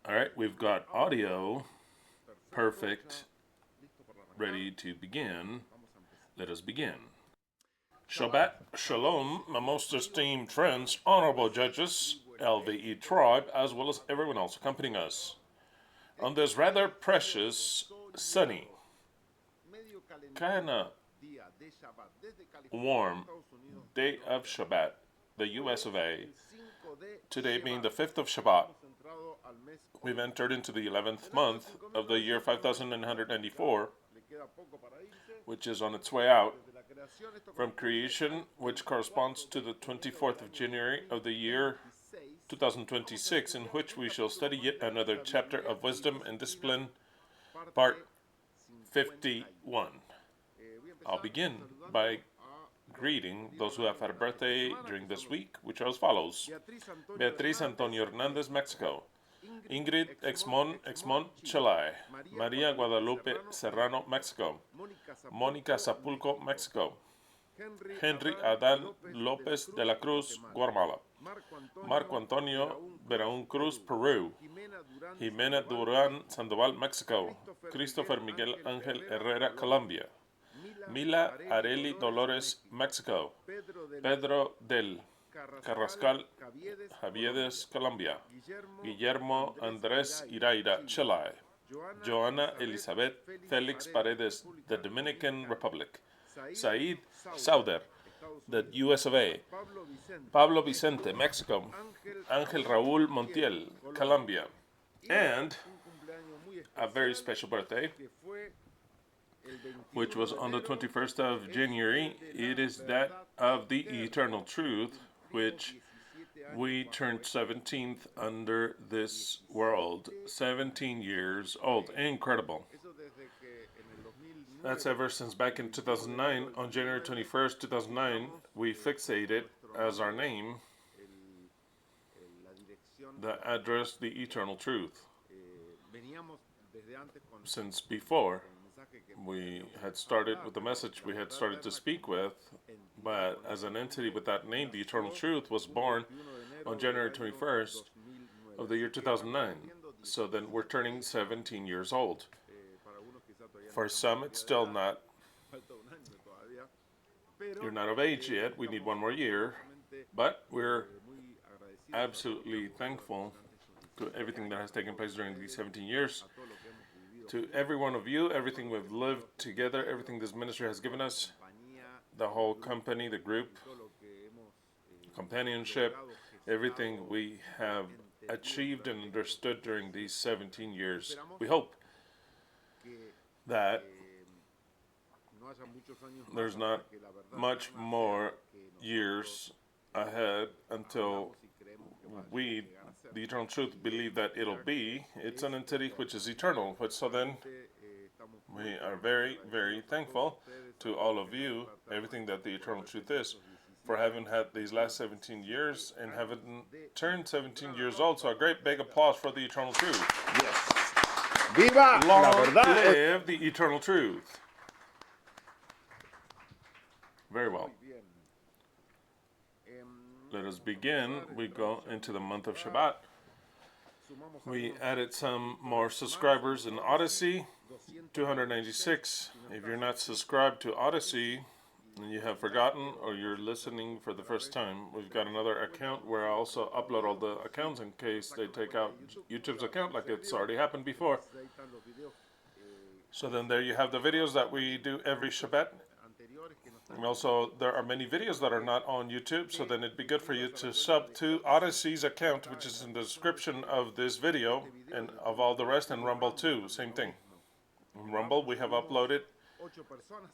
All right, we've got audio perfect, ready to begin. Let us begin. Shabbat Shalom, my most esteemed friends, honorable judges, LVE tribe, as well as everyone else accompanying us on this rather precious, sunny, kind of warm day of Shabbat, the US of A. Today being the 5th of Shabbat, we've entered into the 11th month of the year 5994, which is on its way out from creation, which corresponds to the 24th of January of the year 2026, in which we shall study yet another chapter of wisdom and discipline, part 51. I'll begin by greeting those who have had a birthday during this week, which are as follows: Beatriz Antonio Hernandez, Mexico; Ingrid Exmont, Chile; Maria Guadalupe Serrano, Mexico; Mónica Sapulco, Mexico; Henry Adán López de la Cruz, Guatemala; Marco Antonio Beraún Cruz, Peru; Jimena Durán Sandoval, Mexico; Christopher Miguel Ángel Herrera, Colombia; Mila Areli Dolores, Mexico; Pedro del Carrascal Javiedes, Colombia; Guillermo Andrés Iraira, Chile; Joana Elizabeth Felix Paredes, the Dominican Republic; Said Sauder, the US of A; Pablo Vicente, Mexico; Ángel Raúl Montiel, Colombia; and a very special birthday, which was on the 21st of January. It is that of the Eternal Truth, which we turned 17th under this world. 17 years old. Incredible. That's ever since back in 2009, on January 21st, 2009, we fixated as our name the address, the Eternal Truth. Since before, we had started with the message we had started to speak with, but as an entity with that name, the Eternal Truth was born on January 21st of the year 2009. So then we're turning 17 years old. For some, it's still not, you're not of age yet. We need one more year, but we're absolutely thankful to everything that has taken place during these 17 years. To every one of you, everything we've lived together, everything this ministry has given us, the whole company, the group, companionship, everything we have achieved and understood during these 17 years. We hope that there's not much more years ahead until we, the Eternal Truth, believe that it'll be. It's an entity which is eternal. So then we are very, very thankful to all of you, everything that the Eternal Truth is, for having had these last 17 years and having turned 17 years old. So a great big applause for the Eternal Truth. Yes. Viva la Long verdad. live the Eternal Truth. Very well. Let us begin. We go into the month of Shabbat. We added some more subscribers in Odyssey, 296. If you're not subscribed to Odyssey and you have forgotten or you're listening for the first time, we've got another account where I also upload all the accounts in case they take out YouTube's account like it's already happened before. So then there you have the videos that we do every Shabbat. And also, there are many videos that are not on YouTube, so then it'd be good for you to sub to Odyssey's account, which is in the description of this video, and of all the rest, and Rumble too, same thing. In Rumble, we have uploaded,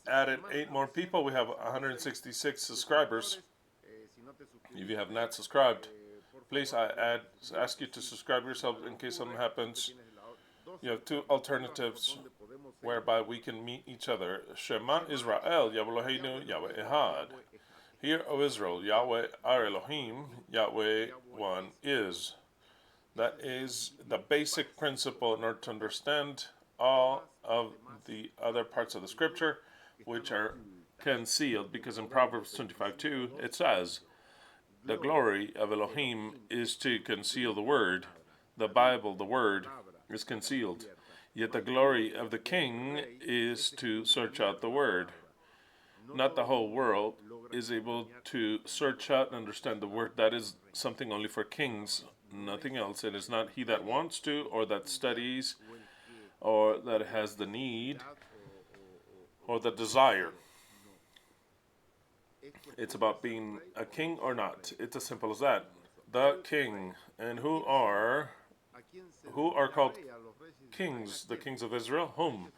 added 8 more people. We have 166 subscribers. If you have not subscribed, please, I ask you to subscribe yourself in case something happens. You have 2 alternatives whereby we can meet each other. Shemah Israel, YHWH Eloheinu, Yahweh Ekhad. Hear, O Israel, Yahweh our Elohim, Yahweh one is. That is the basic principle in order to understand all of the other parts of the scripture, which are concealed, because in Proverbs 25:2 it says, the glory of Elohim is to conceal the word, The Bible, the Word, is concealed. Yet the glory of the king is to search out the Word. Not the whole world is able to search out and understand the Word. That is something only for kings, nothing else. It is not he that wants to, or that studies, or that has the need, or the desire. It's about being a king or not. It's as simple as that. The king, and who are called kings? The kings of Israel? Whom?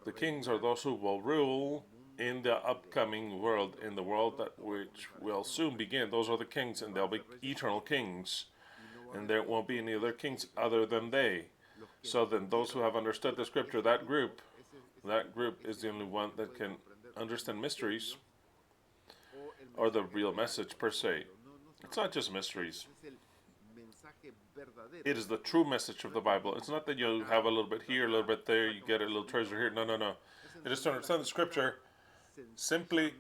The kings are those who will rule in the upcoming world, in the world that which will soon begin. Those are the kings, and they'll be eternal kings, and there won't be any other kings other than they. So then those who have understood the scripture, that group is the only one that can understand mysteries, or the real message per se. It's not just mysteries. It is the true message of the Bible. It's not that you have a little bit here, a little bit there, you get a little treasure here. No, no, no. It is to understand the scripture, simply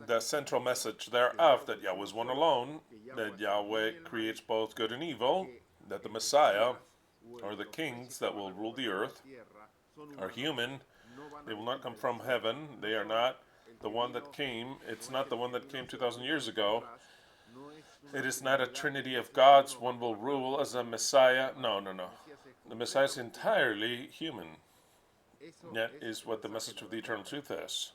the central message thereof, that Yahweh is one alone, that Yahweh creates both good and evil, that the Messiah, or the kings that will rule the earth, are human. They will not come from heaven. They are not the one that came. It's not the one that came 2,000 years ago. It is not a trinity of gods. One will rule as a Messiah. No, no, no. The Messiah is entirely human. That is what the message of the eternal truth is,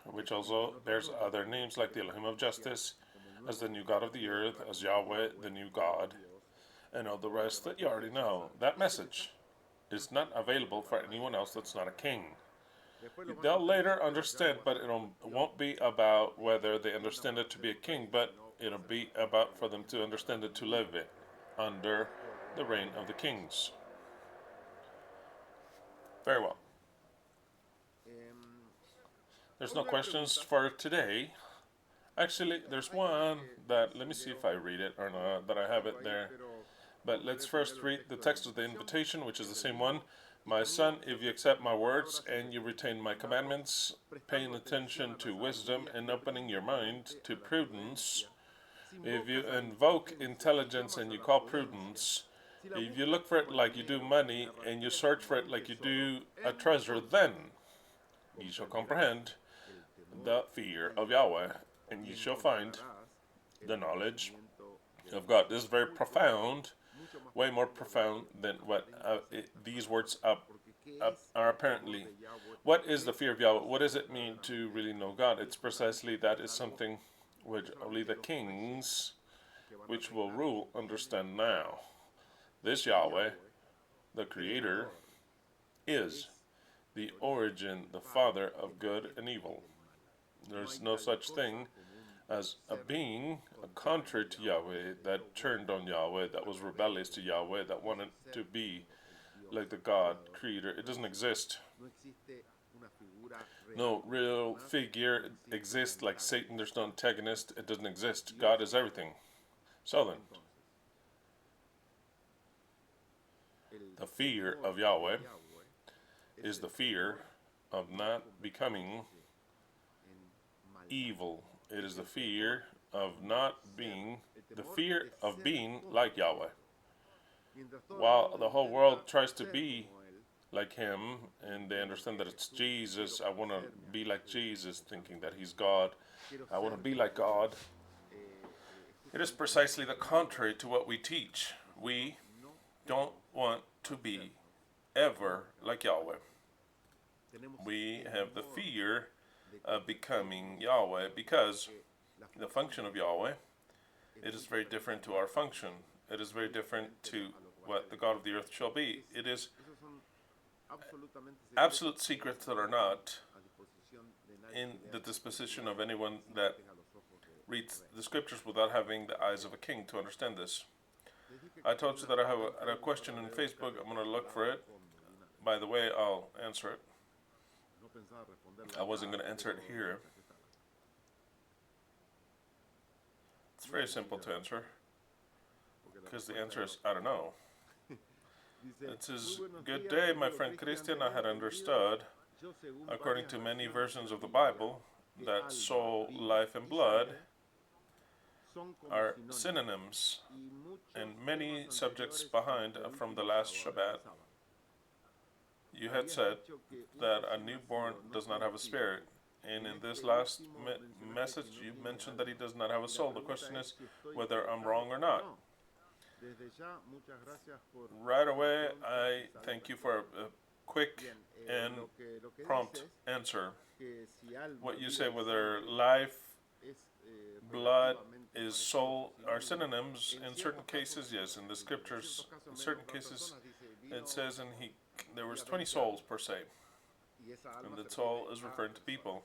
which also bears other names like the Elohim of justice, as the new God of the earth, as Yahweh, the new God, and all the rest that you already know. That message is not available for anyone else that's not a king. They'll later understand, but it won't be about whether they understand it to be a king, but it'll be about for them to understand it to live it under the reign of the kings. Very well. There's no questions for today. Actually, there's one that, let me see if I read it or not, that I have it there. But let's first read the text of the invitation, which is the same one. My son, if you accept my words and you retain my commandments, paying attention to wisdom and opening your mind to prudence, if you invoke intelligence and you call prudence, if you look for it like you do money and you search for it like you do a treasure, then ye shall comprehend the fear of Yahweh, and ye shall find the knowledge of God. This is very profound, way more profound than what these words are apparently. What is the fear of Yahweh? What does it mean to really know God? It's precisely that is something which only the kings, which will rule, understand now. This Yahweh, the Creator, is the origin, the Father of good and evil. There's no such thing as a being contrary to Yahweh, that turned on Yahweh, that was rebellious to Yahweh, that wanted to be like the God Creator. It doesn't exist. No real figure exists like Satan. There's no antagonist. It doesn't exist. God is everything. So then, the fear of Yahweh is the fear of not becoming evil. It is the fear of not being, the fear of being like Yahweh. While the whole world tries to be like him, and they understand that it's Jesus, I want to be like Jesus, thinking that he's God, I want to be like God. It is precisely the contrary to what we teach. We don't want to be ever like Yahweh. We have the fear of becoming Yahweh because the function of Yahweh, it is very different to our function. It is very different to what the God of the earth shall be. It is absolute secrets that are not in the disposition of anyone that reads the scriptures without having the eyes of a king to understand this. I told you that I have a question on Facebook. I'm going to look for it. By the way, I'll answer it. I wasn't going to answer it here. It's very simple to answer, because the answer is, I don't know. It says, good day, my friend Christian. I had understood, according to many versions of the Bible, that soul, life, and blood are synonyms, and many subjects behind from the last Shabbat. You had said that a newborn does not have a spirit, and in this last message you mentioned that he does not have a soul. The question is whether I'm wrong or not. Right away, I thank you for a quick and prompt answer. What you say, whether life, blood, is soul, are synonyms. In certain cases, yes. In the scriptures, in certain cases, it says there was 20 souls per se, and the soul is referring to people.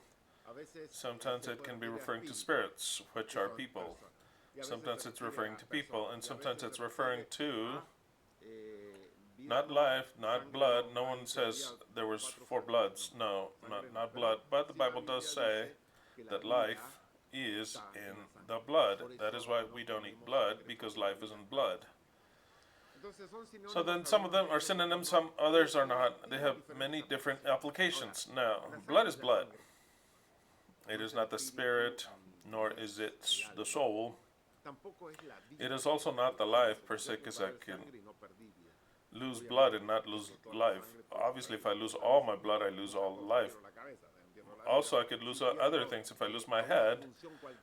Sometimes it can be referring to spirits, which are people. Sometimes it's referring to people, and sometimes it's referring to not life, not blood. No one says there was 4 bloods. No, not blood. But the Bible does say that life is in the blood. That is why we don't eat blood, because life is in blood. So then some of them are synonyms, some others are not. They have many different applications. Now, blood is blood. It is not the spirit, nor is it the soul. It is also not the life per se, because I can lose blood and not lose life. Obviously, if I lose all my blood, I lose all life. Also, I could lose other things. If I lose my head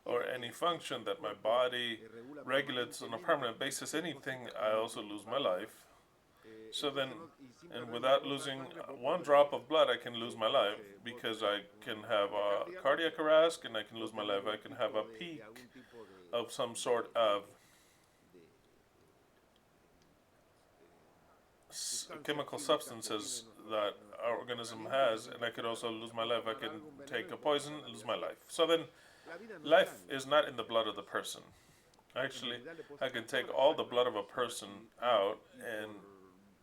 or any function that my body regulates on a permanent basis, anything, I also lose my life. So then, and without losing 1 drop of blood, I can lose my life, because I can have a cardiac arrest and I can lose my life. I can have a peak of some sort of chemical substances that our organism has, and I could also lose my life. I can take a poison, lose my life. So then, life is not in the blood of the person. Actually, I can take all the blood of a person out and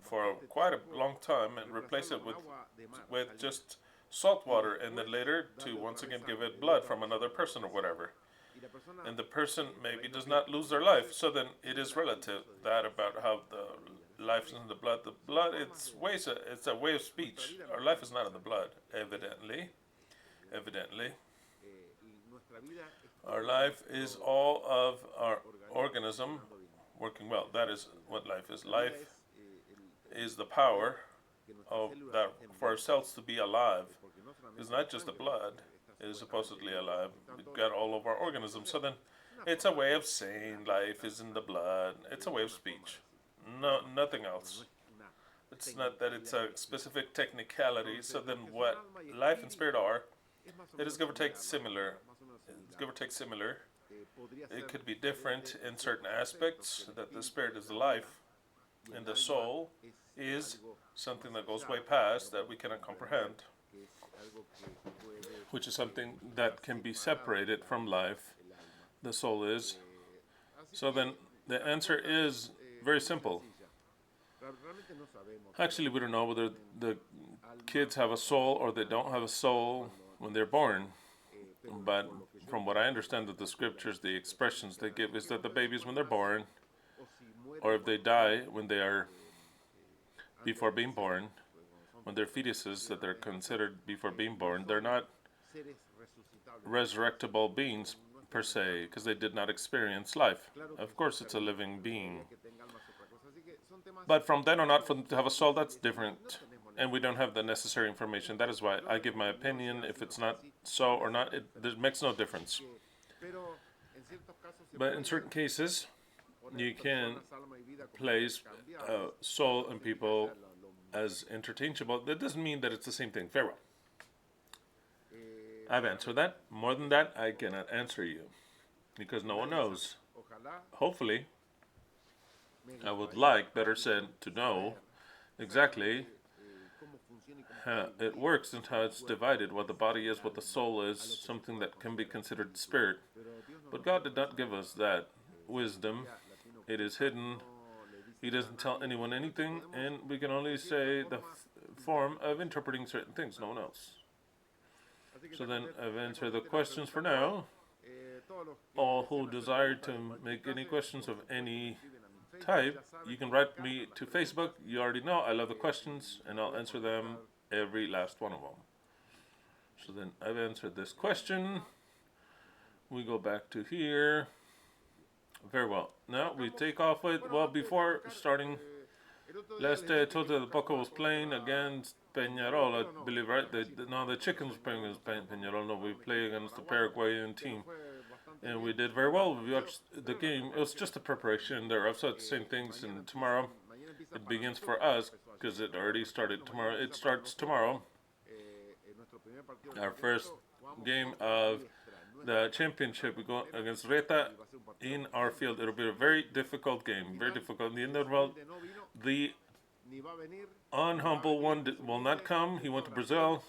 for quite a long time and replace it with just salt water, and then later to once again give it blood from another person or whatever. And the person maybe does not lose their life. So then it is relative, that about how the life is in the blood. The blood, it's a way of speech. Our life is not in the blood, evidently. Our life is all of our organism working well. That is what life is. Life is the power of that for our cells to be alive. It's not just the blood. It is supposedly alive. We've got all of our organisms. So then, it's a way of saying life is in the blood. It's a way of speech. No, nothing else. It's not that it's a specific technicality. So then, what life and spirit are, it is give or take similar. It's give or take similar. It could be different in certain aspects. That the spirit is the life, and the soul is something that goes way past that we cannot comprehend, which is something that can be separated from life. The soul is. So then the answer is very simple. Actually, we don't know whether the kids have a soul or they don't have a soul when they're born. But from what I understand of the scriptures, the expressions they give is that the babies, when they're born, or if they die when they are before being born, when they're fetuses that they're considered before being born, they're not resurrectable beings per se, because they did not experience life. Of course, it's a living being. But from then on out, for them to have a soul, that's different. And we don't have the necessary information. That is why I give my opinion. If it's not so or not, it makes no difference. But in certain cases, you can place soul and people as interchangeable. That doesn't mean that it's the same thing. Very well. I've answered that. More than that, I cannot answer you, because no one knows. Hopefully, I would like, better said, to know exactly how it works and how it's divided, what the body is, what the soul is, something that can be considered spirit. But God did not give us that wisdom. It is hidden. He doesn't tell anyone anything, and we can only say the form of interpreting certain things, no one else. So then I've answered the questions for now. All who desire to make any questions of any type, you can write me to Facebook. You already know I love the questions, and I'll answer them, every last one of them. So then I've answered this question. We go back to here. Very well. Now we take off with, well, before starting, last day I told you the Boca was playing against Peñarol, I believe, right? No, the Chickens were playing against Peñarol. No, we play against the Paraguayan team. And we did very well. We watched the game. It was just a preparation. They're upset the same things. And tomorrow it begins for us because it already started tomorrow. It starts tomorrow. Our first game of the championship, we go against Reta in our field. It'll be a very difficult game, very difficult. In the end of the world, the unhumble one will not come. He went to Brazil.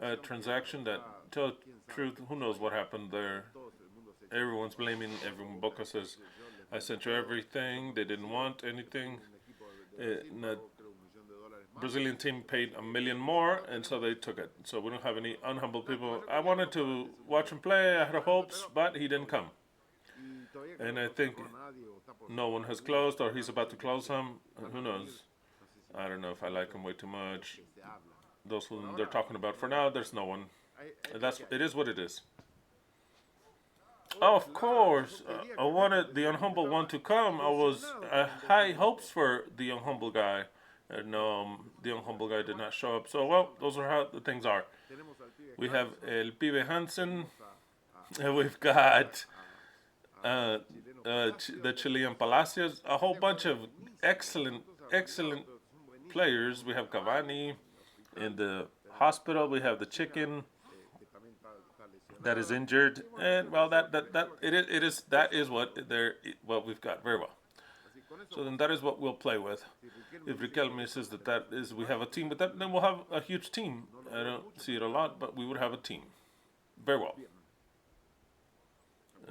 A transaction that, tell the truth, who knows what happened there. Everyone's blaming everyone. Boca says, I sent you everything. They didn't want anything. The Brazilian team paid $1 million more, and so they took it. So we don't have any unhumble people. I wanted to watch him play. I had hopes, but he didn't come. And I think no one has closed, or he's about to close him. Who knows? I don't know if I like him way too much. Those who they're talking about for now, there's no one. It is what it is. Oh, of course, I wanted the unhumble one to come. I was high hopes for the unhumble guy. No, the unhumble guy did not show up. So, well, those are how the things are. We have El Pibe Hansen. We've got the Chilean Palacios. A whole bunch of excellent players. We have Cavani in the hospital. We have the Chicken that is injured, and well, that is what we've got. Very well. So then that is what we'll play with. If Riquelme says that is we have a team with that, then we'll have a huge team. I don't see it a lot, but we would have a team. Very well.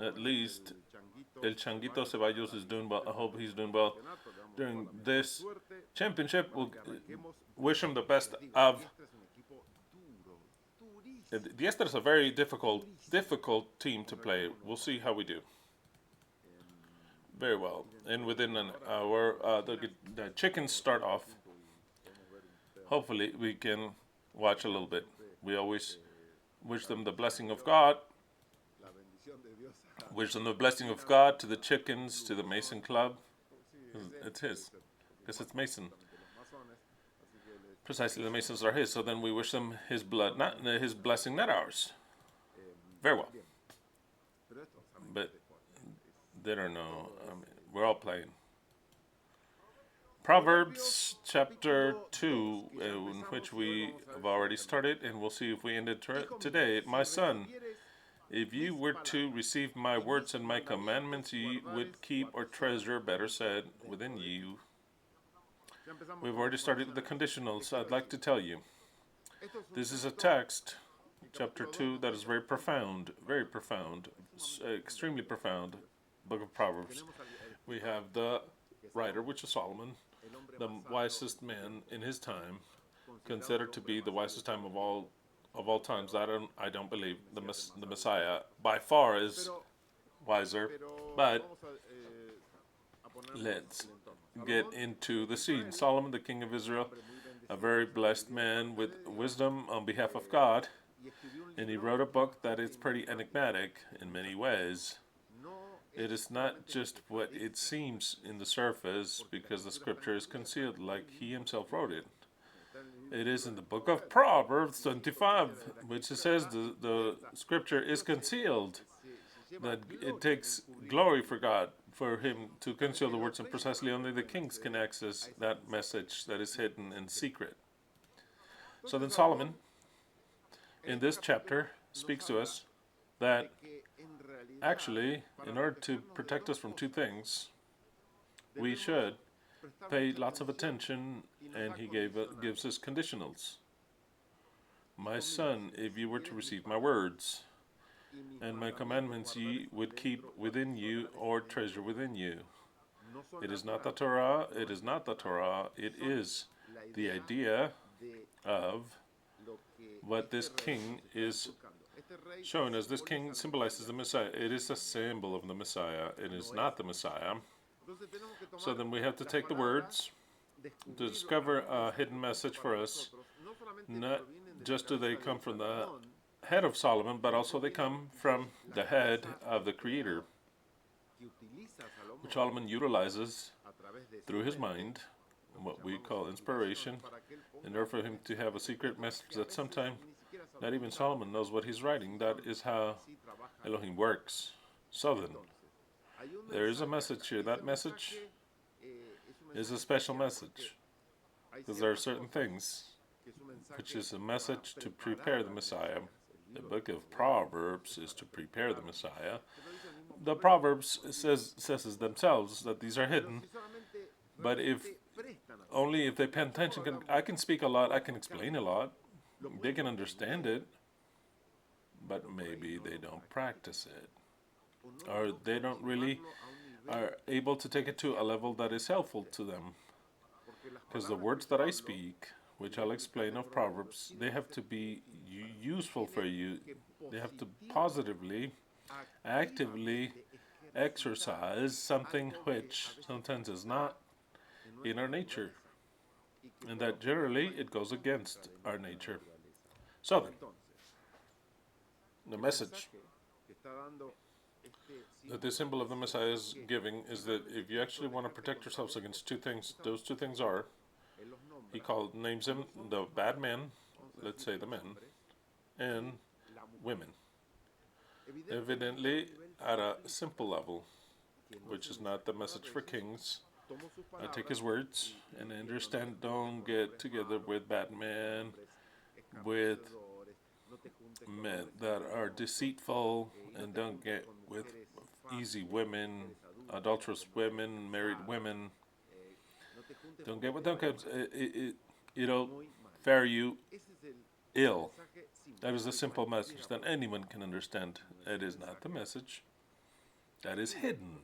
At least El Changuito Ceballos is doing well. I hope he's doing well during this championship. We'll wish him the best of. Diestra is a very difficult team to play. We'll see how we do. Very well. And within an hour, the Chickens start off. Hopefully, we can watch a little bit. We always wish them the blessing of God. Wish them the blessing of God to the Chickens, to the Mason Club. It's his. Because it's Mason. Precisely, the Masons are his. So then we wish them his blood, not his blessing, not ours. Very well. But they don't know. I mean, we're all playing. Proverbs chapter 2, in which we have already started, and we'll see if we ended today. My son, if you were to receive my words and my commandments, you would keep or treasure, better said, within you. We've already started the conditionals. I'd like to tell you. This is a text, chapter 2, that is very profound, extremely profound. Book of Proverbs. We have the writer, which is Solomon, the wisest man in his time, considered to be the wisest time of all times. I don't believe the Messiah by far is wiser, but let's get into the scene. Solomon, the king of Israel, a very blessed man with wisdom on behalf of God, and he wrote a book that is pretty enigmatic in many ways. It is not just what it seems in the surface, because the scripture is concealed like he himself wrote it. It is in the book of Proverbs 25, which it says the scripture is concealed, that it takes glory for God, for him to conceal the words, and precisely only the kings can access that message that is hidden in secret. So then Solomon, in this chapter, speaks to us that actually, in order to protect us from two things, we should pay lots of attention, and he gives us conditionals. My son, if you were to receive my words and my commandments, ye would keep within you or treasure within you. It is not the Torah, it is not the Torah, it is the idea of what this king is showing us. This king symbolizes the Messiah. It is a symbol of the Messiah. It is not the Messiah. So then we have to take the words to discover a hidden message for us. Not just do they come from the head of Solomon, but also they come from the head of the Creator. which Solomon utilizes through his mind, what we call inspiration, in order for him to have a secret message that sometimes not even Solomon knows what he's writing. That is how Elohim works. So then, there is a message here. That message is a special message, because there are certain things which is a message to prepare the Messiah. The book of Proverbs is to prepare the Messiah. The Proverbs says themselves that these are hidden, but only if they pay attention. I can speak a lot, I can explain a lot, they can understand it, but maybe they don't practice it, or they don't really are able to take it to a level that is helpful to them. Because the words that I speak, which I'll explain of Proverbs, they have to be useful for you. They have to positively, actively exercise something which sometimes is not in our nature, and that generally it goes against our nature. So then, the message that the symbol of the Messiah is giving is that if you actually want to protect yourselves against two things, those two things are, he names them the bad men, let's say the men, and women. Evidently, at a simple level, which is not the message for kings, I take his words and understand, don't get together with bad men, with men that are deceitful, and don't get with easy women, adulterous women, married women. Don't get with them, because it'll fare you ill. That is a simple message that anyone can understand. It is not the message that is hidden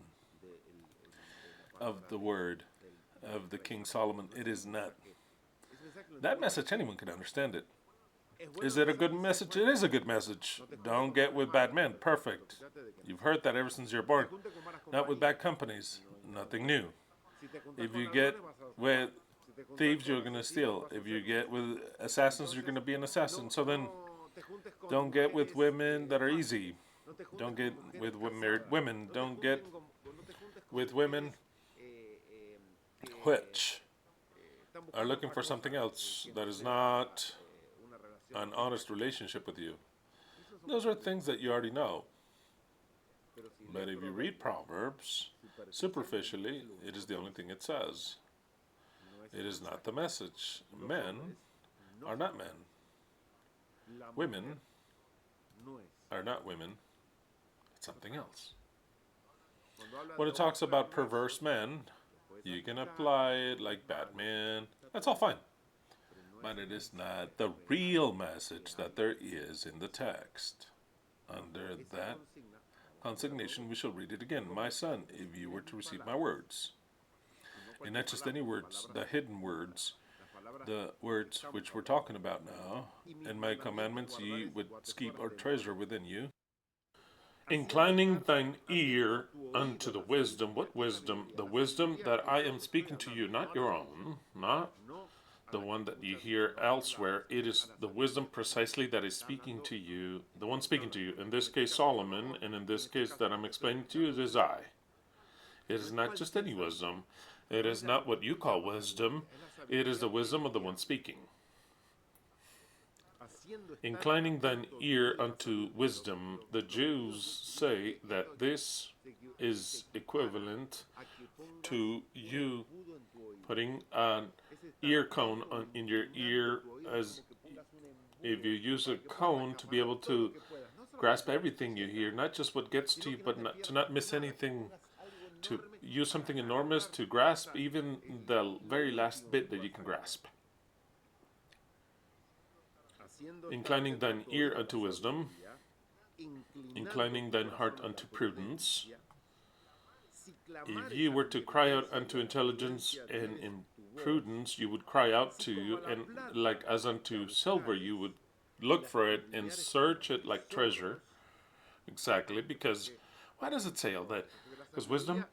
of the word of the King Solomon. It is not. That message, anyone can understand it. Is it a good message? It is a good message. Don't get with bad men. Perfect. You've heard that ever since you're born. Not with bad companies. Nothing new. If you get with thieves, you're going to steal. If you get with assassins, you're going to be an assassin. So then, don't get with women that are easy. Don't get with married women. Don't get with women which are looking for something else that is not an honest relationship with you. Those are things that you already know. But if you read Proverbs superficially, it is the only thing it says. It is not the message. Men are not men. Women are not women. It's something else. When it talks about perverse men, you can apply it like bad men. That's all fine. But it is not the real message that there is in the text. Under that consignation, we shall read it again. My son, if you were to receive my words, and not just any words, the hidden words, the words which we're talking about now, and my commandments ye would keep or treasure within you, inclining thine ear unto the wisdom. What wisdom? The wisdom that I am speaking to you, not your own, not the one that you hear elsewhere. It is the wisdom precisely that is speaking to you, the one speaking to you. In this case, Solomon, and in this case that I'm explaining to you, it is I. It is not just any wisdom. It is not what you call wisdom. It is the wisdom of the one speaking. Inclining thine ear unto wisdom. The Jews say that this is equivalent to you putting an ear cone in your ear, as if you use a cone to be able to grasp everything you hear, not just what gets to you, but to not miss anything, to use something enormous to grasp even the very last bit that you can grasp. Inclining thine ear unto wisdom, inclining thine heart unto prudence. If you were to cry out unto intelligence, and in prudence you would cry out to, and like as unto silver you would look for it and search it like treasure. Exactly, because why does it say all that? Because wisdom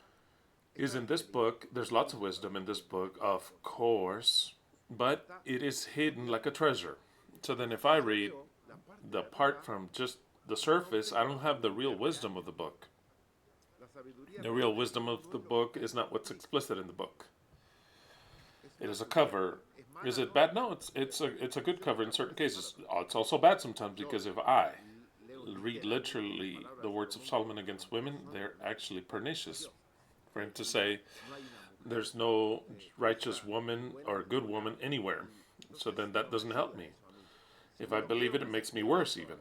is in this book. There's lots of wisdom in this book, of course, but it is hidden like a treasure. So then if I read the part from just the surface, I don't have the real wisdom of the book. The real wisdom of the book is not what's explicit in the book. It is a cover. Is it bad? No, it's a good cover in certain cases. It's also bad sometimes because if I read literally the words of Solomon against women, they're actually pernicious. For him to say there's no righteous woman or good woman anywhere, so then that doesn't help me. If I believe it, it makes me worse even.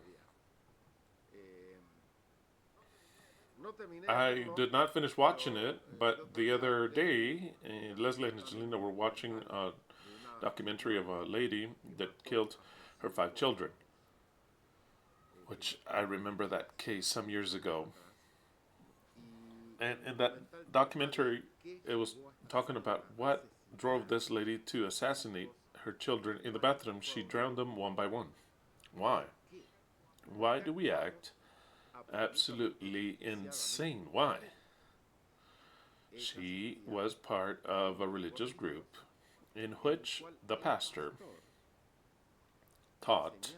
I did not finish watching it, but the other day, Leslie and Angelina were watching a documentary of a lady that killed her 5 children, which I remember that case some years ago. And in that documentary, it was talking about what drove this lady to assassinate her children in the bathroom. She drowned them one by one. Why? Why do we act absolutely insane? Why? She was part of a religious group in which the pastor taught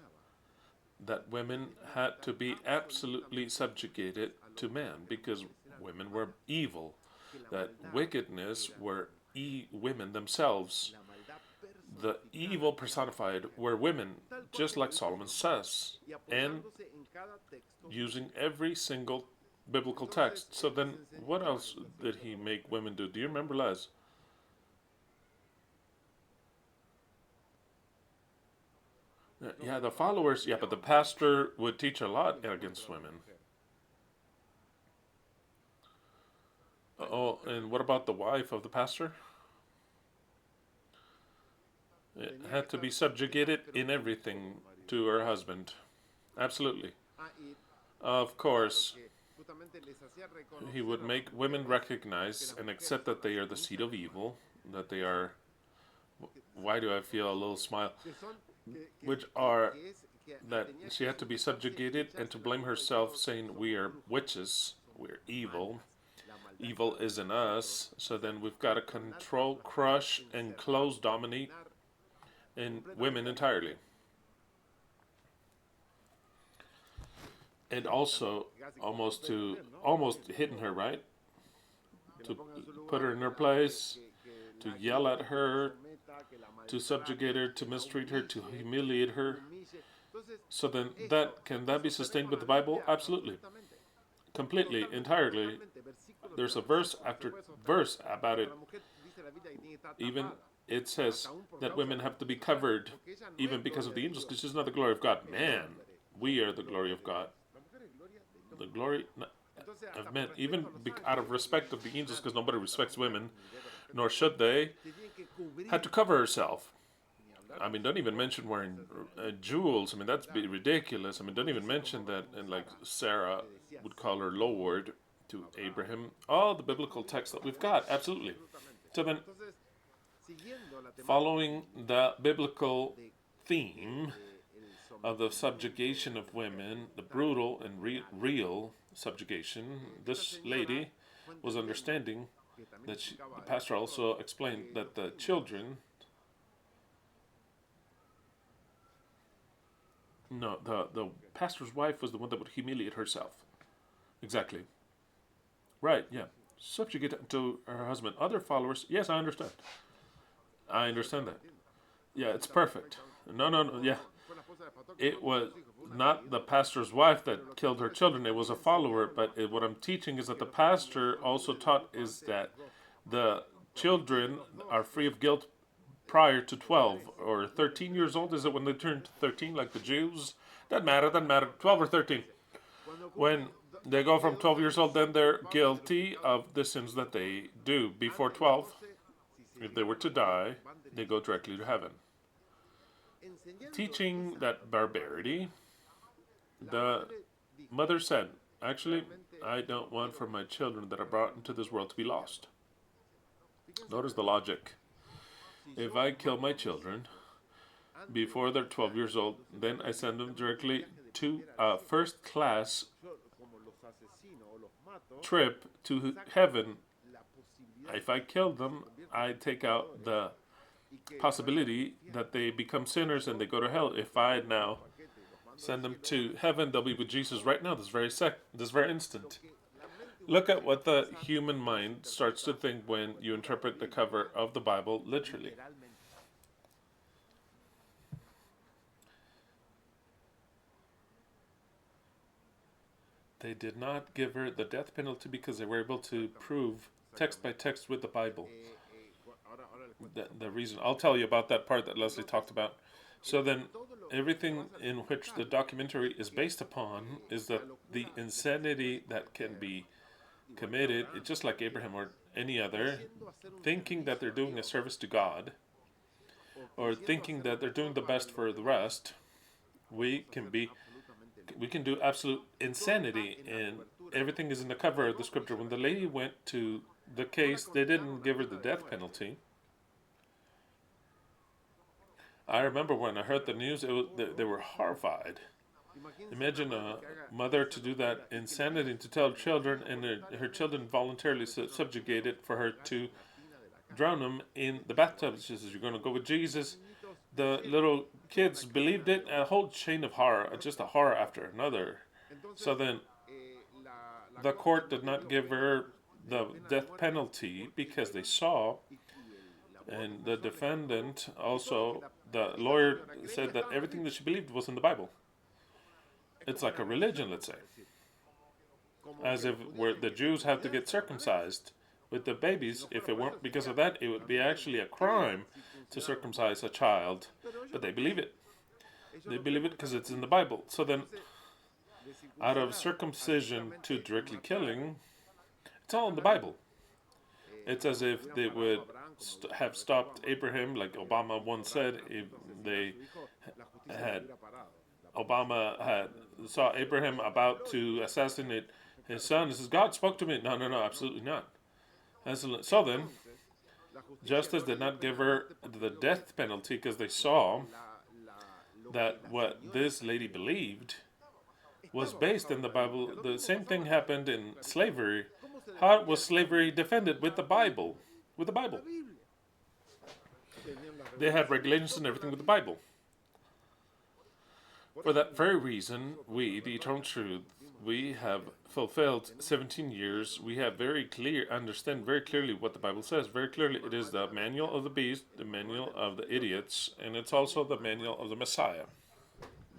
that women had to be absolutely subjugated to man because women were evil, that wickedness were women themselves. The evil personified were women, just like Solomon says, and using every single biblical text. So then, what else did he make women do? Do you remember, Les? Yeah, the followers, yeah, but the pastor would teach a lot against women. Oh, and what about the wife of the pastor? It had to be subjugated in everything to her husband. Absolutely. Of course, he would make women recognize and accept that they are the seed of evil, that they are. Why do I feel a little smile? Which are that she had to be subjugated and to blame herself, saying, we are witches, we're evil. Evil is in us, so then we've got to control, crush, and close, dominate in women entirely. And also, almost hitting her, right? To put her in her place, to yell at her, to subjugate her, to mistreat her, to humiliate her. So then, can that be sustained with the Bible? Absolutely. Completely, entirely. There's a verse after verse about it. Even it says that women have to be covered, even because of the angels, because she's not the glory of God. Man, we are the glory of God. The glory of men, even out of respect of the angels, because nobody respects women, nor should they, had to cover herself. I mean, don't even mention wearing jewels. I mean, that's ridiculous. I mean, don't even mention that, and like Sarah would call her Lord to Abraham. All the biblical texts that we've got, absolutely. So then, following the biblical theme of the subjugation of women, the brutal and real subjugation, this lady was understanding that the pastor also explained that the children. No, the pastor's wife was the one that would humiliate herself. Exactly. Right, yeah. Subjugate to her husband. Other followers, yes, I understand. I understand that. Yeah, it's perfect. No, yeah. It was not the pastor's wife that killed her children. It was a follower, but what I'm teaching is that the pastor also taught is that the children are free of guilt prior to 12 or 13 years old. Is it when they turn to 13, like the Jews? Doesn't matter, 12 or 13. When they go from 12 years old, then they're guilty of the sins that they do. Before 12, if they were to die, they go directly to heaven. Teaching that barbarity, the mother said, actually, I don't want for my children that are brought into this world to be lost. Notice the logic. If I kill my children before they're 12 years old, then I send them directly to a first-class trip to heaven. If I kill them, I take out the possibility that they become sinners and they go to hell. If I now send them to heaven, they'll be with Jesus right now, this very instant. Look at what the human mind starts to think when you interpret the cover of the Bible literally. They did not give her the death penalty because they were able to prove text by text with the Bible. The reason, I'll tell you about that part that Leslie talked about. So then, everything in which the documentary is based upon is that the insanity that can be committed, it's just like Abraham or any other, thinking that they're doing a service to God, or thinking that they're doing the best for the rest, we can do absolute insanity, and everything is in the cover of the scripture. When the lady went to the case, they didn't give her the death penalty. I remember when I heard the news, they were horrified. Imagine a mother to do that insanity, to tell children, and her children voluntarily subjugated for her to drown them in the bathtub. She says, "You're going to go with Jesus." The little kids believed it, a whole chain of horror, just a horror after another. So then the court did not give her the death penalty because they saw, and the defendant also, the lawyer said that everything that she believed was in the Bible. It's like a religion, let's say. As if where the Jews have to get circumcised with the babies. If it weren't because of that, it would be actually a crime to circumcise a child. But they believe it. They believe it because it's in the Bible. So then, out of circumcision to directly killing, it's all in the Bible. It's as if they would have stopped Abraham, like Obama once said, if they had saw Abraham about to assassinate his son. He says, "God spoke to me." No, no, no, absolutely not. So then, justice did not give her the death penalty because they saw that what this lady believed was based in the Bible. The same thing happened in slavery. How was slavery defended? With the Bible. With the Bible. They had regulations and everything with the Bible. For that very reason, we, the eternal truth, we have fulfilled 17 years. We have understand very clearly what the Bible says. Very clearly, it is the manual of the beast, the manual of the idiots, and it's also the manual of the Messiah.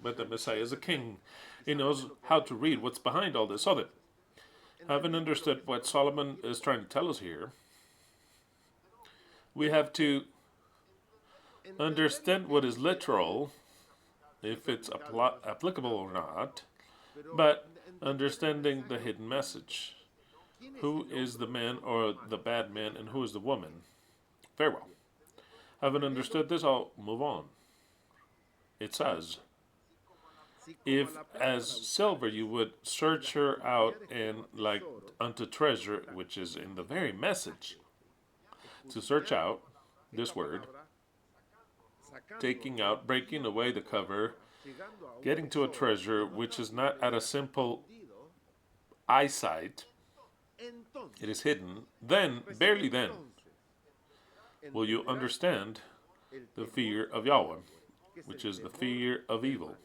But the Messiah is a king. He knows how to read what's behind all this. So that, having understood what Solomon is trying to tell us here, we have to understand what is literal, if it's applicable or not, but understanding the hidden message. Who is the man or the bad man, and who is the woman? Very well. Having understood this, I'll move on. It says, if as silver you would search her out and like unto treasure, which is in the very message, to search out this word, taking out, breaking away the cover, getting to a treasure which is not at a simple eyesight, it is hidden, then, barely then, will you understand the fear of Yahweh, which is the fear of evil.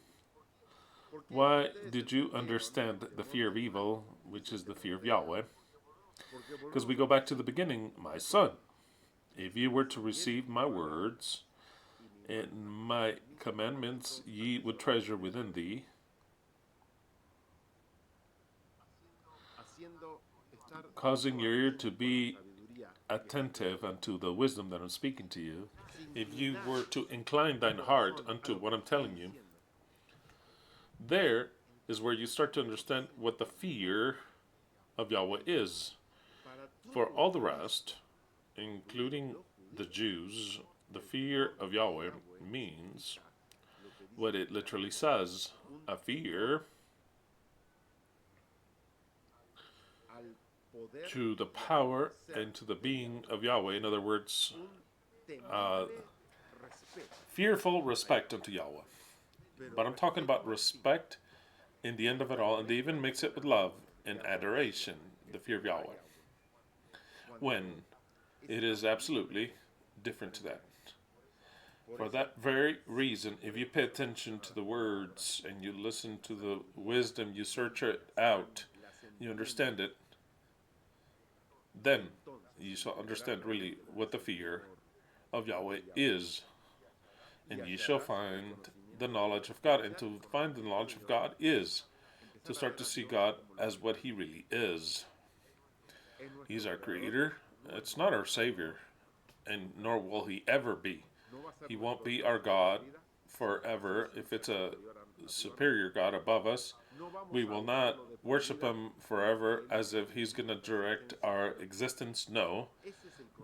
Why did you understand the fear of evil, which is the fear of Yahweh? Because we go back to the beginning, my son, if you were to receive my words and my commandments, ye would treasure within thee, causing your ear to be attentive unto the wisdom that I'm speaking to you. If you were to incline thine heart unto what I'm telling you, there is where you start to understand what the fear of Yahweh is. For all the rest, including the Jews, the fear of Yahweh means what it literally says, a fear to the power and to the being of Yahweh. In other words, fearful respect unto Yahweh. But I'm talking about respect in the end of it all, and they even mix it with love and adoration, the fear of Yahweh, when it is absolutely different to that. For that very reason, if you pay attention to the words and you listen to the wisdom, you search it out, you understand it, then you shall understand really what the fear of Yahweh is, and ye shall find the knowledge of God. And to find the knowledge of God is to start to see God as what He really is. He's our Creator. It's not our Savior, and nor will He ever be. He won't be our God forever. If it's a superior God above us, we will not worship Him forever as if He's going to direct our existence. No,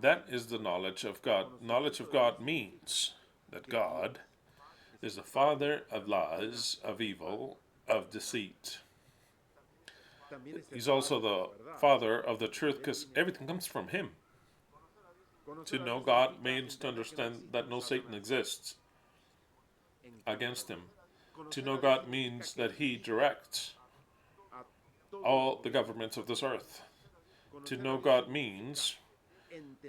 that is the knowledge of God. Knowledge of God means that God is the father of lies, of evil, of deceit. He's also the father of the truth because everything comes from Him. To know God means to understand that no Satan exists against Him. To know God means that He directs all the governments of this earth. To know God means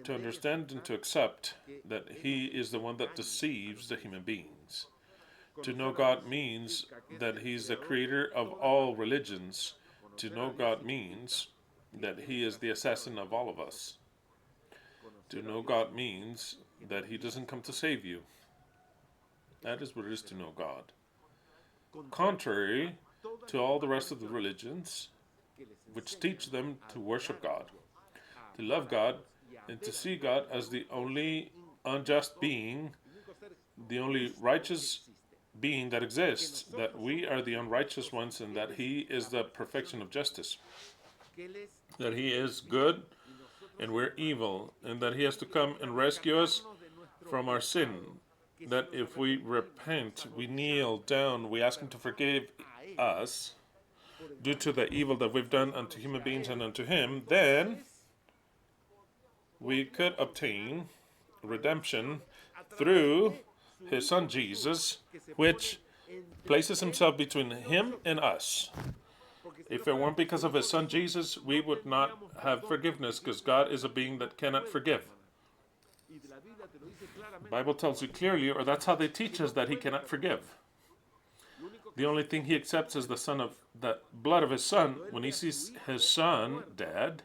to understand and to accept that He is the one that deceives the human beings. To know God means that He's the creator of all religions. To know God means that He is the assassin of all of us. To know God means that He doesn't come to save you. That is what it is to know God. Contrary to all the rest of the religions, which teach them to worship God, to love God, and to see God as the only unjust being, the only righteous being that exists, that we are the unrighteous ones, and that He is the perfection of justice, that He is good and we're evil, and that He has to come and rescue us from our sin, that if we repent, we kneel down, we ask Him to forgive us due to the evil that we've done unto human beings and unto Him, then we could obtain redemption through His Son Jesus, which places Himself between Him and us. If it weren't because of His Son Jesus, we would not have forgiveness, because God is a being that cannot forgive. The Bible tells you clearly, or that's how they teach us, that He cannot forgive. The only thing He accepts is the blood of His Son. When He sees His Son dead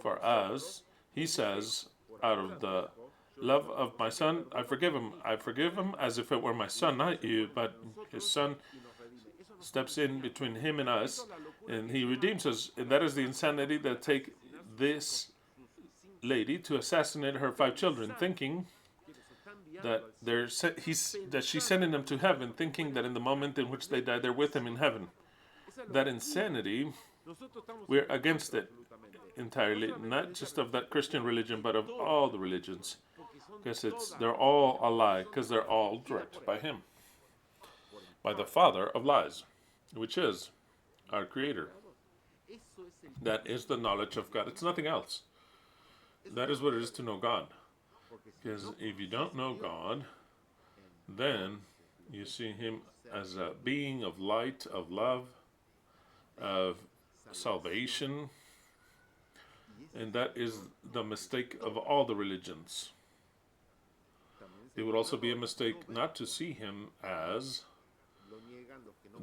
for us, He says, out of the love of my Son, I forgive him. I forgive him as if it were my son, not you, but His Son steps in between Him and us, and He redeems us. And that is the insanity that take this lady to assassinate her 5 children, thinking that she's sending them to heaven, thinking that in the moment in which they die, they're with Him in heaven. That insanity, we're against it entirely, not just of that Christian religion, but of all the religions, because they're all a lie, because they're all directed by Him, by the father of lies, which is our Creator. That is the knowledge of God. It's nothing else. That is what it is to know God. Because if you don't know God, then you see Him as a being of light, of love, of salvation, and that is the mistake of all the religions. It would also be a mistake not to see Him as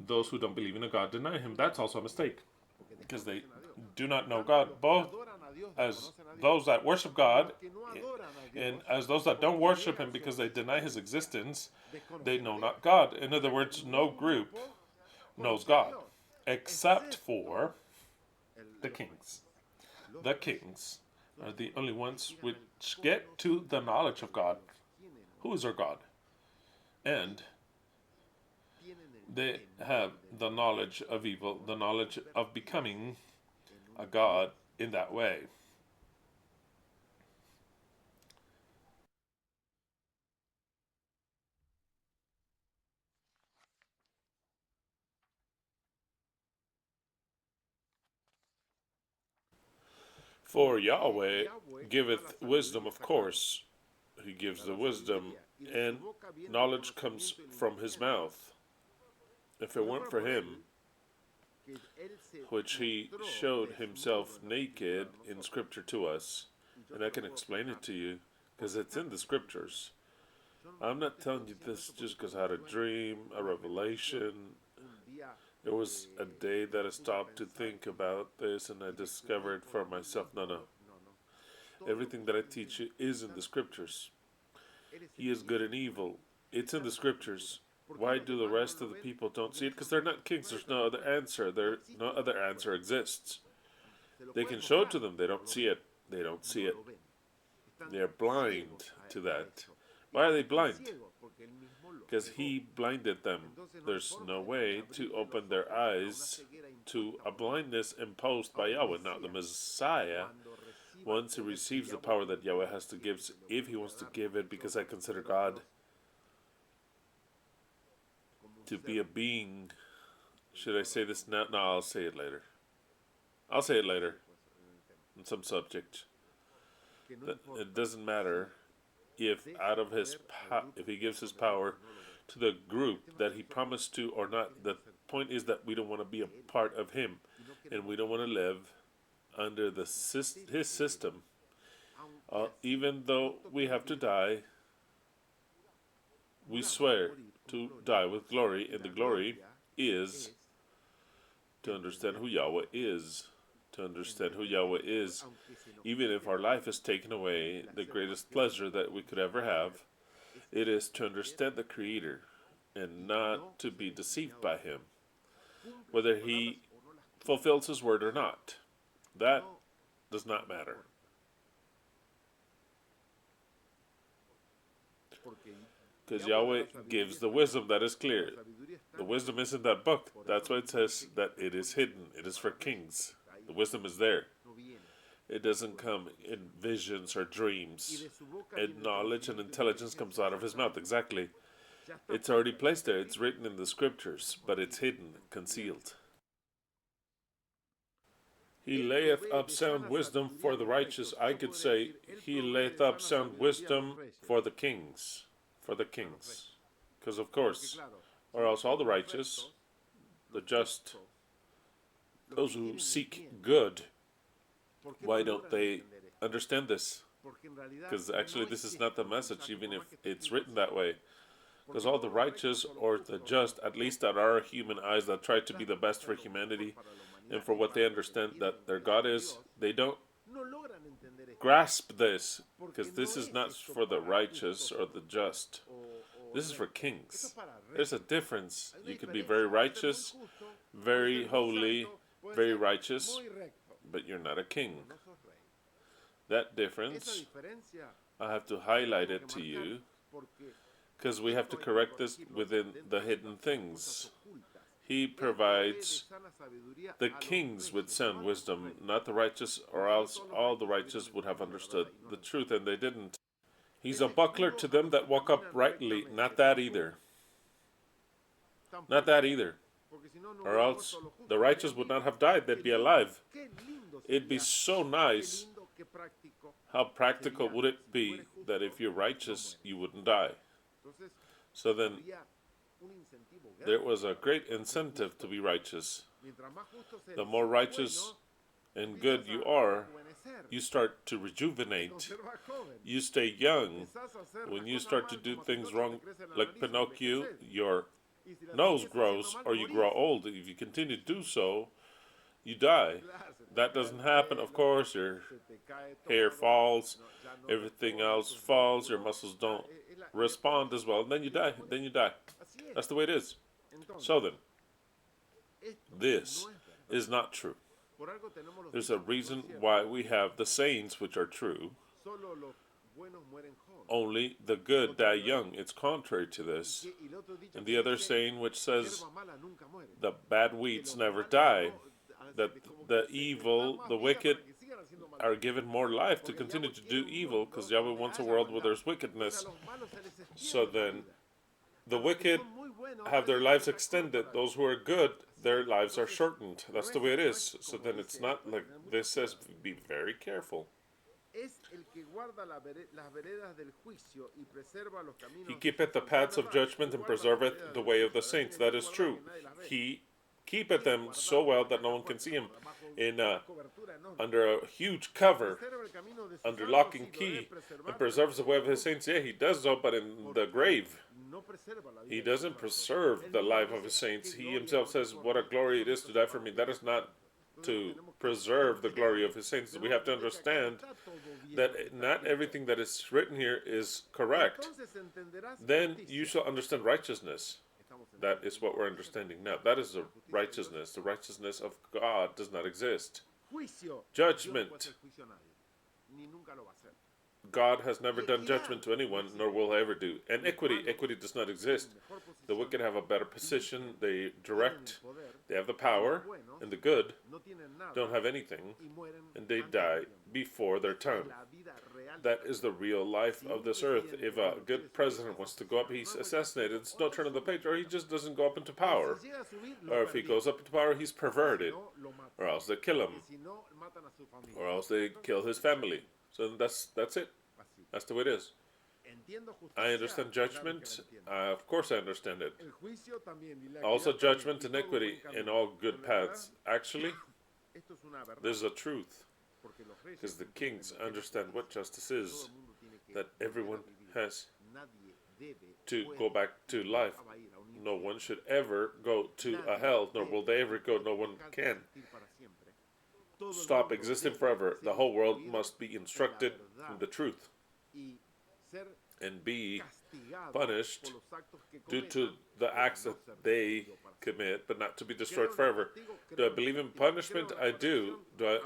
those who don't believe in a God deny Him. That's also a mistake, because they do not know God, both as those that worship God and as those that don't worship Him because they deny His existence. They know not God. In other words, no group knows God except for the kings. The kings are the only ones which get to the knowledge of God. Who is our God? And they have the knowledge of evil, the knowledge of becoming a God in that way. For Yahweh giveth wisdom, of course. He gives the wisdom, and knowledge comes from His mouth. If it weren't for Him, which He showed Himself naked in Scripture to us, and I can explain it to you, because it's in the Scriptures. I'm not telling you this just because I had a dream, a revelation. There was a day that I stopped to think about this and I discovered for myself, no. Everything that I teach you is in the scriptures. He is good and evil. It's in the scriptures. Why do the rest of the people don't see it? Because they're not kings. There's no other answer. No other answer exists. They can show it to them. They don't see it. They don't see it. They're blind to that. Why are they blind? Because he blinded them. There's no way to open their eyes to a blindness imposed by Yahweh. Now, the Messiah, once he receives the power that Yahweh has to give, if he wants to give it, because I consider God to be a being. Should I say this now? No, I'll say it later. I'll say it later on some subject. It doesn't matter if out of his if he gives his power to the group that he promised to or not. The point is that we don't want to be a part of him, and we don't want to live under his system. Even though we have to die, we swear to die with glory, and the glory is to understand who Yahweh is. To understand who Yahweh is, even if our life is taken away, the greatest pleasure that we could ever have, it is to understand the Creator and not to be deceived by Him, whether He fulfills His word or not. That does not matter. Because Yahweh gives the wisdom that is clear. The wisdom is in that book. That's why it says that it is hidden. It is for kings. The wisdom is there. It doesn't come in visions or dreams. And knowledge and intelligence comes out of his mouth. Exactly. It's already placed there. It's written in the scriptures, but it's hidden, concealed. He layeth up sound wisdom for the righteous. I could say, he layeth up sound wisdom for the kings. For the kings. Because, of course, or else all the righteous, the just, those who seek good, why don't they understand this? Because actually this is not the message, even if it's written that way. Because all the righteous or the just, at least at our human eyes that try to be the best for humanity and for what they understand that their God is, they don't grasp this, because this is not for the righteous or the just. This is for kings. There's a difference. You could be very righteous, very holy, very righteous, but you're not a king. That difference, I have to highlight it to you, because we have to correct this within the hidden things. He provides the kings with sound wisdom, not the righteous, or else all the righteous would have understood the truth, and they didn't. He's a buckler to them that walk uprightly. Not that either. Not that either. Or else the righteous would not have died. They'd be alive. It'd be so nice. How practical would it be that if you're righteous, you wouldn't die? So then, there was a great incentive to be righteous. The more righteous and good you are, you start to rejuvenate. You stay young. When you start to do things wrong, like Pinocchio, your nose grows or you grow old. If you continue to do so, you die. That doesn't happen, of course. Your hair falls, everything else falls, your muscles don't respond as well, and then you die. Then you die. That's the way it is. So then, this is not true. There's a reason why we have the sayings which are true. Only the good die young. It's contrary to this. And the other saying which says the bad weeds never die. That the evil, the wicked are given more life to continue to do evil, because Yahweh wants a world where there's wickedness. So then, the wicked have their lives extended. Those who are good, their lives are shortened. That's the way it is. So then it's not like this says, be very careful. He keepeth the paths of judgment and preserveth the way of the saints. That is true. He keepeth them so well that no one can see him. Under a huge cover, under lock and key, and preserves the way of his saints. Yeah, he does so, but in the grave, he doesn't preserve the life of his saints. He himself says, what a glory it is to die for me. That is not to preserve the glory of his saints. We have to understand that not everything that is written here is correct. Then you shall understand righteousness. That is what we're understanding now. That is the righteousness. The righteousness of God does not exist. Judgment. God has never done judgment to anyone, nor will ever do. And equity does not exist. The wicked have a better position. They direct. They have the power, and the good don't have anything, and they die before their time. That is the real life of this earth. If a good president wants to go up, he's assassinated. It's no turn of the page, or he just doesn't go up into power. Or if he goes up into power, he's perverted, or else they kill him, or else they kill his family. So that's it. That's the way it is. I understand judgment. Of course I understand it. Also judgment and equity in all good paths. Actually, this is a truth. Because the kings understand what justice is. That everyone has to go back to life. No one should ever go to a hell, nor will they ever go. No one can stop existing forever. The whole world must be instructed in the truth and be punished due to the acts that they commit, but not to be destroyed forever. Do I believe in punishment? I do. Do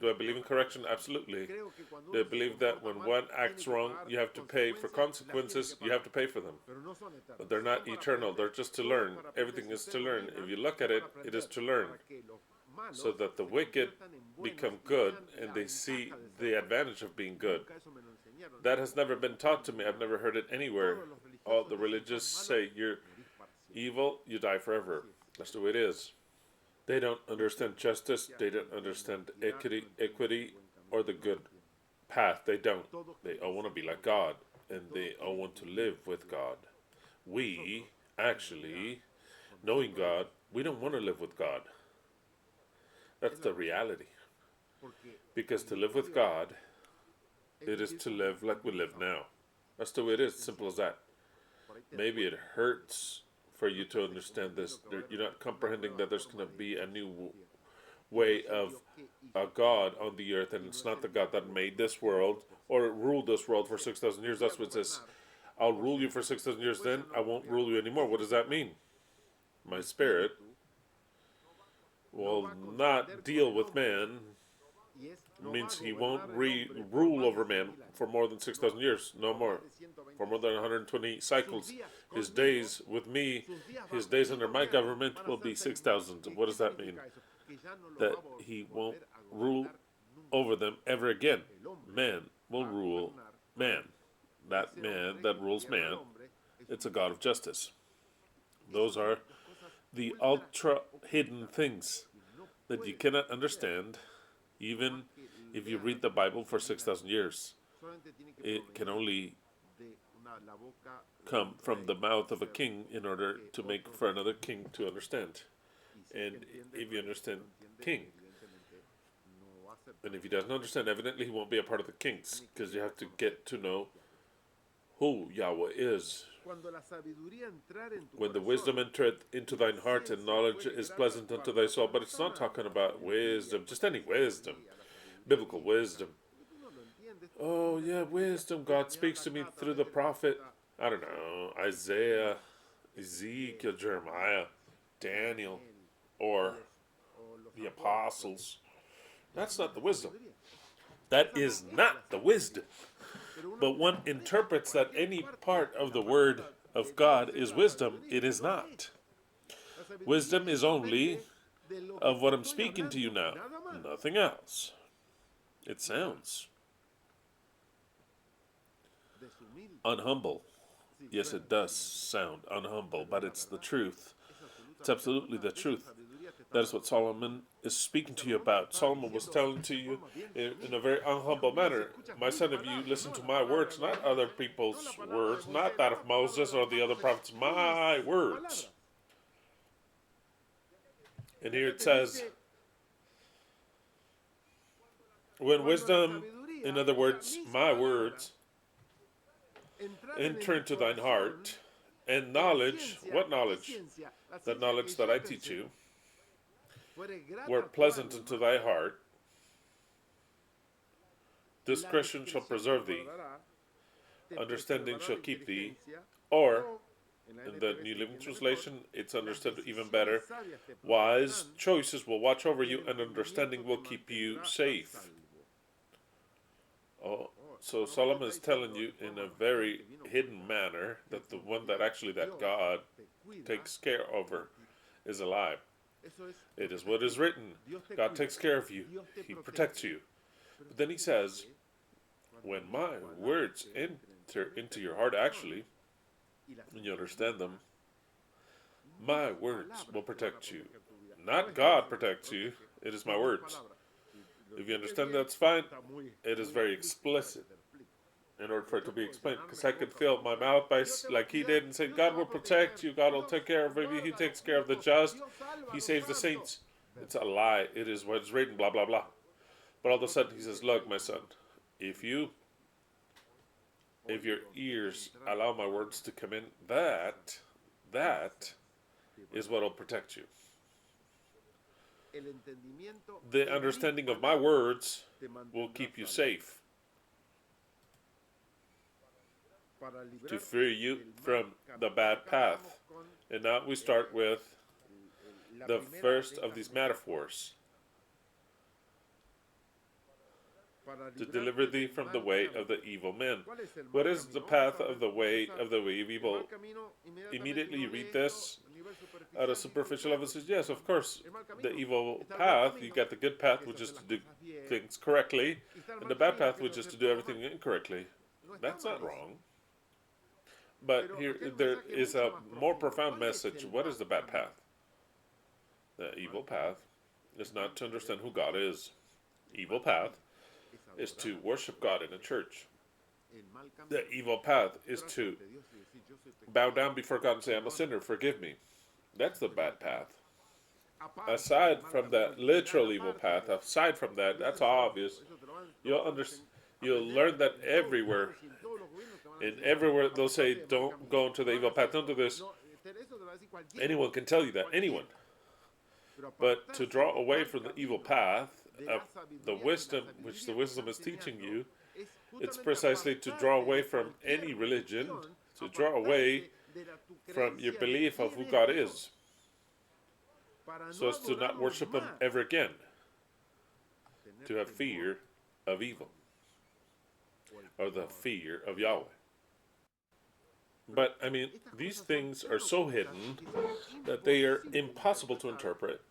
I believe in correction? Absolutely. Do I believe that when one acts wrong, you have to pay for consequences? You have to pay for them. But they're not eternal. They're just to learn. Everything is to learn. If you look at it, it is to learn. So that the wicked become good and they see the advantage of being good. That has never been taught to me. I've never heard it anywhere. All the religious say you're evil, you die forever. That's the way it is. They don't understand justice. They don't understand equity, or the good path. They don't. They all want to be like God, and they all want to live with God. We, actually, knowing God, we don't want to live with God. That's the reality. Because to live with God, it is to live like we live now. That's the way it is. Simple as that. Maybe it hurts for you to understand this. You're not comprehending that there's going to be a new way of a God on the earth, and it's not the God that made this world or ruled this world for 6,000 years. That's what it says. I'll rule you for 6,000 years, then I won't rule you anymore. What does that mean? My spirit will not deal with man. It means he won't rule over man for more than 6,000 years. No more. For more than 120 cycles. His days with me, his days under my government will be 6,000. What does that mean? That he won't rule over them ever again. Man will rule man. That man that rules man, it's a God of justice. Those are the ultra hidden things that you cannot understand even if you read the Bible for 6,000 years. It can only come from the mouth of a king in order to make for another king to understand. And if you understand king, and if he doesn't understand, evidently he won't be a part of the kings, because you have to get to know who Yahweh is. When the wisdom entereth into thine heart, and knowledge is pleasant unto thy soul. But it's not talking about wisdom, just any wisdom, biblical wisdom. Oh yeah, wisdom. God speaks to me through the prophet. I don't know, Isaiah, Ezekiel, Jeremiah, Daniel, or the apostles. That's not the wisdom. That is not the wisdom. But one interprets that any part of the word of God is wisdom. It is not. Wisdom is only of what I'm speaking to you now. Nothing else. It sounds unhumble. Yes, it does sound unhumble, but it's the truth. It's absolutely the truth. That is what Solomon is speaking to you about. Solomon was telling to you in a very unhumble manner, my son, if you listen to my words, not other people's words, not that of Moses or the other prophets, my words. And here it says, when wisdom, in other words, my words, enter into thine heart, and knowledge, what knowledge? The knowledge that I teach you. were pleasant unto thy heart, discretion shall preserve thee, understanding shall keep thee, or, in the New Living Translation, it's understood even better, wise choices will watch over you, and understanding will keep you safe. Oh, so Solomon is telling you in a very hidden manner that the one that actually that God takes care over is alive. It is what is written. God takes care of you. He protects you. But then he says, when my words enter into your heart actually, and you understand them, my words will protect you. Not God protects you. It is my words. If you understand that's fine. It is very explicit in order for it to be explained. Because I could fill my mouth by, like he did, and say, God will protect you. God will take care of you. He takes care of the just. He saves the saints. It's a lie. It is what is written, blah, blah, blah. But all of a sudden he says, look, my son, if your ears allow my words to come in, that is what will protect you. The understanding of my words will keep you safe, to free you from the bad path. And now we start with the first of these metaphors. To deliver thee from the way of the evil men. What is the path of the way of evil? Immediately you read this at a superficial level, says, yes, of course, the evil path, you got the good path, which is to do things correctly, and the bad path, which is to do everything incorrectly. That's not wrong. But here, there is a more profound message. What is the bad path? The evil path is not to understand who God is. Evil path is to worship God in a church. The evil path is to bow down before God and say, I'm a sinner, forgive me. That's the bad path. Aside from that literal evil path, aside from that, that's obvious. You'll learn that everywhere. In everywhere they'll say, don't go into the evil path, don't do this. Anyone can tell you that, anyone. But to draw away from the evil path of the wisdom, which the wisdom is teaching you, it's precisely to draw away from any religion, to draw away from your belief of who God is, so as to not worship Him ever again, to have fear of evil, or the fear of Yahweh. But, I mean, these things are so hidden that they are impossible to interpret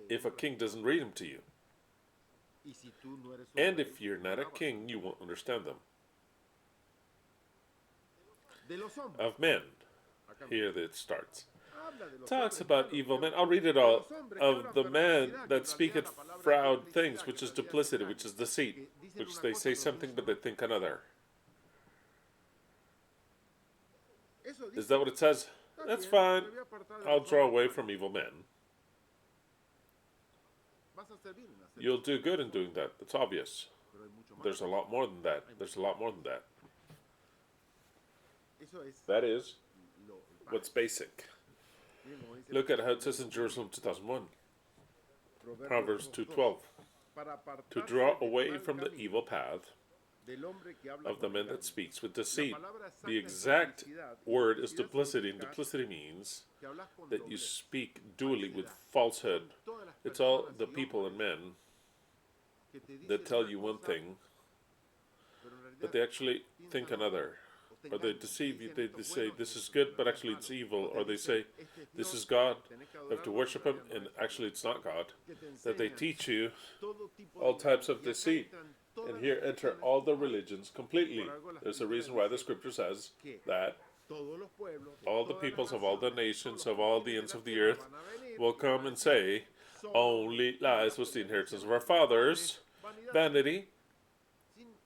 if a king doesn't read them to you. And if you're not a king, you won't understand them. Of men, here it starts. Talks about evil men. I'll read it all. Of the man that speaketh proud things, which is duplicity, which is deceit, which they say something but they think another. Is that what it says? That's fine. I'll draw away from evil men. You'll do good in doing that. It's obvious. There's a lot more than that. There's a lot more than that. That is what's basic. Look at how it says in Jerusalem 2001. Proverbs 2:12. To draw away from the evil path of the man that speaks with deceit. The exact word is duplicity, and duplicity means that you speak dually with falsehood. It's all the people and men that tell you one thing, but they actually think another. Or they deceive you, they say this is good, but actually it's evil. Or they say this is God, you have to worship Him, and actually it's not God. That they teach you all types of deceit. And here enter all the religions completely. There's a reason why the scripture says that all the peoples of all the nations of all the ends of the earth will come and say, only lies was the inheritance of our fathers, vanity,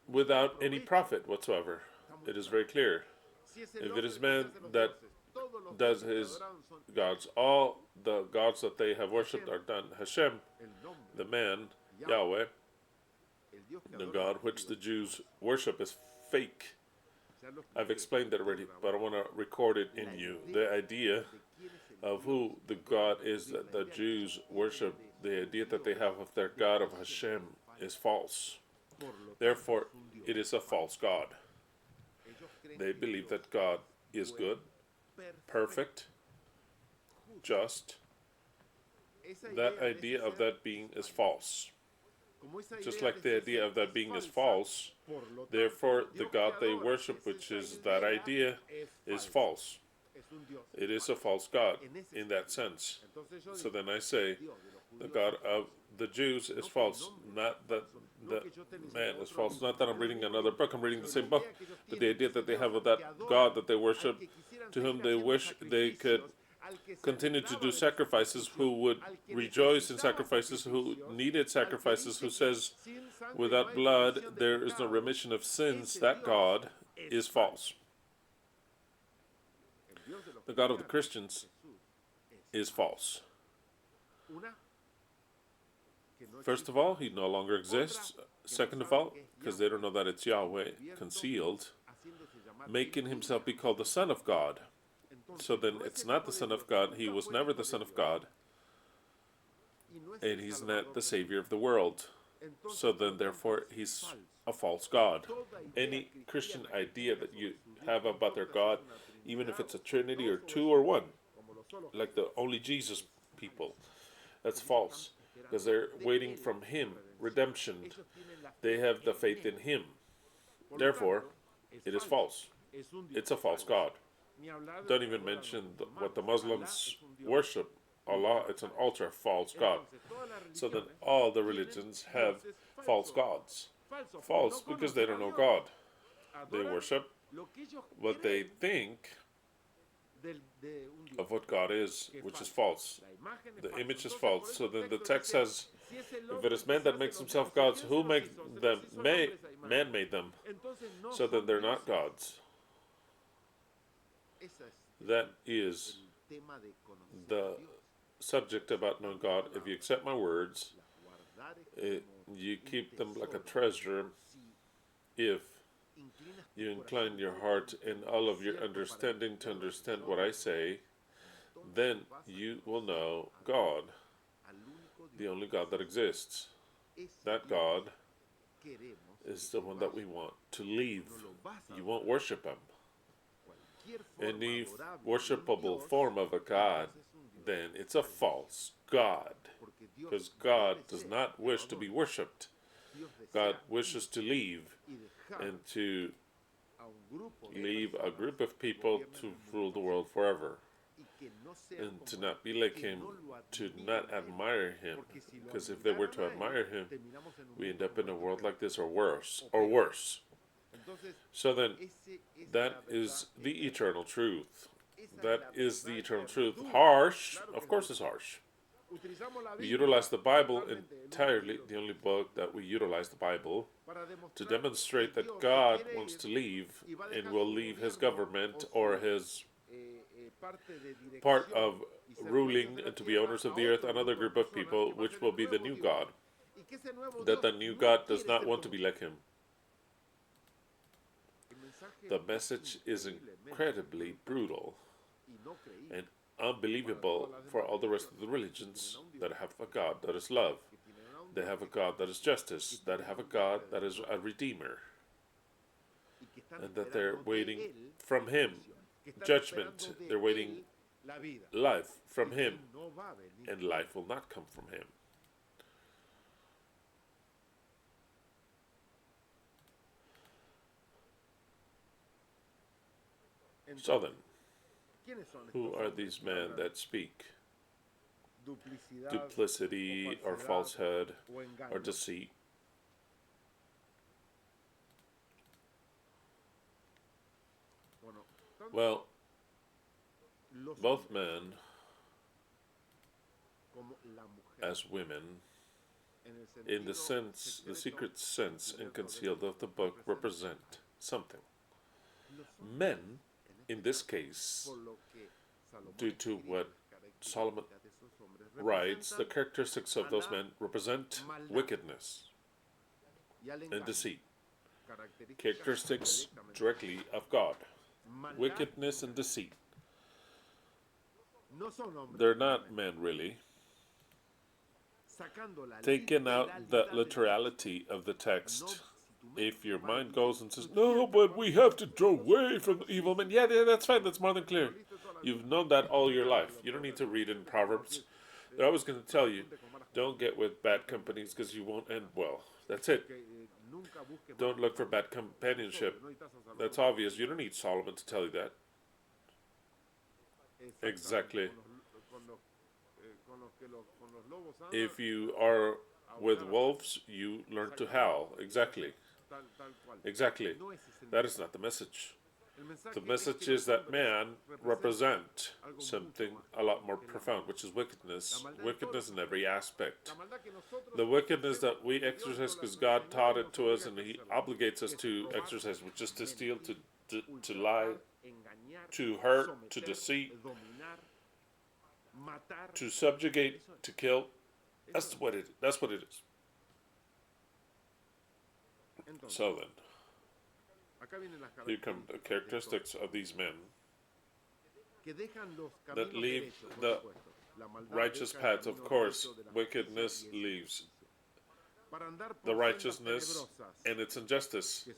without any profit whatsoever. It is very clear. If it is man that does his gods, all the gods that they have worshipped are done. Hashem, the man, Yahweh, the God which the Jews worship, is fake. I've explained that already, but I want to record it in you. The idea of who the God is that the Jews worship, the idea that they have of their God of Hashem is false. Therefore, it is a false God. They believe that God is good, perfect, just. That idea of that being is false. Just like the idea of that being is false, therefore the God they worship, which is that idea, is false. It is a false God in that sense. So then I say, the God of the Jews is false. Not that the man is false. Not that I'm reading another book. I'm reading the same book. But the idea that they have of that God that they worship, to whom they wish they could continue to do sacrifices, who would rejoice in sacrifices, who needed sacrifices, who says, without blood there is no remission of sins, that God is false. The God of the Christians is false. First of all, he no longer exists. Second of all, because they don't know that it's Yahweh concealed, making himself be called the Son of God. So then it's not the Son of God. He was never the Son of God. And he's not the Savior of the world. So then, therefore, he's a false God. Any Christian idea that you have about their God, even if it's a Trinity or two or one, like the only Jesus people, that's false. Because they're waiting from him, redemption. They have the faith in him. Therefore, it is false. It's a false God. Don't even mention what the Muslims worship. Allah, it's an ultra false God. So then all the religions have false gods. False because they don't know God. They worship what they think of what God is, which is false. The image is false. So then the text says, if it is man that makes himself gods, who makes them? Man made them. So then they're not gods. That is the subject about knowing God. If you accept my words, you keep them like a treasure. If you incline your heart and all of your understanding to understand what I say, then you will know God, the only God that exists. That God is the one that we want to leave. You won't worship him. Any worshipable form of a God, then it's a false God. Because God does not wish to be worshipped. God wishes to leave and to leave a group of people to rule the world forever. And to not be like him, to not admire him. Because if they were to admire him, we end up in a world like this or worse. Or worse. So then, that is the eternal truth. That is the eternal truth. Harsh, of course it's harsh. We utilize the Bible entirely, the only book that we utilize the Bible, to demonstrate that God wants to leave and will leave his government or his part of ruling and to be owners of the earth, another group of people, which will be the new God. That the new God does not want to be like him. The message is incredibly brutal and unbelievable for all the rest of the religions that have a God that is love. They have a God that is justice. That have a God that is a redeemer. And that they're waiting from him judgment. They're waiting life from him. And life will not come from him. So then, who are these men that speak duplicity or falsehood or deceit? Well, both men as women, in the sense, the secret sense and concealed of the book, represent something. Men, in this case, due to what Solomon writes, the characteristics of those men represent wickedness and deceit. Characteristics directly of God. Wickedness and deceit. They're not men, really. Taking out the literality of the text. If your mind goes and says, no, but we have to draw away from the evil men. Yeah, that's fine. That's more than clear. You've known that all your life. You don't need to read in Proverbs. They're always going to tell you, don't get with bad companies because you won't end well. That's it. Don't look for bad companionship. That's obvious. You don't need Solomon to tell you that. Exactly. If you are with wolves, you learn to howl. Exactly. Exactly. That is not the message. The message is that man represent something a lot more profound, which is wickedness. Wickedness in every aspect. The wickedness that we exercise because God taught it to us and He obligates us to exercise, which is to steal, to lie, to hurt, to deceive, to subjugate, to kill. That's what it is. So then, here come the characteristics of these men that leave the righteous path. Of course, wickedness leaves the righteousness and its injustice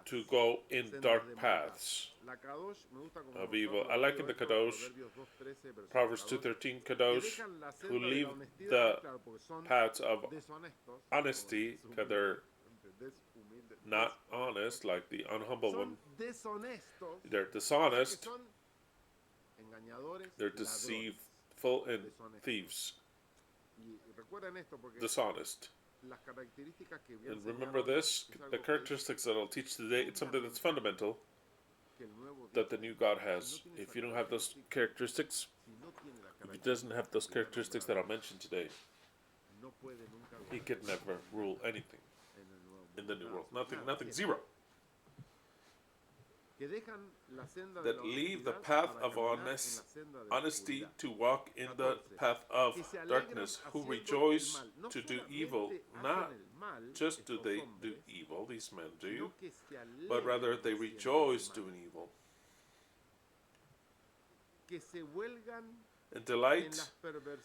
to go in dark paths of evil. I like in the Kadosh, Proverbs 2:13, Kadosh, who leave the paths of honesty, because they're not honest, like the unhumble one. They're dishonest, they're deceitful, and thieves. Dishonest. And remember this, the characteristics that I'll teach today, it's something that's fundamental that the new God has. If you don't have those characteristics, if he doesn't have those characteristics that I'll mention today, he could never rule anything in the new world. Nothing, zero. That leave the path of honesty to walk in the path of darkness, who rejoice to do evil. Not just do they do evil, these men do, but rather they rejoice doing evil. And delight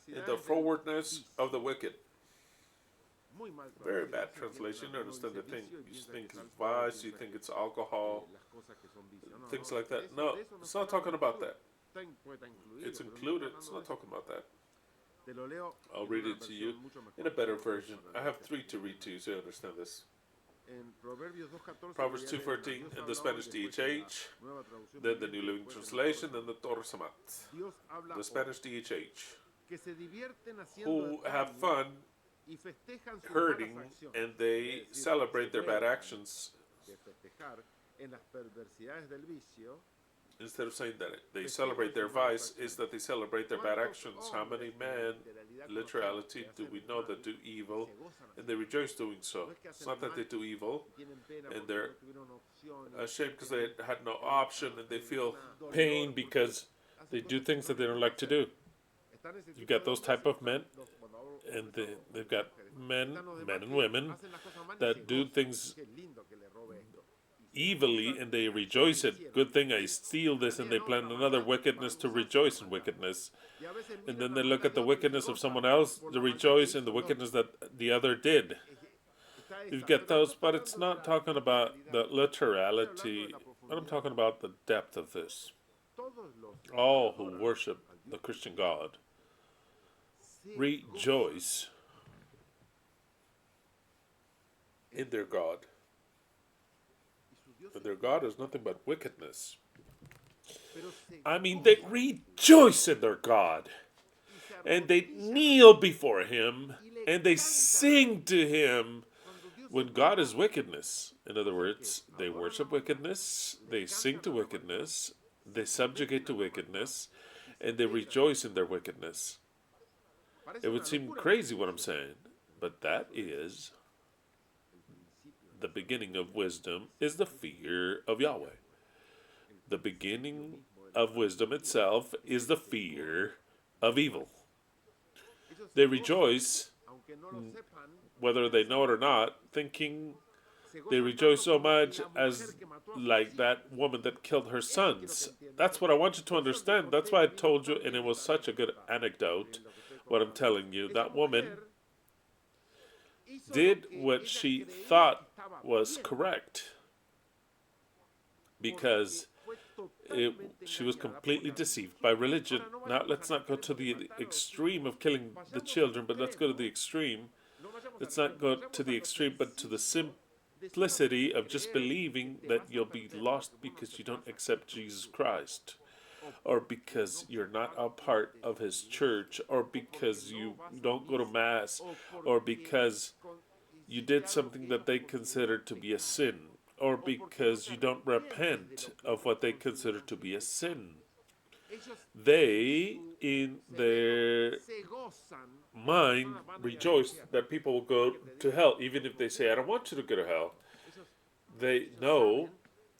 in the forwardness of the wicked. Very bad translation. You understand the thing. You think it's vice, you think it's alcohol, things like that. No, it's not talking about that. It's included. It's not talking about that. I'll read it to you in a better version. I have 3 to read to you so you understand this. Proverbs 2:14 in the Spanish DHH, then the New Living Translation, then the Torah Samat. The Spanish DHH. Who have fun hurting and they celebrate their bad actions. Instead of saying that they celebrate their vice, is that they celebrate their bad actions. How many men, literality, do we know that do evil and they rejoice doing so? It's not that they do evil and they're ashamed because they had no option and they feel pain because they do things that they don't like to do. You've got those type of men, and they've got men and women that do things evilly and they rejoice it. Good thing I steal this, and they plan another wickedness to rejoice in wickedness. And then they look at the wickedness of someone else to rejoice in the wickedness that the other did. You get those, but it's not talking about the literality, but I'm talking about the depth of this. All who worship the Christian God rejoice in their God. But their God is nothing but wickedness. I mean, they rejoice in their God. And they kneel before Him. And they sing to Him when God is wickedness. In other words, they worship wickedness. They sing to wickedness. They subjugate to wickedness. And they rejoice in their wickedness. It would seem crazy what I'm saying. But that is the beginning of wisdom, is the fear of Yahweh. The beginning of wisdom itself is the fear of evil. They rejoice, whether they know it or not, thinking They rejoice so much as like that woman that killed her sons. That's what I want you to understand. That's why I told you, and it was such a good anecdote, what I'm telling you. That woman did what she thought was correct because she was completely deceived by religion. Now, let's not go to the extreme of killing the children, but let's go to the extreme. Let's not go to the extreme, but to the simplicity of just believing that you'll be lost because you don't accept Jesus Christ, or because you're not a part of His church, or because you don't go to Mass, or because you did something that they consider to be a sin, or because you don't repent of what they consider to be a sin. They, in their mind, rejoice that people will go to hell, even if they say, I don't want you to go to hell. They know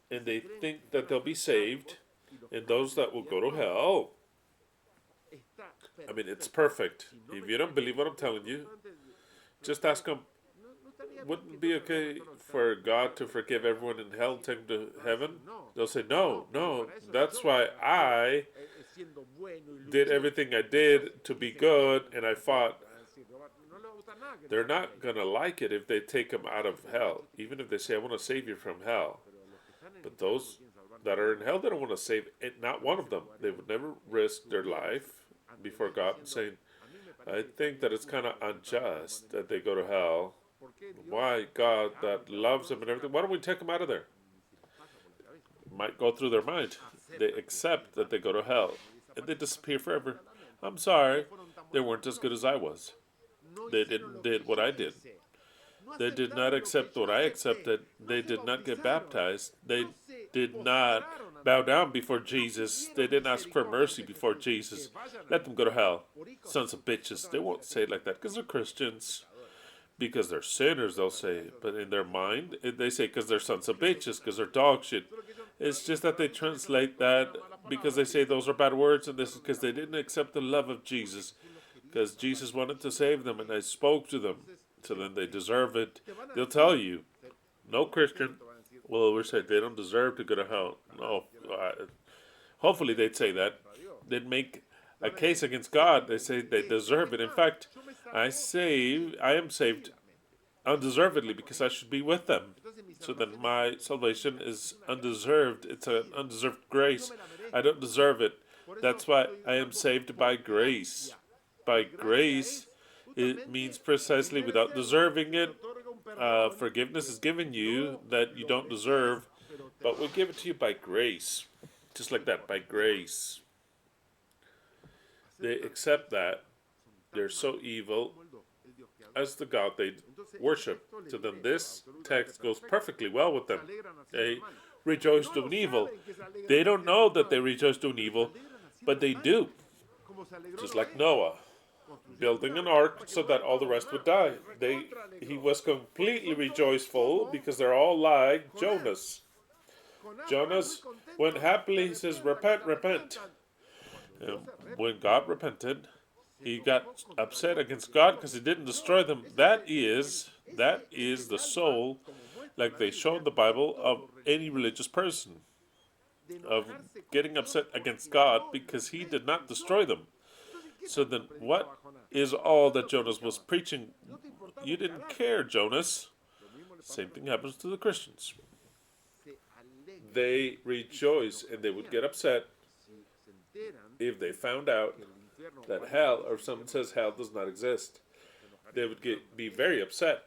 and they think that they'll be saved, and those that will go to hell, I mean, it's perfect. If you don't believe what I'm telling you, just ask them, wouldn't it be okay for God to forgive everyone in hell and take them to heaven? They'll say, no, no, that's why I did everything I did to be good, and I fought. They're not going to like it if they take them out of hell, even if they say, I want to save you from hell. But those that are in hell, they don't want to save it, not one of them. They would never risk their life before God and saying, I think that it's kind of unjust that they go to hell. Why God that loves them and everything, why don't we take them out of there? Might go through their mind. They accept that they go to hell and they disappear forever. I'm sorry, they weren't as good as I was. They did what I did. They did not accept what I accepted. They did not get baptized. They did not bow down before Jesus. They didn't ask for mercy before Jesus. Let them go to hell. Sons of bitches. They won't say it like that because they're Christians. Because they're sinners, they'll say. But in their mind, they say because they're sons of bitches, because they're dog shit. It's just that they translate that because they say those are bad words, and this is because they didn't accept the love of Jesus. Because Jesus wanted to save them, and I spoke to them. So then they deserve it. They'll tell you, no Christian will ever say they don't deserve to go to hell. No. Hopefully they'd say that. They'd make a case against God. They say they deserve it. In fact, I am saved undeservedly because I should be with them. So then my salvation is undeserved. It's an undeserved grace. I don't deserve it. That's why I am saved by grace. By grace, it means precisely without deserving it. Forgiveness is given you that you don't deserve, but we give it to you by grace. Just like that, by grace. They accept that. They're so evil as the God they worship. So then this text goes perfectly well with them. They rejoice doing evil. They don't know that they rejoice doing evil, but they do. Just like Noah, building an ark so that all the rest would die. He was completely rejoiceful because they're all like Jonas. Jonas went happily, he says, repent, repent. And when God repented, he got upset against God because he didn't destroy them. That is the soul, like they show in the Bible, of any religious person, of getting upset against God because he did not destroy them. So then what is all that Jonas was preaching? You didn't care, Jonas. Same thing happens to the Christians. They rejoice and they would get upset if they found out that hell, or someone says hell does not exist. They would be very upset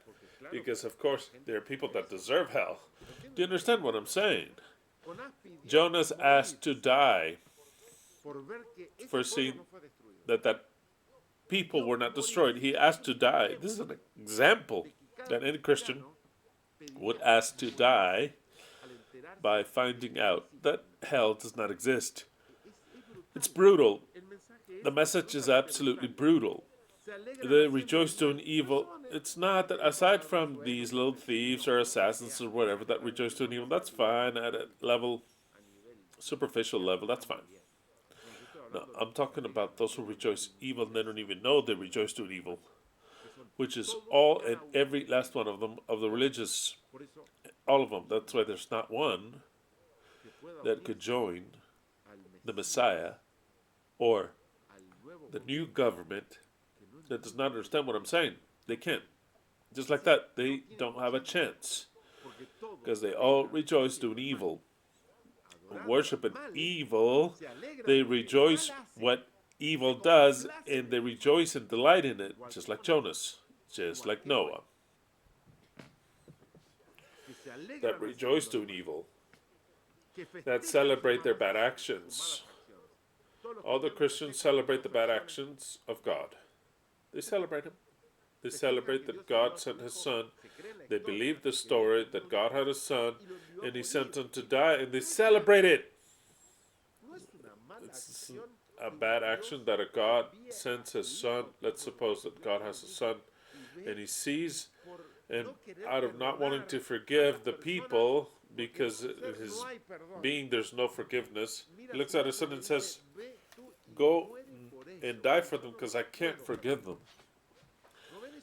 because, of course, there are people that deserve hell. Do you understand what I'm saying? Jonas asked to die for seeing that people were not destroyed. He asked to die. This is an example that any Christian would ask to die by finding out that hell does not exist. It's brutal. The message is absolutely brutal. They rejoice doing evil. It's not that, aside from these little thieves or assassins or whatever that rejoice doing evil, that's fine at a level, superficial level, that's fine. No, I'm talking about those who rejoice evil and they don't even know they rejoice doing evil, which is all and every last one of them, of the religious. all of them. That's why there's not one that could join the Messiah or the new government that does not understand what I'm saying. They can't. Just like that, they don't have a chance because they all rejoice doing evil. Worship an evil, they rejoice what evil does, and they rejoice and delight in it, just like Jonas, just like Noah, that rejoice doing evil, that celebrate their bad actions. All the Christians celebrate the bad actions of God. They celebrate Him. They celebrate that God sent His Son. They believe the story that God had a Son and He sent Him to die, and they celebrate it. It's a bad action that a God sends His Son. Let's suppose that God has a Son and He sees, and out of not wanting to forgive the people because in His being there's no forgiveness, He looks at His Son and says, go and die for them because I can't forgive them.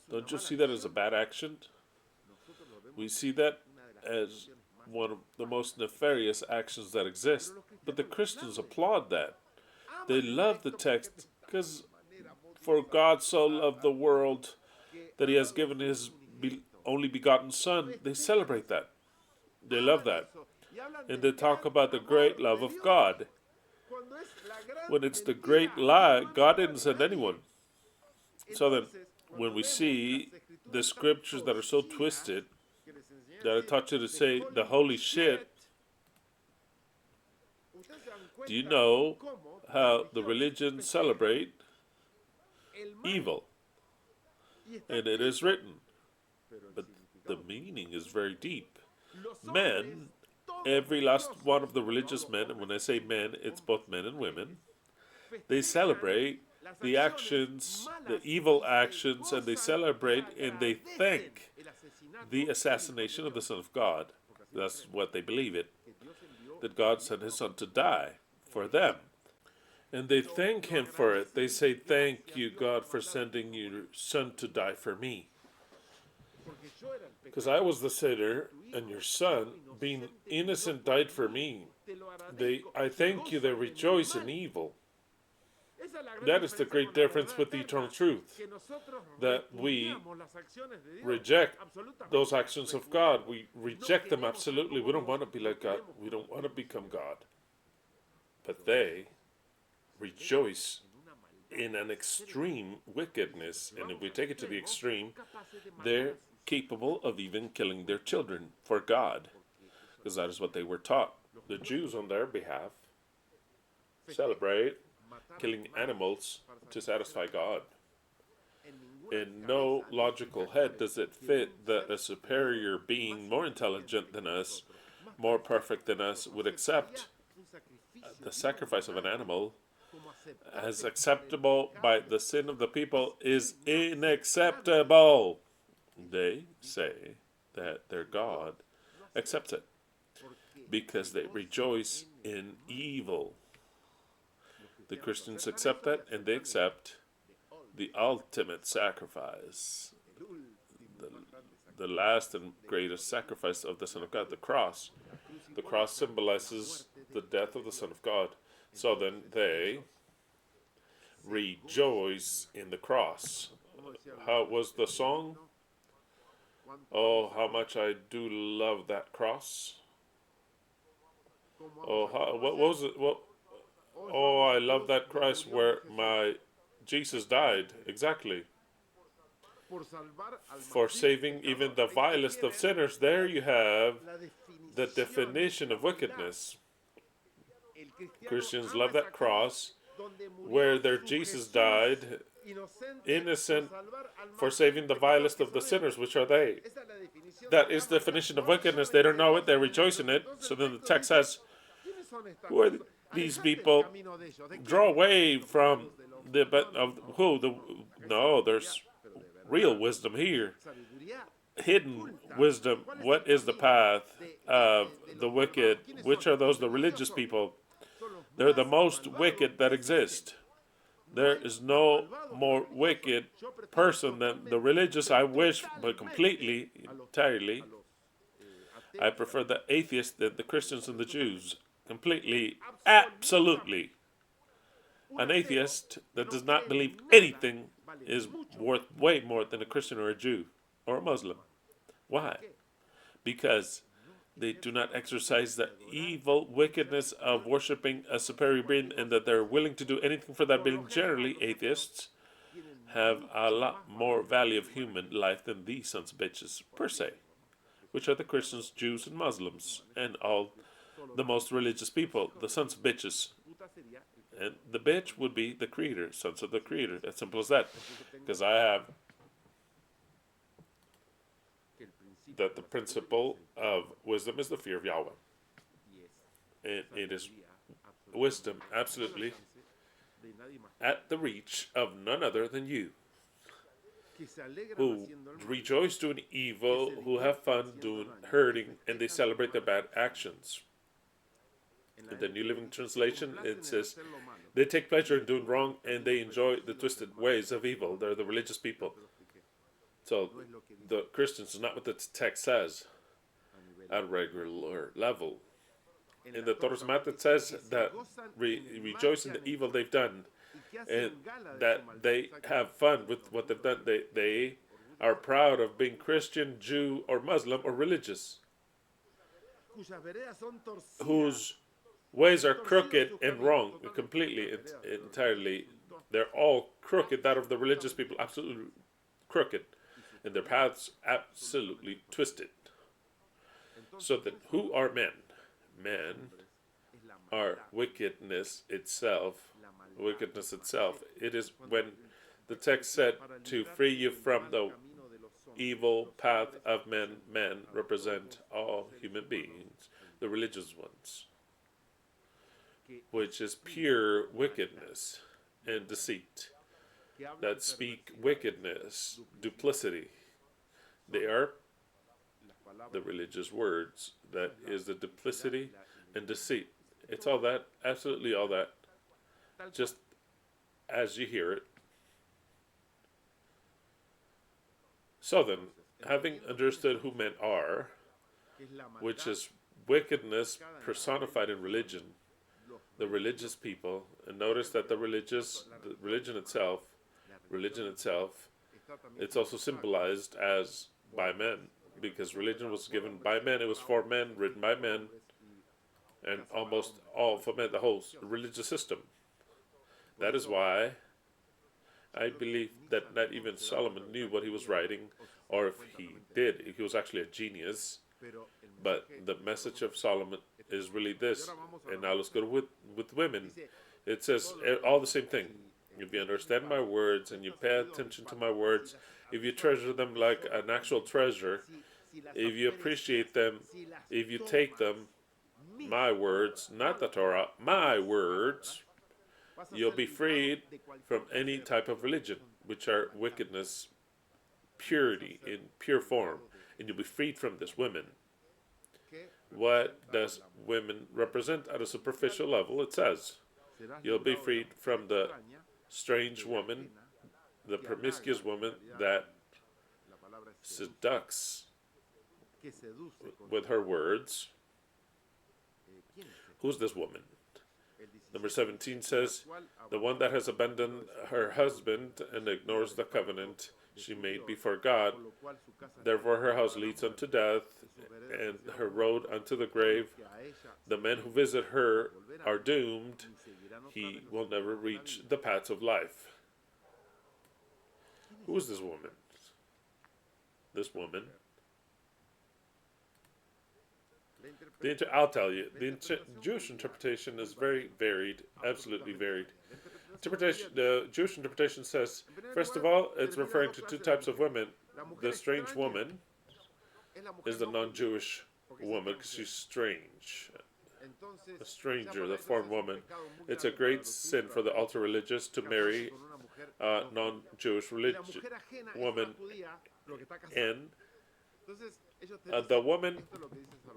Don't you see that as a bad action? We see that as one of the most nefarious actions that exist. But the Christians applaud that. They love the text because for God so loved the world that He has given His only begotten Son. They celebrate that. They love that. And they talk about the great love of God. When it's the great lie, God didn't send anyone. So then, when we see the scriptures that are so twisted, that I taught you to say the holy shit, do you know how the religions celebrate evil? And it is written. But the meaning is very deep. Men, every last one of the religious men, and when I say men, it's both men and women, they celebrate the actions, the evil actions, and they celebrate and they thank the assassination of the Son of God. That's what they believe it. That God sent His Son to die for them. And they thank Him for it. They say, thank you, God, for sending your Son to die for me. Because I was the sinner, and your Son, being innocent, died for me. I thank you, they rejoice in evil. That is the great difference with the eternal truth. That we reject those actions of God. We reject them absolutely. We don't want to be like God. We don't want to become God. But they rejoice in an extreme wickedness. And if we take it to the extreme, they're capable of even killing their children for God. Because that is what they were taught. The Jews, on their behalf, celebrate killing animals to satisfy God. In no logical head does it fit that a superior being, more intelligent than us, more perfect than us, would accept the sacrifice of an animal as acceptable by the sin of the people is unacceptable. They say that their God accepts it because they rejoice in evil. The Christians accept that, and they accept the ultimate sacrifice, the last and greatest sacrifice of the Son of God, the cross. The cross symbolizes the death of the Son of God. So then they rejoice in the cross. How was the song? Oh, how much I do love that cross. Oh, what was it? Oh, I love that cross where my Jesus died. Exactly. For saving even the vilest of sinners. There you have the definition of wickedness. Christians love that cross where their Jesus died innocent for saving the vilest of the sinners, which are they. That is the definition of wickedness. They don't know it. They rejoice in it. So then the text says, who are these people? Draw away from no, there's real wisdom here. Hidden wisdom. What is the path of the wicked? Which are those? The religious people. They're the most wicked that exist. There is no more wicked person than the religious. I wish, but completely, entirely, I prefer the atheists than the Christians and the Jews. Completely, absolutely. An atheist that does not believe anything is worth way more than a Christian or a Jew or a Muslim. Why? Because they do not exercise the evil wickedness of worshiping a superior being and that they're willing to do anything for that being. Generally, atheists have a lot more value of human life than these sons of bitches, per se, which are the Christians, Jews, and Muslims, and all the most religious people, the sons of bitches. And the bitch would be the creator, sons of the creator. As simple as that. Because I have that the principle of wisdom is the fear of Yahweh. And it is wisdom, absolutely, at the reach of none other than you, who rejoice doing evil, who have fun doing hurting, and they celebrate their bad actions. In the New Living Translation, it says, they take pleasure in doing wrong, and they enjoy the twisted ways of evil. They're the religious people. So the Christians is not what the text says at a regular level. In the Torah it says that rejoice in the evil they've done, and that they have fun with what they've done. They are proud of being Christian, Jew, or Muslim, or religious, whose ways are crooked and wrong, completely, entirely. They're all crooked. That of the religious people, absolutely crooked, and their paths absolutely twisted. So that who are men? Men are wickedness itself. Wickedness itself. It is when the text said to free you from the evil path of men. Men represent all human beings, the religious ones, which is pure wickedness and deceit, that speak wickedness, duplicity. They are the religious words, that is the duplicity and deceit. It's all that, absolutely all that, just as you hear it. So then, having understood who men are, which is wickedness personified in religion, the religious people, and notice that the religion itself, it's also symbolized as by men, because religion was given by men, it was for men, written by men, and almost all for men, the whole religious system. That is why I believe that not even Solomon knew what he was writing, or if he did, he was actually a genius. But the message of Solomon is really this. And now let's go with women. It says all the same thing. If you understand my words and you pay attention to my words, if you treasure them like an actual treasure, if you appreciate them, if you take them, my words, not the Torah, my words, you'll be freed from any type of religion, which are wickedness, purity in pure form, and you'll be freed from this. Women. What does women represent at a superficial level? It says, you'll be freed from the strange woman, the promiscuous woman that seducts with her words. Who's this woman? Number 17 says, the one that has abandoned her husband and ignores the covenant she made before God. Therefore her house leads unto death, and her road unto the grave. The men who visit her are doomed. He will never reach the paths of life. Who is this woman? This woman. I'll tell you, the Jewish interpretation is very varied, absolutely varied. The Jewish interpretation says, first of all, it's referring to two types of women. The strange woman is the non-Jewish woman because she's strange. A stranger, the foreign woman. It's a great sin for the ultra-religious to marry a non-Jewish woman. And the woman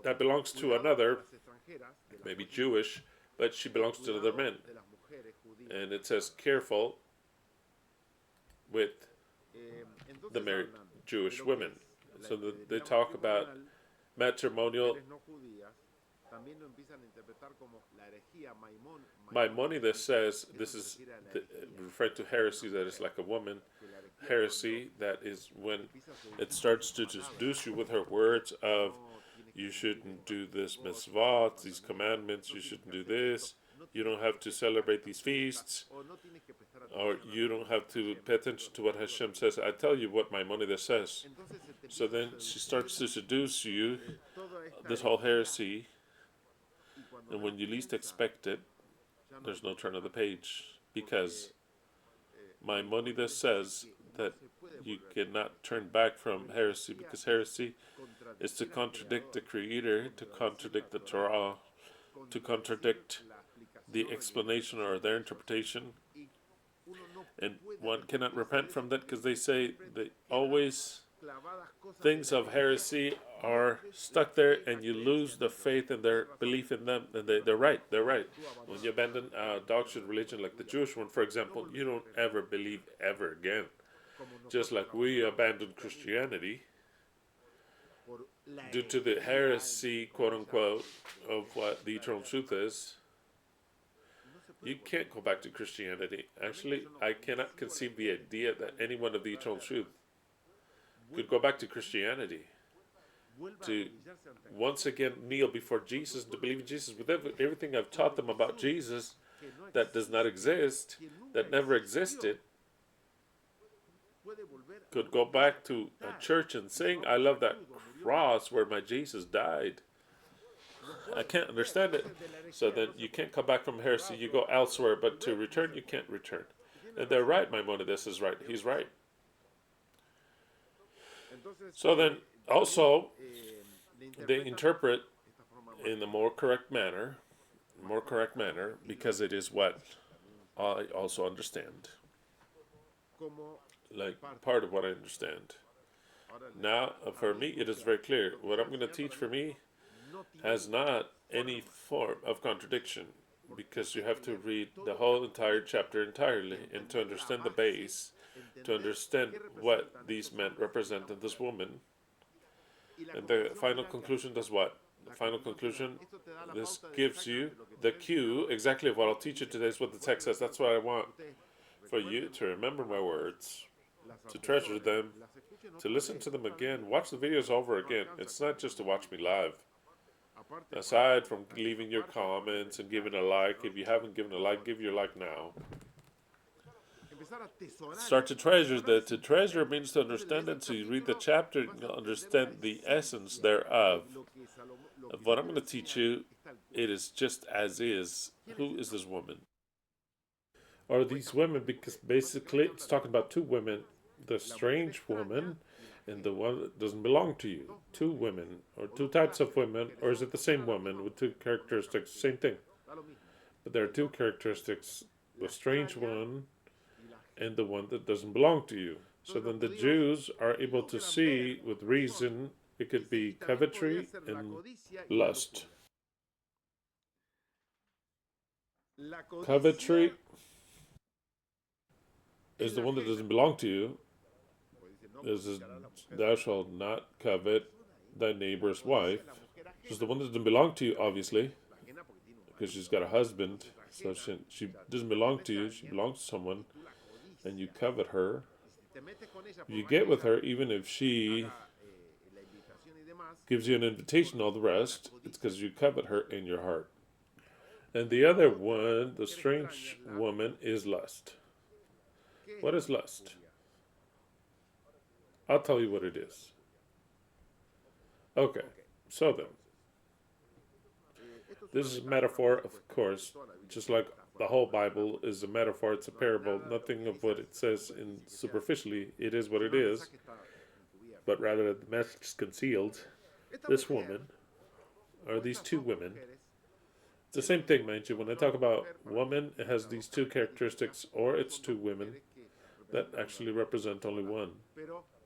that belongs to another, maybe Jewish, but she belongs to other men. And it says, careful with the married Jewish women. So they talk about matrimonial. Maimonides says this is referred to heresy, that is like a woman heresy, that is when it starts to seduce you with her words of you shouldn't do this mitzvot, these commandments, you shouldn't do this, you don't have to celebrate these feasts, or you don't have to pay attention to what Hashem says. I tell you what Maimonides says. So then she starts to seduce you, this whole heresy, and when you least expect it, there's no turn of the page, because Maimonides says that you cannot turn back from heresy, because heresy is to contradict the Creator, to contradict the Torah, to contradict the explanation or their interpretation. And one cannot repent from that, because they say they always things of heresy are stuck there, and you lose the faith and their belief in them. And they're right. They're right. When you abandon a doctrine, religion like the Jewish one, for example, you don't ever believe ever again. Just like we abandoned Christianity due to the heresy, quote unquote, of what the eternal truth is. You can't go back to Christianity. Actually, I cannot conceive the idea that anyone of the eternal truth could go back to Christianity, to once again kneel before Jesus, to believe in Jesus with everything I've taught them about Jesus that does not exist, that never existed, could go back to a church and sing, I love that cross where my Jesus died. I can't understand it. So then you can't come back from heresy, you go elsewhere, but to return, you can't return. And they're right, Maimonides is right. He's right. So then, also, they interpret in the more correct manner, because it is what I also understand, like part of what I understand. Now, for me, it is very clear. What I'm going to teach for me has not any form of contradiction, because you have to read the whole entire chapter entirely, and to understand the base, to understand what these men represent and this woman. And the final conclusion does what? The final conclusion, this gives you the cue exactly of what I'll teach you today, is what the text says. That's what I want for you to remember my words, to treasure them, to listen to them again, watch the videos over again. It's not just to watch me live. Aside from leaving your comments and giving a like, if you haven't given a like, give your like now. Start to treasure. To treasure means to understand it. So you read the chapter, you'll understand the essence thereof. Of what I'm going to teach you, it is just as is. Who is this woman? Or these women, because basically it's talking about two women. The strange woman and the one that doesn't belong to you. Two women, or two types of women, or is it the same woman with two characteristics? Same thing. But there are two characteristics. The strange one and the one that doesn't belong to you. So then the Jews are able to see with reason it could be covetry and lust. Covetry is the one that doesn't belong to you. Is thou shalt not covet thy neighbor's wife. She's the one that doesn't belong to you, obviously, because she's got a husband. So she doesn't belong to you. She belongs to someone, and you covet her. You get with her, even if she gives you an invitation, all the rest, it's because you covet her in your heart. And the other one, the strange woman, is lust. What is lust? I'll tell you what it is. Okay, so then, this is a metaphor, of course, just like the whole Bible is a metaphor, it's a parable. Nothing of what it says in superficially, it is what it is, but rather the message is concealed. This woman, or these two women, it's the same thing, mind you. When I talk about woman, it has these two characteristics, or it's two women that actually represent only one.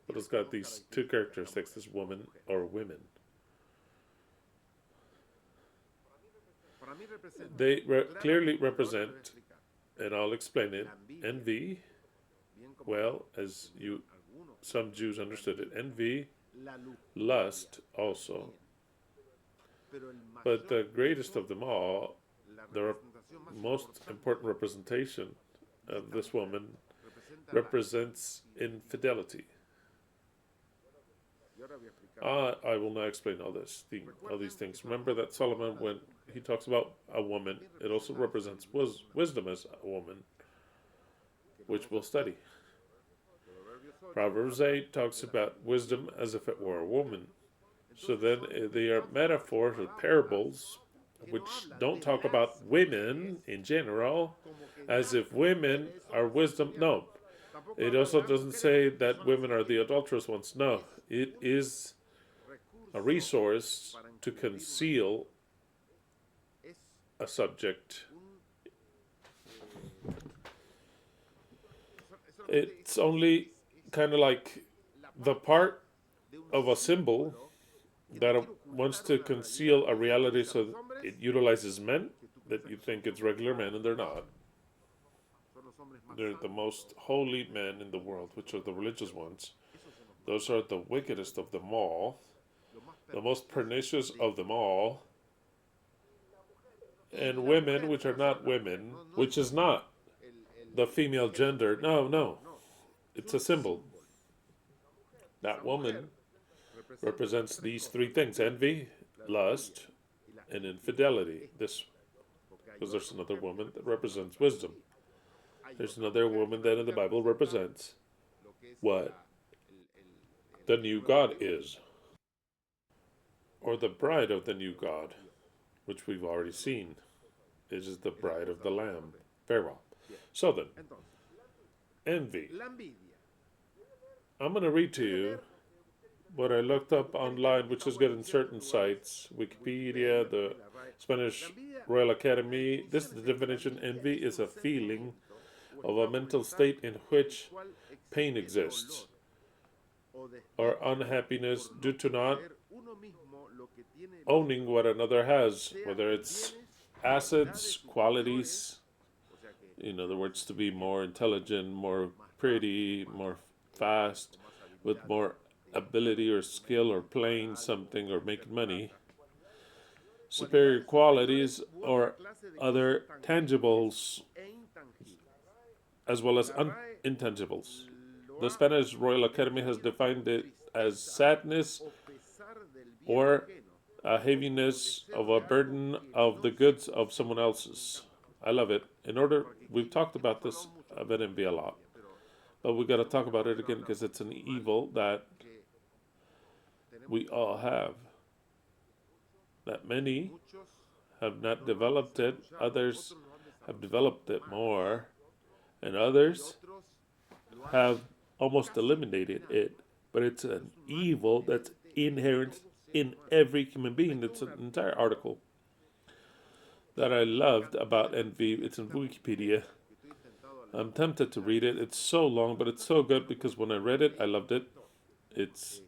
But it's got these two characteristics, this woman or women. They clearly represent, and I'll explain it, envy, well, some Jews understood it, envy, lust also, But the greatest of them all, the most important representation of this woman, represents infidelity. I will now explain all these things. Remember that Solomon, when he talks about a woman, it also represents wisdom as a woman, which we'll study. Proverbs 8 talks about wisdom as if it were a woman. So then they are metaphors or parables which don't talk about women in general as if women are wisdom. No. It also doesn't say that women are the adulterous ones. No. It is a resource to conceal a subject. It's only kind of like the part of a symbol that wants to conceal a reality, so it utilizes men that you think it's regular men, and they're not. They're the most holy men in the world, which are the religious ones. Those are the wickedest of them all, the most pernicious of them all. And women, which are not women, which is not the female gender. No. It's a symbol. That woman represents these three things: envy, lust, and infidelity. Because there's another woman that represents wisdom. There's another woman that in the Bible represents what the new God is, or the bride of the new God, which we've already seen. It is the bride of the Lamb. Very well. So then, envy. I'm going to read to you what I looked up online, which is good in certain sites, Wikipedia, the Spanish Royal Academy. This is the definition. Envy is a feeling of a mental state in which pain exists, or unhappiness due to not owning what another has, whether it's assets, qualities, in other words, to be more intelligent, more pretty, more fast, with more ability or skill, or playing something, or making money, superior qualities, or other tangibles, as well as intangibles. The Spanish Royal Academy has defined it as sadness or a heaviness of a burden of the goods of someone else's. I love it. We've talked about this about envy a lot, but we got to talk about it again because it's an evil that we all have. That many have not developed it, others have developed it more, and others have almost eliminated it. But it's an evil that's inherent in every human being. It's an entire article that I loved about envy. It's in Wikipedia. I'm tempted to read it. It's so long, but it's so good because when I read it, I loved it. It's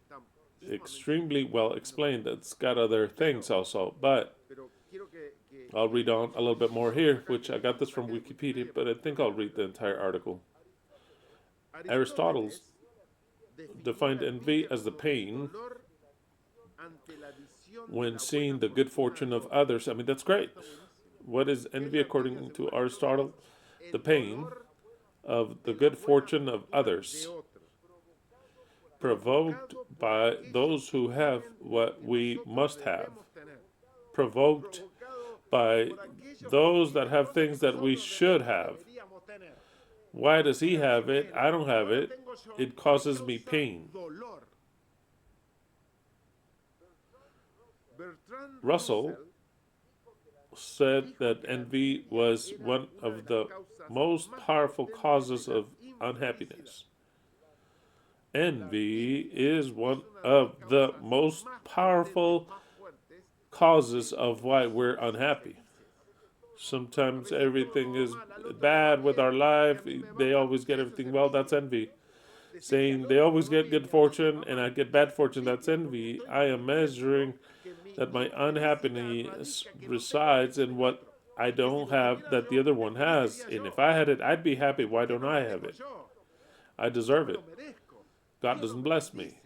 extremely well explained. It's got other things also, but I'll read on a little bit more here, which I got this from Wikipedia, but I think I'll read the entire article. Aristotle defined envy as the pain when seeing the good fortune of others. I mean, that's great. What is envy according to Aristotle? The pain of the good fortune of others, provoked by those who have what we must have, provoked by those that have things that we should have. Why does he have it? I don't have it. It causes me pain. Russell said that envy was one of the most powerful causes of unhappiness. Envy is one of the most powerful causes of why we're unhappy. Sometimes everything is bad with our life. They always get everything well. That's envy. Saying they always get good fortune and I get bad fortune. That's envy. I am measuring that my unhappiness resides in what I don't have that the other one has. And if I had it, I'd be happy. Why don't I have it? I deserve it. God doesn't bless me.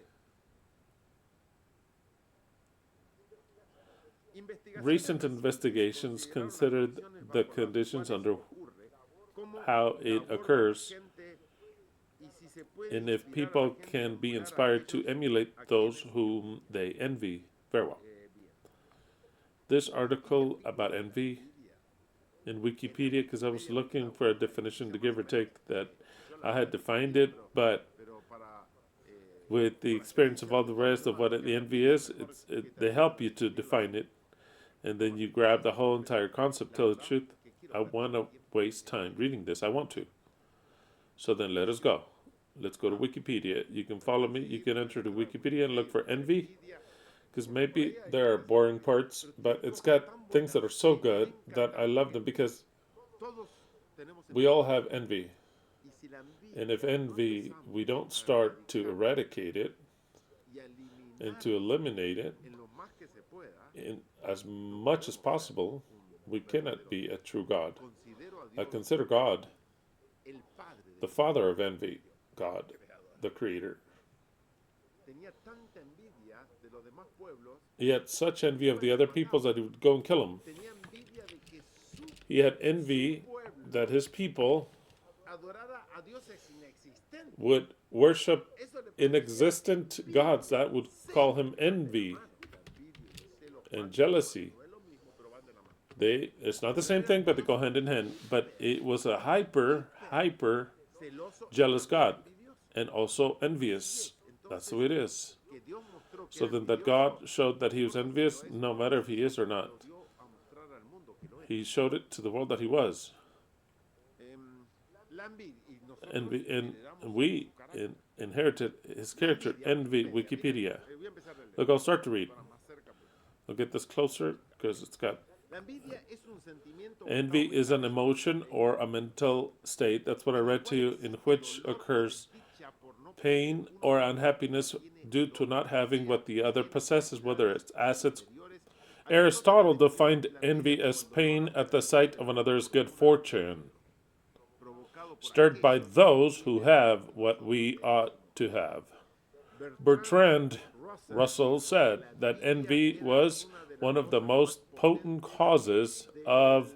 recent investigations considered the conditions under how it occurs and if people can be inspired to emulate those whom they envy. Very well. This article about envy in Wikipedia, because I was looking for a definition to give or take that I had defined it, but with the experience of all the rest of what the envy is, they help you to define it, and then you grab the whole entire concept. Tell the truth, I want to waste time reading this. I want to. So then let us go. Let's go to Wikipedia. You can follow me. You can enter to Wikipedia and look for envy, because maybe there are boring parts, but it's got things that are so good that I love them, because we all have envy. And if envy, we don't start to eradicate it and to eliminate it in as much as possible, we cannot be a true God. I consider God the father of envy, God, the creator. He had such envy of the other peoples that he would go and kill them. He had envy that his people would worship inexistent gods. That would call him envy and jealousy. It's not the same thing, but they go hand in hand. But it was a hyper jealous God, and also envious. That's the way it is. So then that God showed that he was envious, no matter if he is or not. He showed it to the world that he was. And we inherited his character, envy, Wikipedia. Look, I'll start to read. I'll get this closer because it's got. Envy is an emotion or a mental state, that's what I read to you, in which occurs pain or unhappiness due to not having what the other possesses, whether it's assets. Aristotle defined envy as pain at the sight of another's good fortune, stirred by those who have what we ought to have. Bertrand Russell said that envy was one of the most potent causes of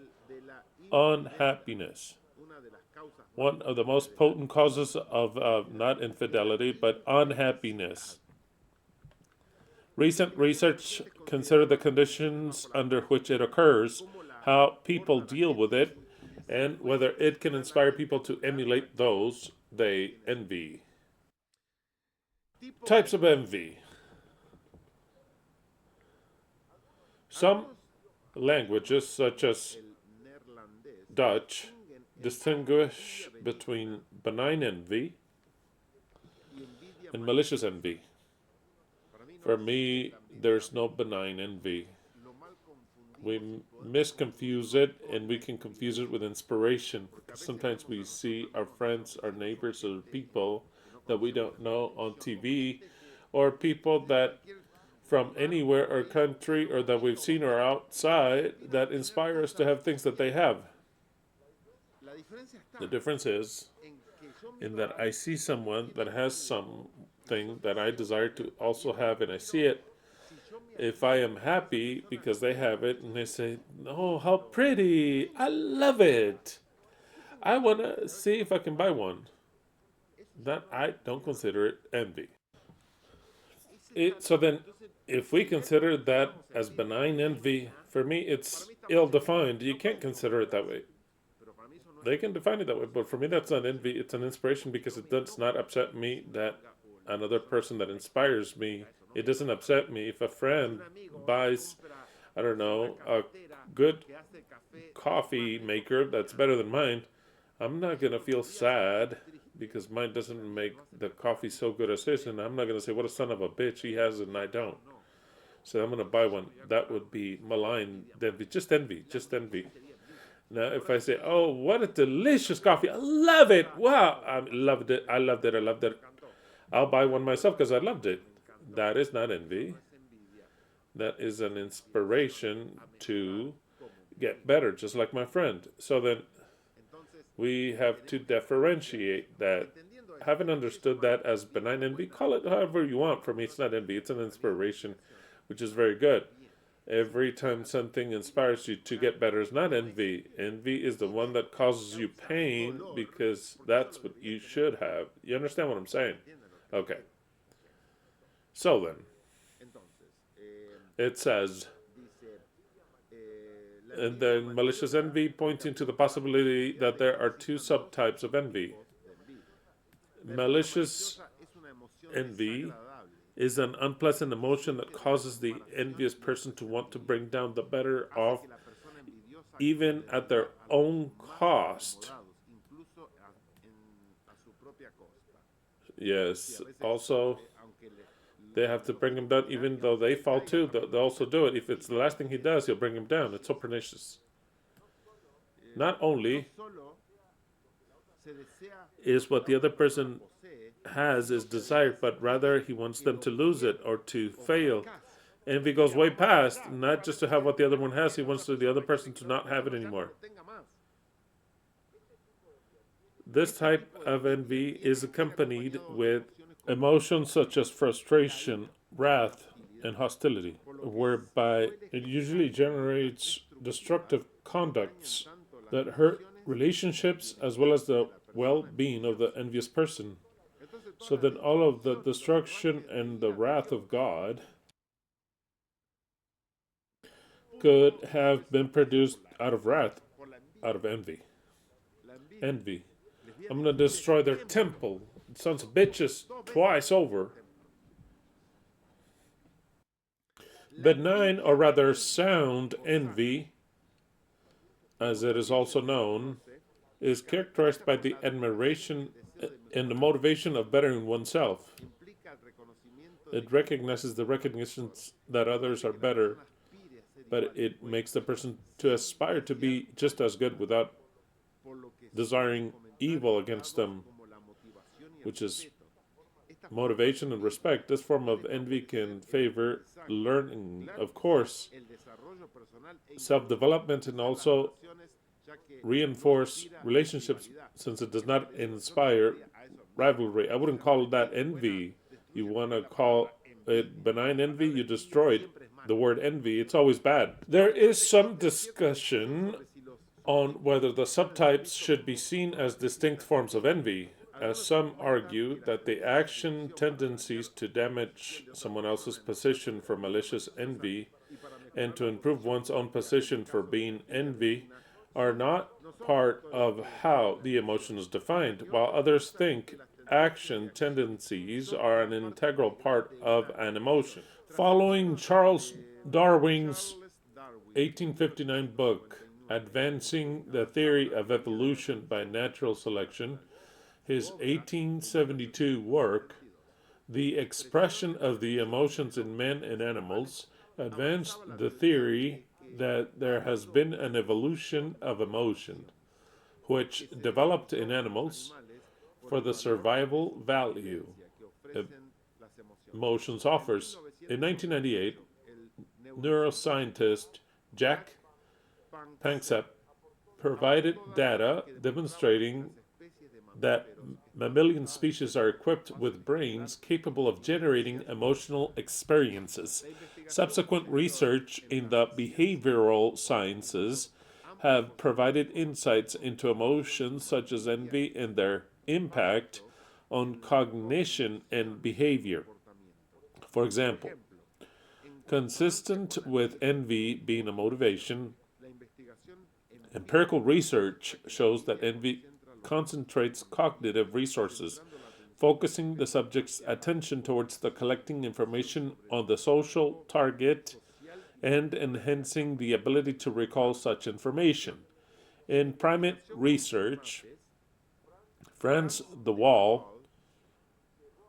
unhappiness. One of the most potent causes of not infidelity, but unhappiness. Recent research considered the conditions under which it occurs, how people deal with it, and whether it can inspire people to emulate those they envy. Types of envy. Some languages, such as Dutch, distinguish between benign envy and malicious envy. For me, there's no benign envy. We misconfuse it, and we can confuse it with inspiration. Sometimes we see our friends, our neighbors, or people that we don't know on TV, or people that from anywhere or country or that we've seen or outside that inspire us to have things that they have. The difference is in that I see someone that has something that I desire to also have, and I see it. If I am happy because they have it and they say, "Oh, how pretty! I love it. I want to see if I can buy one." That I don't consider it envy. So then, if we consider that as benign envy, for me it's ill-defined. You can't consider it that way. They can define it that way, but for me that's not envy. It's an inspiration, because it does not upset me that another person that inspires me. It doesn't upset me if a friend buys, I don't know, a good coffee maker that's better than mine. I'm not going to feel sad because mine doesn't make the coffee so good as his, and I'm not going to say, what a son of a bitch, he has it and I don't. So I'm going to buy one. That would be malign envy. Just envy. Now, if I say, "Oh, what a delicious coffee! I love it! Wow, I loved it! I loved it! I'll buy one myself because I loved it." That is not envy. That is an inspiration to get better, just like my friend. So then, we have to differentiate that. Having understood that as benign envy, call it however you want. For me, it's not envy; it's an inspiration, which is very good. Every time something inspires you to get better is not envy. Envy is the one that causes you pain because that's what you should have. You understand what I'm saying? Okay. So then, it says, and then malicious envy, pointing to the possibility that there are two subtypes of envy. Malicious envy is an unpleasant emotion that causes the envious person to want to bring down the better off, even at their own cost. Yes, also, they have to bring him down, even though they fall too. They'll also do it. If it's the last thing he does, he'll bring him down. It's so pernicious. Not only is what the other person has is desired, but rather he wants them to lose it or to fail. Envy goes way past, not just to have what the other one has, he wants the other person to not have it anymore. This type of envy is accompanied with emotions such as frustration, wrath, and hostility, whereby it usually generates destructive conducts that hurt relationships as well as the well-being of the envious person. So then all of the destruction and the wrath of God could have been produced out of wrath, out of envy. Envy. I'm going to destroy their temple. Sons of bitches, twice over. Benign, or rather sound envy, as it is also known, is characterized by the admiration and the motivation of bettering oneself. It recognizes the recognitions that others are better, but it makes the person to aspire to be just as good without desiring evil against them, which is motivation and respect. This form of envy can favor learning, of course, self-development, and also reinforce relationships, since it does not inspire rivalry. I wouldn't call that envy. You want to call it benign envy, you destroyed the word envy. It's always bad. There is some discussion on whether the subtypes should be seen as distinct forms of envy, as some argue that the action tendencies to damage someone else's position for malicious envy and to improve one's own position for being envy are not part of how the emotion is defined, while others think action tendencies are an integral part of an emotion. Following Charles Darwin's 1859 book, Advancing the Theory of Evolution by Natural Selection, his 1872 work, The Expression of the Emotions in Men and Animals, advanced the theory that there has been an evolution of emotion, which developed in animals for the survival value emotions offers. In 1998, neuroscientist Jack Panksepp provided data demonstrating that mammalian species are equipped with brains capable of generating emotional experiences. Subsequent research in the behavioral sciences have provided insights into emotions such as envy and their impact on cognition and behavior. For example, consistent with envy being a motivation, empirical research shows that envy concentrates cognitive resources, focusing the subject's attention towards the collecting information on the social target and enhancing the ability to recall such information. In primate research, Franz de Waal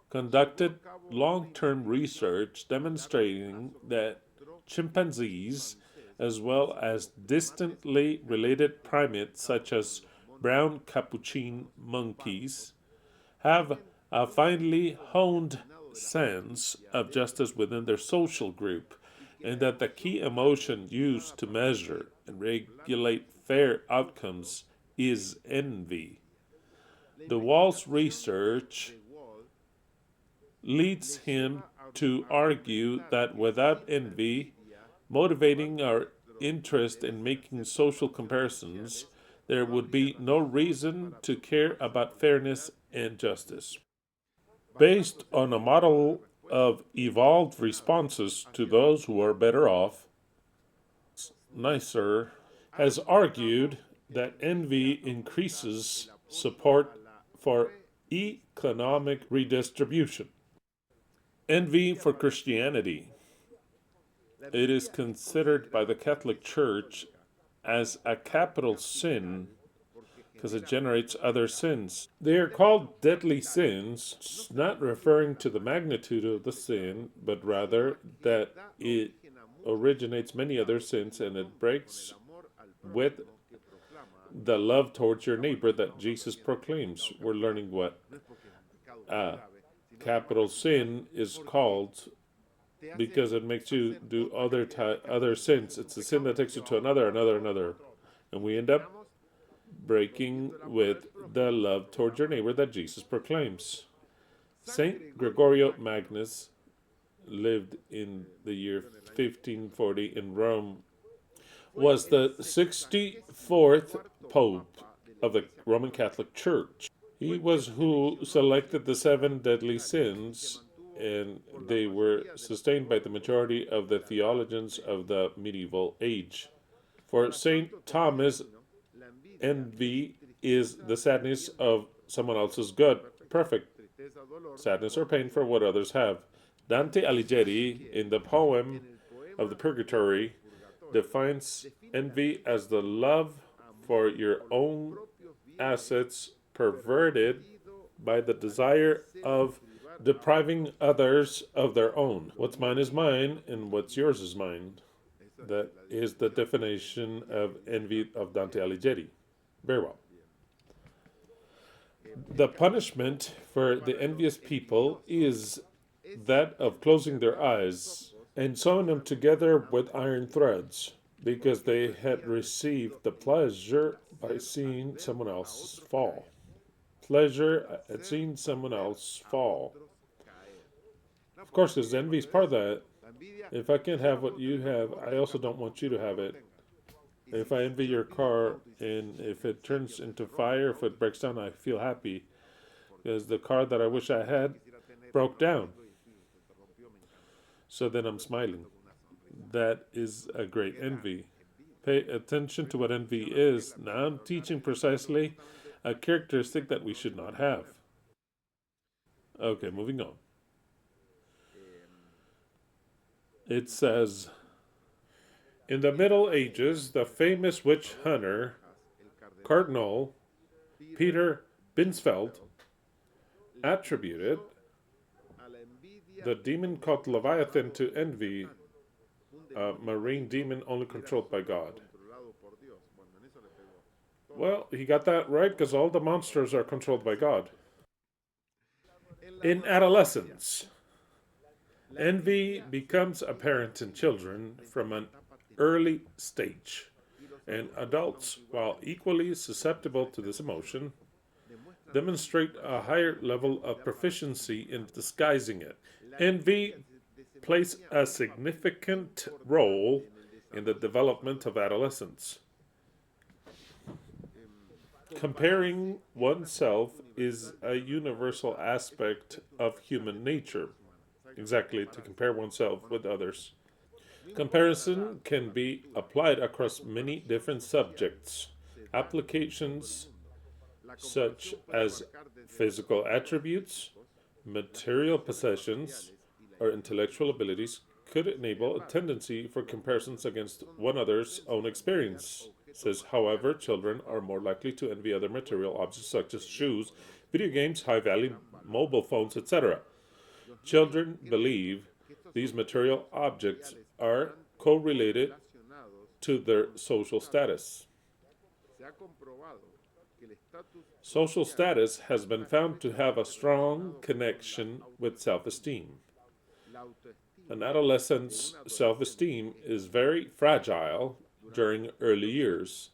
conducted long-term research demonstrating that chimpanzees, as well as distantly related primates such as brown capuchin monkeys, have a finely honed sense of justice within their social group, and that the key emotion used to measure and regulate fair outcomes is envy. De Waal's research leads him to argue that without envy, motivating our interest in making social comparisons, there would be no reason to care about fairness and justice. Based on a model of evolved responses to those who are better off, Neisser has argued that envy increases support for economic redistribution. Envy for Christianity. It is considered by the Catholic Church as a capital sin because it generates other sins. They are called deadly sins, not referring to the magnitude of the sin, but rather that it originates many other sins and it breaks with the love towards your neighbor that Jesus proclaims. We're learning what capital sin is called because it makes you do other sins. It's a sin that takes you to another, and we end up breaking with the love towards your neighbor that Jesus proclaims. Saint Gregorio Magnus lived in the year 1540 in Rome, was the 64th Pope of the Roman Catholic Church. He was who selected the 7 deadly sins, and they were sustained by the majority of the theologians of the medieval age. For St. Thomas, envy is the sadness of someone else's good. Perfect. Sadness or pain for what others have. Dante Alighieri, in the poem of the Purgatory, defines envy as the love for your own assets perverted by the desire of depriving others of their own. What's mine is mine, and what's yours is mine. That is the definition of envy of Dante Alighieri. Very well. The punishment for the envious people is that of closing their eyes and sewing them together with iron threads, because they had received the pleasure by seeing someone else fall. Pleasure at seeing someone else fall. Of course, because envy is part of that. If I can't have what you have, I also don't want you to have it. If I envy your car and if it turns into fire, if it breaks down, I feel happy because the car that I wish I had broke down. So then I'm smiling. That is a great envy. Pay attention to what envy is. Now I'm teaching precisely a characteristic that we should not have. Okay, moving on. It says, in the Middle Ages, the famous witch hunter, Cardinal Peter Binsfeld, attributed the demon called Leviathan to envy, a marine demon only controlled by God. Well, he got that right because all the monsters are controlled by God. In adolescence, envy becomes apparent in children from an early stage, and adults, while equally susceptible to this emotion, demonstrate a higher level of proficiency in disguising it. Envy plays a significant role in the development of adolescence. Comparing oneself is a universal aspect of human nature. Exactly, to compare oneself with others. Comparison can be applied across many different subjects. Applications such as physical attributes, material possessions, or intellectual abilities could enable a tendency for comparisons against one another's own experience. It says, however, children are more likely to envy other material objects such as shoes, video games, high-value mobile phones, etc. Children believe these material objects are correlated to their social status. Social status has been found to have a strong connection with self-esteem. An adolescent's self-esteem is very fragile during early years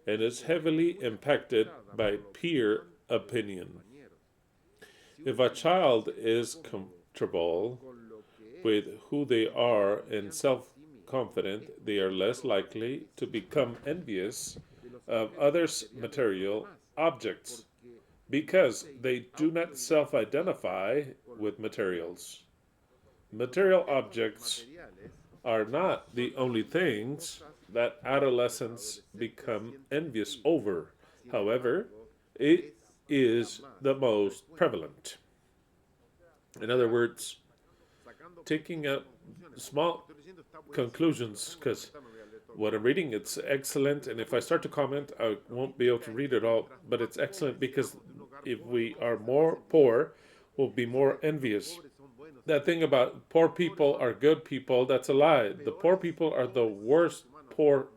and is heavily impacted by peer opinion. If a child is comfortable with who they are and confident, they are less likely to become envious of others' material objects because they do not self identify with materials. Material objects are not the only things that adolescents become envious over. However, it is the most prevalent. In other words, taking out small conclusions, because what I'm reading, it's excellent, and if I start to comment, I won't be able to read it all, but it's excellent because if we are more poor, we'll be more envious. That thing about poor people are good people, that's a lie. The poor people are the worst poor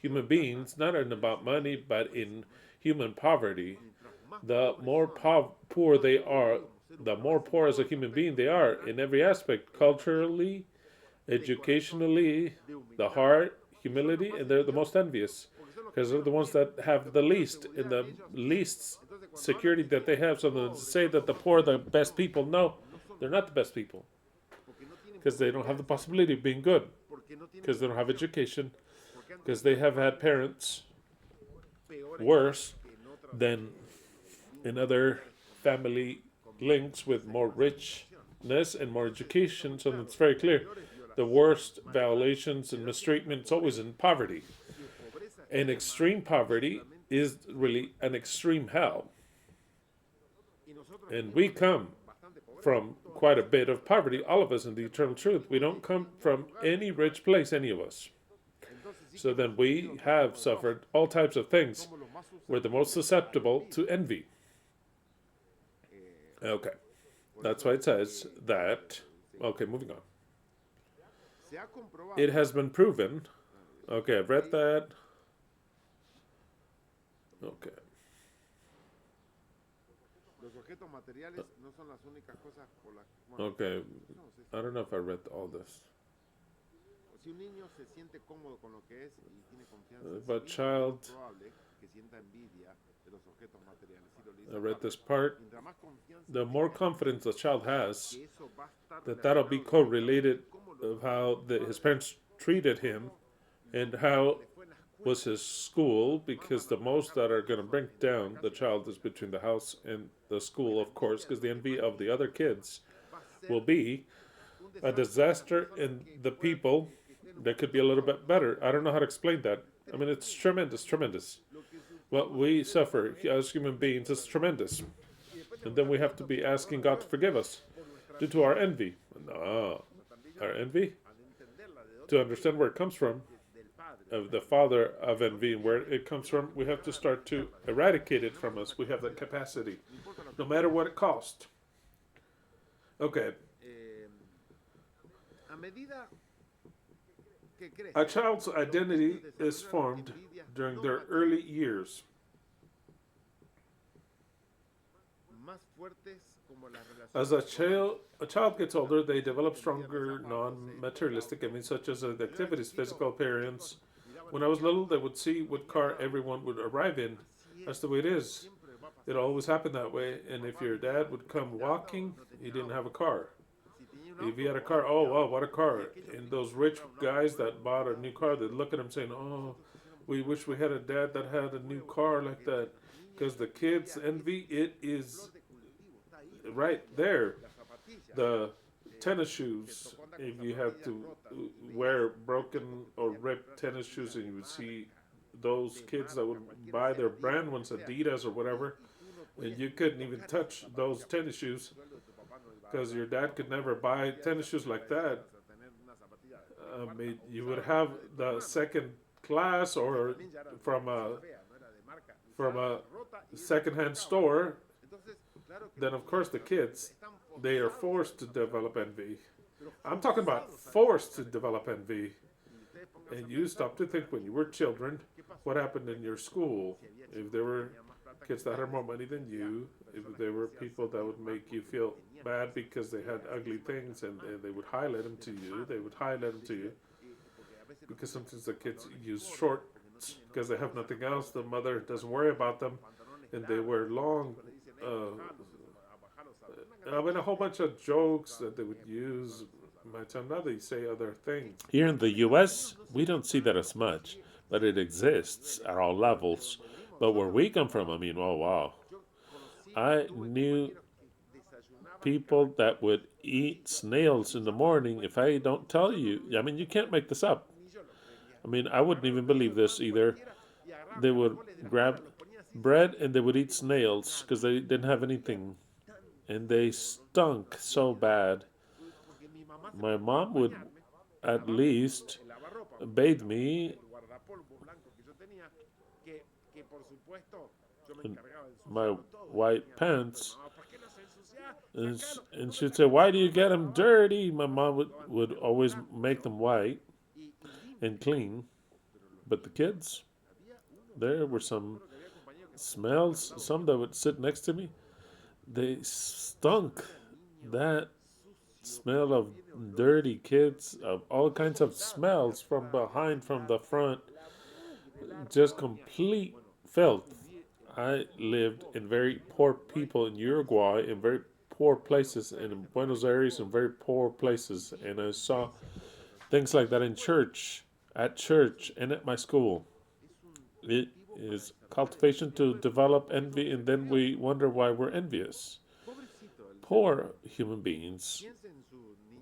human beings, not in about money, but in human poverty. The more poor they are, the more poor as a human being they are in every aspect, culturally, educationally, the heart, humility, and they're the most envious because they're the ones that have the least and the least security that they have. So to say that the poor are the best people, no, they're not the best people because they don't have the possibility of being good, because they don't have education, because they have had parents worse than in other family links with more richness and more education. So it's very clear the worst violations and mistreatment is always in poverty. And extreme poverty is really an extreme hell. And we come from quite a bit of poverty, all of us in the eternal truth. We don't come from any rich place, any of us. So then we have suffered all types of things. We're the most susceptible to envy. Okay. That's why it says that. Okay, moving on. It has been proven. Okay, I've read that. Okay. Okay, I don't know if I read all this. But child, I read this part. The more confidence the child has, that'll be correlated of how his parents treated him and how was his school, because the most that are going to bring down the child is between the house and the school, of course, because the envy of the other kids will be a disaster in the people that could be a little bit better. I don't know how to explain that. I mean, it's tremendous, tremendous. What we suffer as human beings is tremendous. And then we have to be asking God to forgive us due to our envy. No, our envy? To understand where it comes from, of the father of envy and where it comes from, we have to start to eradicate it from us. We have that capacity, no matter what it costs. Okay. A child's identity is formed during their early years. As a child gets older, they develop stronger non-materialistic image, such as the activities, physical appearance. When I was little, they would see what car everyone would arrive in. That's the way it is. It always happened that way. And if your dad would come walking, he didn't have a car. If he had a car, oh wow, what a car! And those rich guys that bought a new car, they'd look at him saying, "Oh, we wish we had a dad that had a new car like that." Because the kids envy, it is right there. The tennis shoes, if you have to wear broken or ripped tennis shoes, and you would see those kids that would buy their brand ones, Adidas or whatever, and you couldn't even touch those tennis shoes because your dad could never buy tennis shoes like that. I mean, you would have the second class or from a secondhand store. Then of course the kids, they are forced to develop envy. I'm talking about forced to develop envy. And you stop to think when you were children, what happened in your school? If there were kids that had more money than you, if there were people that would make you feel bad because they had ugly things and they would highlight them to you, because sometimes the kids use shorts because they have nothing else. The mother doesn't worry about them, and they wear long. I mean, a whole bunch of jokes that they would use, They say other things. Here in the U.S., we don't see that as much, but it exists at all levels. But where we come from, I mean, oh wow. I knew people that would eat snails in the morning. If I don't tell you, I mean, you can't make this up. I mean, I wouldn't even believe this either. They would grab bread and they would eat snails because they didn't have anything. And they stunk so bad. My mom would at least bathe me in my white pants. And she'd say, "Why do you get them dirty?" My mom would always make them white and clean. But the kids, there were some smells, some that would sit next to me. They stunk. That smell of dirty kids, of all kinds of smells from behind, from the front, just complete filth. I lived in very poor people in Uruguay, in very poor places, and in Buenos Aires, in very poor places, and I saw things like that in church, and at my school. It is cultivation to develop envy, and then we wonder why we're envious. Poor human beings.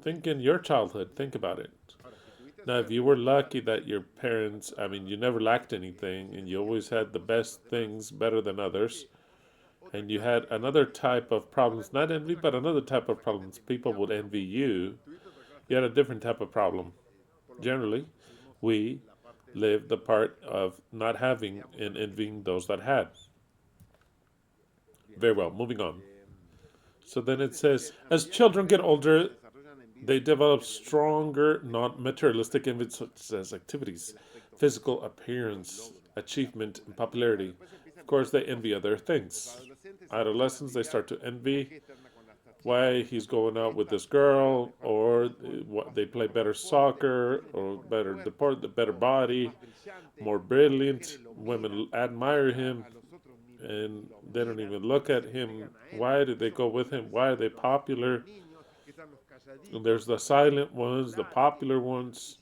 Think in your childhood. Think about it. Now, if you were lucky that your parents, I mean, you never lacked anything and you always had the best things better than others, and you had another type of problems, not envy, but another type of problems, people would envy you, you had a different type of problem. Generally, we live the part of not having and envying those that had. Very well, moving on. So then it says, as children get older, they develop stronger, non materialistic envies such as activities, physical appearance, achievement, and popularity. Of course, they envy other things. Adolescents, they start to envy why he's going out with this girl, or what they play better soccer, or better deport, the better body, more brilliant. Women admire him, and they don't even look at him. Why did they go with him? Why are they popular? And there's the silent ones, the popular ones.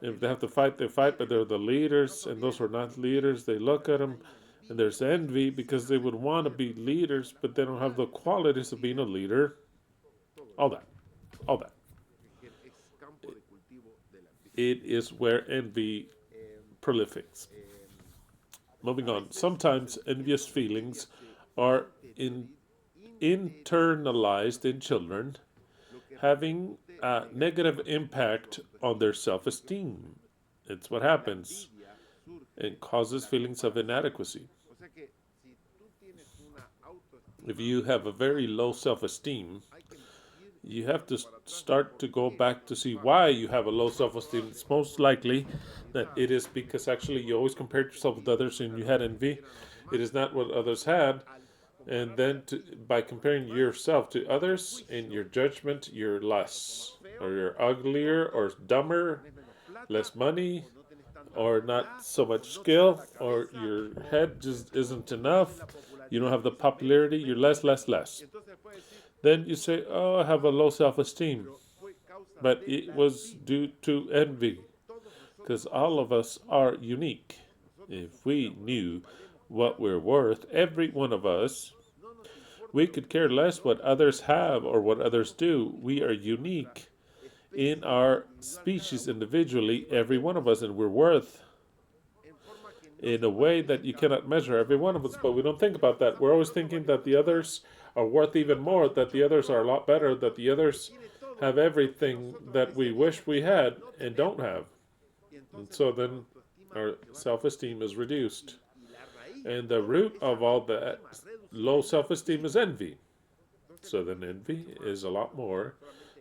If they have to fight, they fight, but they're the leaders. And those who are not leaders, they look at them. And there's envy because they would want to be leaders, but they don't have the qualities of being a leader. All that. All that. It is where envy prolifics. Moving on. Sometimes envious feelings are internalized in children, having a negative impact on their self esteem. It's what happens. It causes feelings of inadequacy. If you have a very low self esteem, you have to start to go back to see why you have a low self esteem. It's most likely that it is because actually you always compared yourself with others and you had envy. It is not what others had. And then by comparing yourself to others in your judgment, you're less, or you're uglier, or dumber, less money, or not so much skill, or your head just isn't enough. You don't have the popularity. You're less, less, less. Then you say, "Oh, I have a low self-esteem," but it was due to envy, because all of us are unique. If we knew what we're worth, every one of us, we could care less what others have or what others do. We are unique in our species individually, every one of us, and we're worth in a way that you cannot measure, every one of us, but we don't think about that. We're always thinking that the others are worth even more, that the others are a lot better, that the others have everything that we wish we had and don't have. And so then our self esteem is reduced. And the root of all that low self esteem is envy. So then envy is a lot more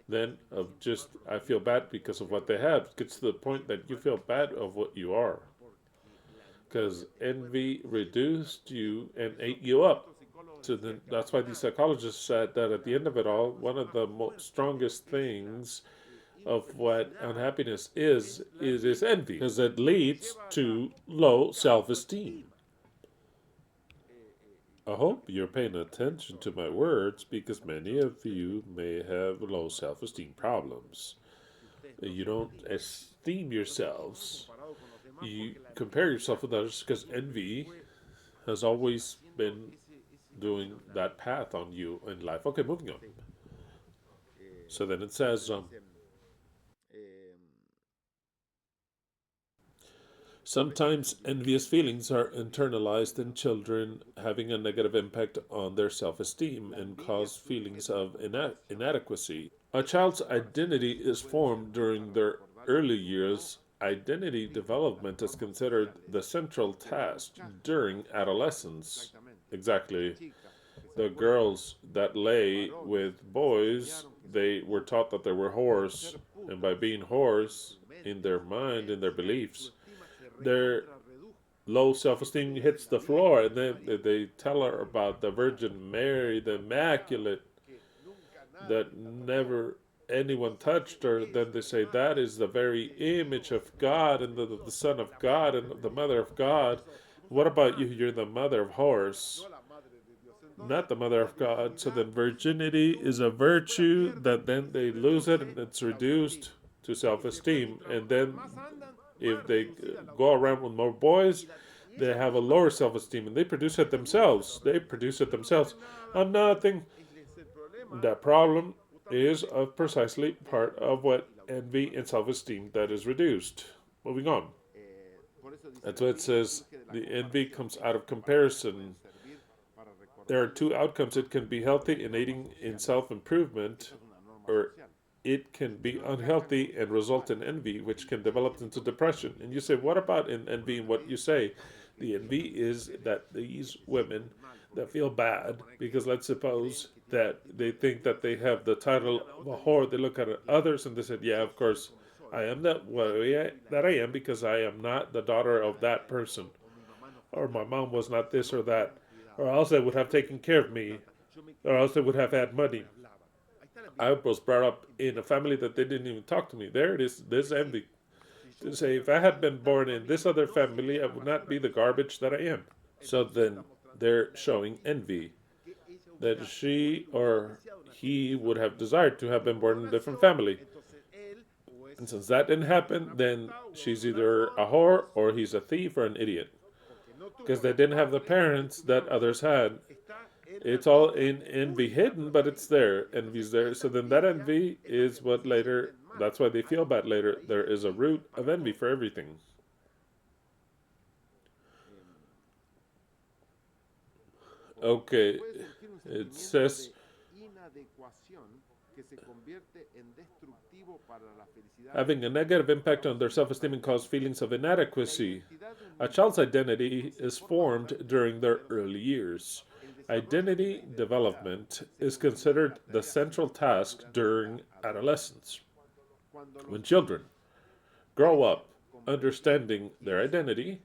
than of just, I feel bad because of what they have. It gets to the point that you feel bad of what you are. Because envy reduced you and ate you up. So then that's why these psychologists said that at the end of it all, one of the most strongest things of what unhappiness is envy, because it leads to low self-esteem. I hope you're paying attention to my words because many of you may have low self-esteem problems. You don't esteem yourselves. You compare yourself with others because envy has always been doing that path on you in life. Okay, moving on. So then it says, sometimes envious feelings are internalized in children, having a negative impact on their self esteem and cause feelings of inadequacy. A child's identity is formed during their early years. Identity development is considered the central task during adolescence. Exactly. The girls that lay with boys, they were taught that they were whores, and by being whores, in their mind, in their beliefs, their low self-esteem hits the floor, and then they tell her about the Virgin Mary, the Immaculate, that never anyone touched her. Then they say that is the very image of God and the Son of God and the Mother of God. What about you? You're the mother of whores, not the mother of God. So then virginity is a virtue that then they lose it and it's reduced to self-esteem. And then if they go around with more boys, they have a lower self-esteem and they produce it themselves. They produce it themselves. I'm nothing. The problem is of precisely part of what envy and self-esteem that is reduced. Moving on. That's what it says. The envy comes out of comparison. There are two outcomes. It can be healthy and aiding in self-improvement, or it can be unhealthy and result in envy, which can develop into depression. And you say, what about in envy? And what you say, the envy is that these women that feel bad because let's suppose that they think that they have the title of a whore. They look at others and they said, yeah, of course, I am that I am because I am not the daughter of that person, or my mom was not this or that, or else they would have taken care of me, or else they would have had money. I was brought up in a family that they didn't even talk to me. There it is, this envy. To say, if I had been born in this other family, I would not be the garbage that I am. So then they're showing envy that she or he would have desired to have been born in a different family. And since that didn't happen, then she's either a whore or he's a thief or an idiot. Because they didn't have the parents that others had. It's all in envy hidden, but it's there. Envy's there. So then that envy is what later, that's why they feel bad later. There is a root of envy for everything. Okay, it says having a negative impact on their self-esteem and cause feelings of inadequacy. A child's identity is formed during their early years. Identity development is considered the central task during adolescence. When children grow up understanding their identity,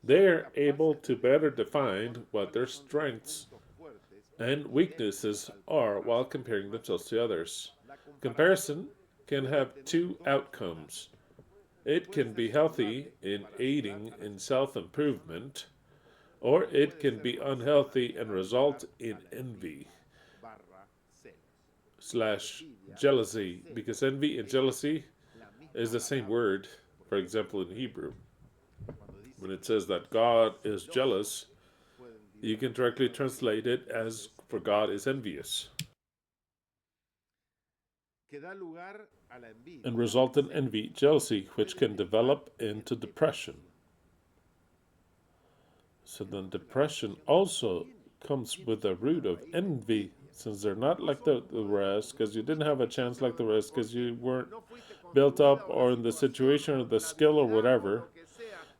they are able to better define what their strengths and weaknesses are while comparing themselves to others. Comparison can have two outcomes. It can be healthy in aiding in self improvement, or it can be unhealthy and result in envy slash jealousy, because envy and jealousy is the same word. For example, in Hebrew, when it says that God is jealous, you can directly translate it as for God is envious and result in envy, jealousy, which can develop into depression. So then depression also comes with a root of envy, since they're not like the rest, because you didn't have a chance like the rest, because you weren't built up or in the situation or the skill or whatever,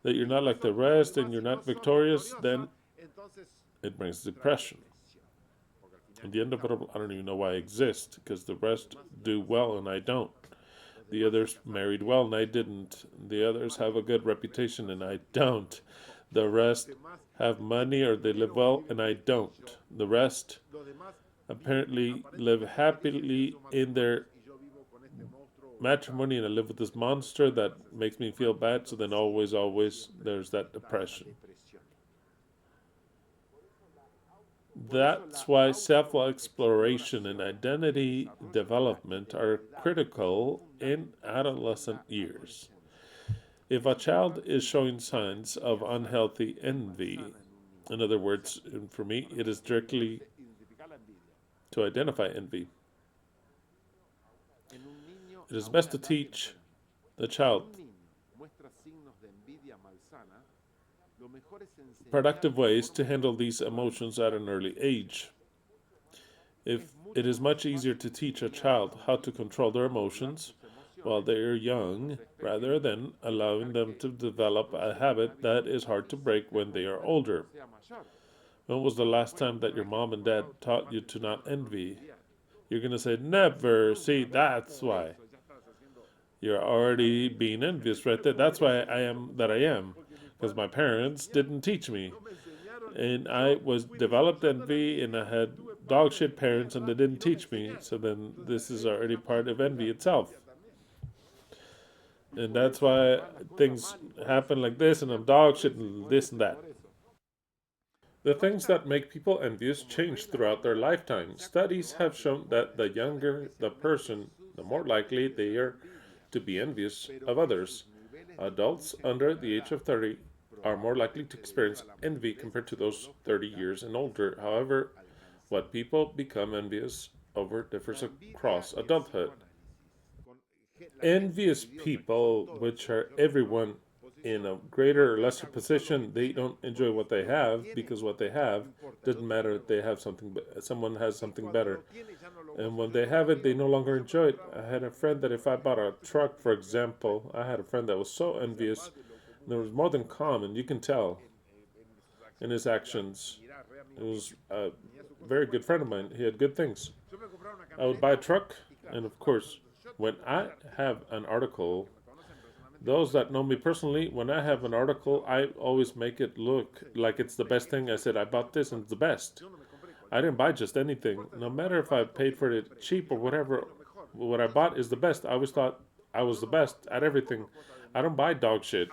that you're not like the rest and you're not victorious, then it brings depression. At the end of it, I don't even know why I exist, because the rest do well and I don't. The others married well and I didn't. The others have a good reputation and I don't. The rest have money or they live well and I don't. The rest apparently live happily in their matrimony and I live with this monster that makes me feel bad. So then always there's that depression. That's why self-exploration and identity development are critical in adolescent years. If a child is showing signs of unhealthy envy, in other words, for me, it is directly to identify envy. It is best to teach the child productive ways to handle these emotions at an early age. If it is much easier to teach a child how to control their emotions while they are young, rather than allowing them to develop a habit that is hard to break when they are older. When was the last time that your mom and dad taught you to not envy? You're going to say, never. See, that's why. You're already being envious right there. That's why I am that I am. Because my parents didn't teach me. And I was developed envy, and I had dog shit parents, and they didn't teach me. So then this is already part of envy itself. And that's why things happen like this, and I'm dog shit and this and that. The things that make people envious change throughout their lifetime. Studies have shown that the younger the person, the more likely they are to be envious of others. Adults under the age of 30 are more likely to experience envy compared to those 30 years and older. However, what people become envious over differs across adulthood. Envious people, which are everyone in a greater or lesser position, they don't enjoy what they have because what they have doesn't matter if they have something, someone has something better. And when they have it, they no longer enjoy it. I had a friend that if I bought a truck, for example, I had a friend that was so envious. There was more than common, you can tell in his actions. It was a very good friend of mine. He had good things. I would buy a truck, and of course, when I have an article, those that know me personally, when I have an article, I always make it look like it's the best thing. I said, I bought this and it's the best. I didn't buy just anything. No matter if I paid for it cheap or whatever, what I bought is the best. I always thought I was the best at everything. I don't buy dog shit.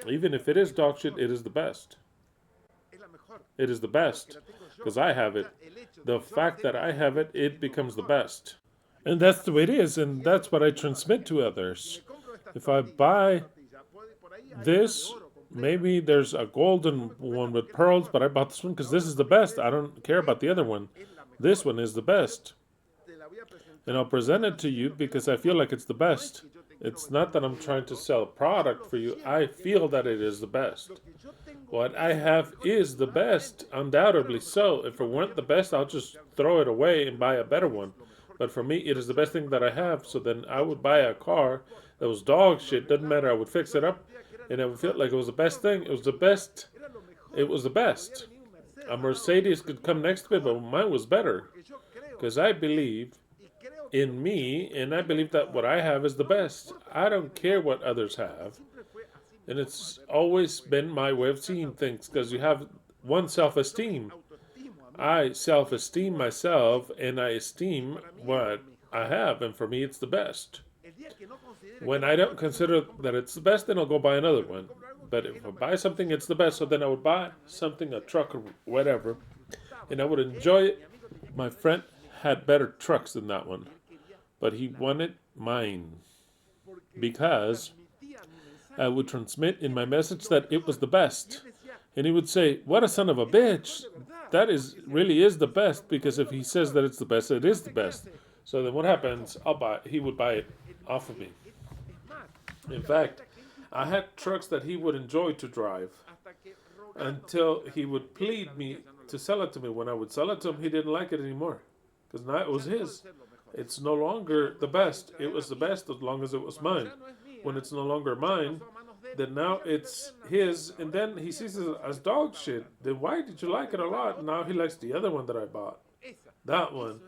Even if it is dog shit, it is the best. It is the best because I have it. The fact that I have it, it becomes the best. And that's the way it is, and that's what I transmit to others. If I buy this, maybe there's a golden one with pearls, but I bought this one because this is the best. I don't care about the other one. This one is the best. And I'll present it to you because I feel like it's the best. It's not that I'm trying to sell a product for you. I feel that it is the best. What I have is the best, undoubtedly so. If it weren't the best, I'll just throw it away and buy a better one. But for me, it is the best thing that I have. So then I would buy a car that was dog shit. Doesn't matter. I would fix it up, and I would feel like it was the best thing. It was the best. It was the best. A Mercedes could come next to it, but mine was better because I believe in me, and I believe that what I have is the best. I don't care what others have, and it's always been my way of seeing things because you have one self-esteem. I self-esteem myself, and I esteem what I have, and for me, it's the best. When I don't consider that it's the best, then I'll go buy another one. But if I buy something, it's the best, so then I would buy something, a truck or whatever, and I would enjoy it. My friend had better trucks than that one, but he wanted mine because I would transmit in my message that it was the best. And he would say, what a son of a bitch. That is really is the best, because if he says that it's the best, it is the best. So then what happens? He would buy it off of me. In fact, I had trucks that he would enjoy to drive until he would plead me to sell it to me. When I would sell it to him, he didn't like it anymore because now it was his. It's no longer the best. It was the best as long as it was mine. When it's no longer mine, then now it's his, and then he sees it as dog shit. Then why did you like it a lot? Now he likes the other one that I bought. That one.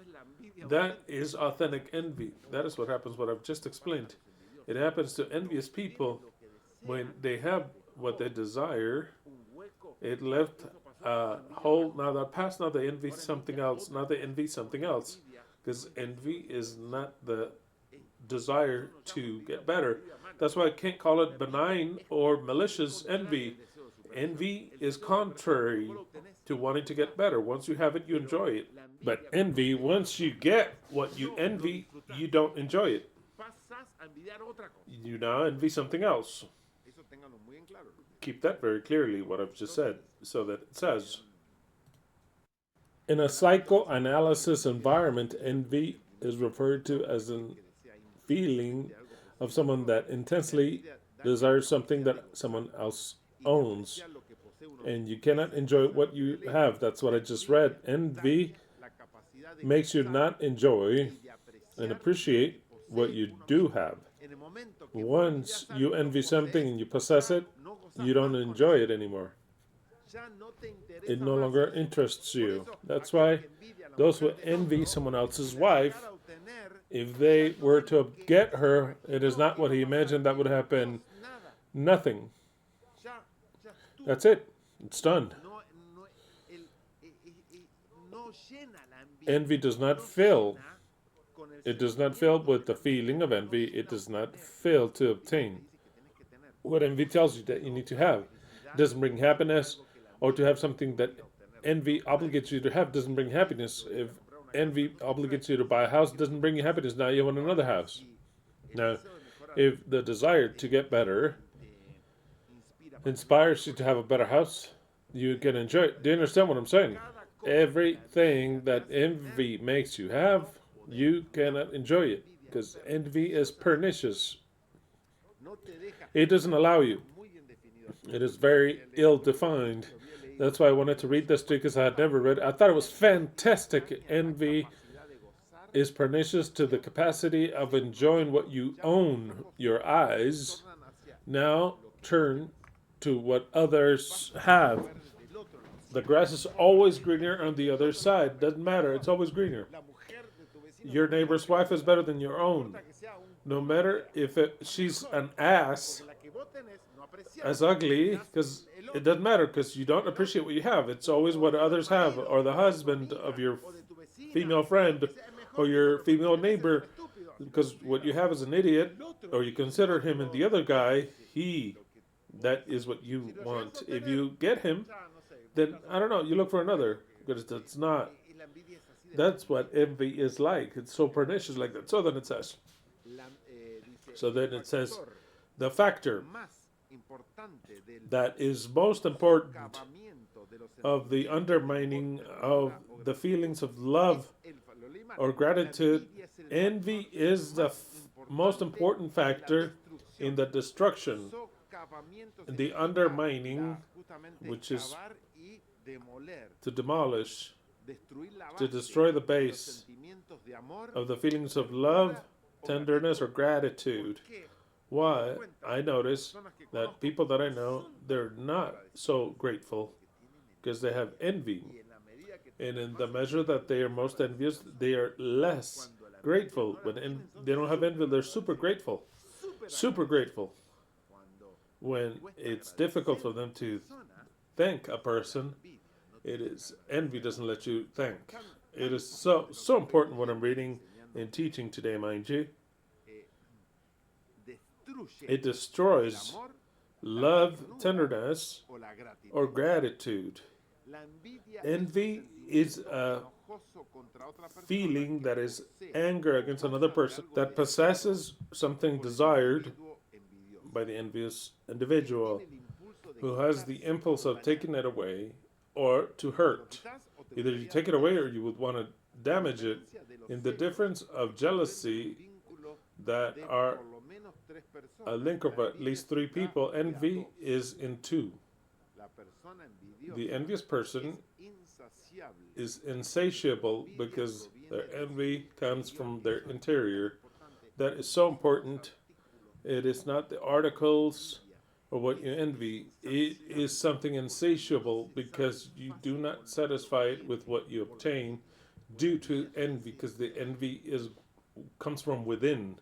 That is authentic envy. That is what happens, what I've just explained. It happens to envious people when they have what they desire. It left a hole. Now that passed, now they envy something else. Now they envy something else. Because envy is not the desire to get better. That's why I can't call it benign or malicious envy. Envy is contrary to wanting to get better. Once you have it, you enjoy it. But envy, once you get what you envy, you don't enjoy it. You now envy something else. Keep that very clearly, what I've just said, so that it says, in a psychoanalysis environment, envy is referred to as a feeling of someone that intensely desires something that someone else owns. And you cannot enjoy what you have. That's what I just read. Envy makes you not enjoy and appreciate what you do have. Once you envy something and you possess it, you don't enjoy it anymore. It no longer interests you. That's why those who envy someone else's wife, if they were to get her, it is not what he imagined that would happen. Nothing. That's it. It's done. Envy does not fill. It does not fill with the feeling of envy. It does not fill to obtain what envy tells you that you need to have. It doesn't bring happiness, or to have something that envy obligates you to have doesn't bring happiness. If envy obligates you to buy a house, it doesn't bring you happiness. Now you want another house. Now, if the desire to get better inspires you to have a better house, you can enjoy it. Do you understand what I'm saying? Everything that envy makes you have, you cannot enjoy it, because envy is pernicious. It doesn't allow you. It is very ill-defined. That's why I wanted to read this to you, because I had never read it. I thought it was fantastic. Envy is pernicious to the capacity of enjoying what you own, your eyes. Now turn to what others have. The grass is always greener on the other side. Doesn't matter. It's always greener. Your neighbor's wife is better than your own. No matter if she's an ass, as ugly, because it doesn't matter, because you don't appreciate what you have. It's always what others have, or the husband of your female friend, or your female neighbor, because what you have is an idiot, or you consider him and the other guy, that is what you want. If you get him, then, I don't know, you look for another, because that's not. That's what envy is like. It's so pernicious like that. So then it says, the factor that is most important of the undermining of the feelings of love or gratitude, envy is the most important factor in the destruction, the undermining, which is to demolish, to destroy the base of the feelings of love, tenderness, or gratitude. Why? I notice that people that I know, they're not so grateful because they have envy. And in the measure that they are most envious, they are less grateful. When they don't have envy, they're super grateful. Super grateful. When it's difficult for them to thank a person, it is envy doesn't let you thank. It is so important what I'm reading and teaching today, mind you. It destroys love, tenderness, or gratitude. Envy is a feeling that is anger against another person that possesses something desired by the envious individual, who has the impulse of taking it away or to hurt. Either you take it away or you would want to damage it. In the difference of jealousy that are a link of at least three people, envy is in two. The envious person is insatiable because their envy comes from their interior. That is so important. It is not the articles or what you envy. It is something insatiable because you do not satisfy it with what you obtain due to envy, because the envy comes from within.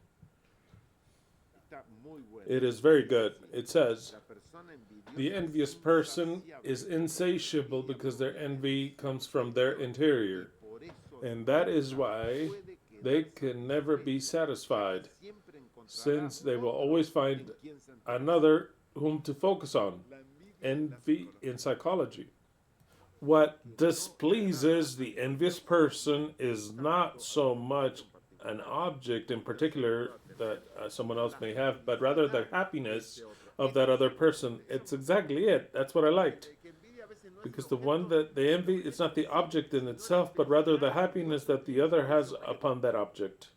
It is very good. It says, the envious person is insatiable because their envy comes from their interior. And that is why they can never be satisfied, since they will always find another whom to focus on. Envy in psychology. What displeases the envious person is not so much an object in particular that someone else may have, but rather the happiness of that other person. It's exactly it. That's what I liked. Because the one that they envy, it's not the object in itself, but rather the happiness that the other has upon that object.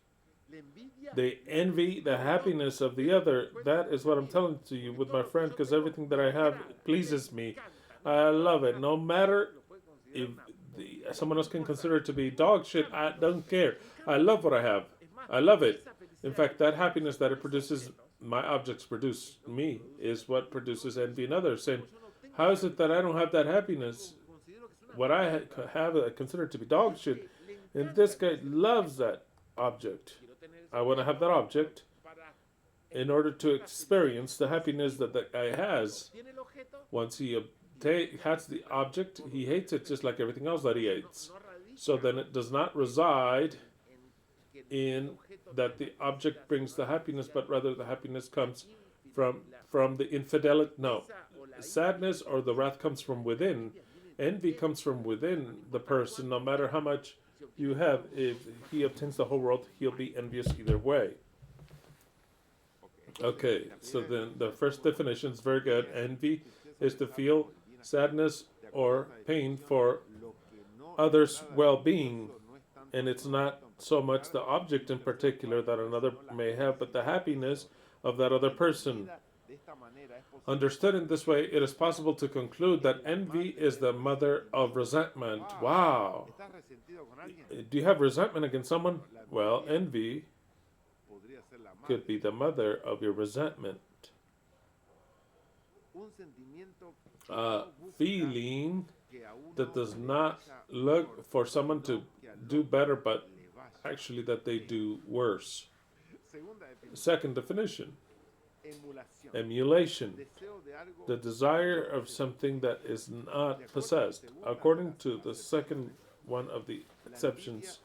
They envy the happiness of the other. That is what I'm telling to you with my friend, because everything that I have pleases me. I love it. No matter if someone else can consider it to be dog shit, I don't care. I love what I have. I love it. In fact, that happiness that it produces, my objects produce me, is what produces envy in others. Saying, how is it that I don't have that happiness? What I have, I consider to be dog shit. And this guy loves that object. I want to have that object in order to experience the happiness that that guy has. Once he has the object, he hates it just like everything else that he hates. So then it does not reside in that the object brings the happiness, but rather the happiness comes from the infidelity. No, sadness or the wrath comes from within. Envy comes from within the person. No matter how much you have, if he obtains the whole world, he'll be envious either way. Okay, so then the first definition is very good. Envy is to feel sadness or pain for others' well-being, and it's not so much the object in particular that another may have, but the happiness of that other person. Understood in this way, it is possible to conclude that envy is the mother of resentment. Wow! Do you have resentment against someone? Well, envy could be the mother of your resentment. A feeling that does not look for someone to do better, but actually that they do worse. Second definition, emulation, the desire of something that is not possessed. According to the second one of the exceptions,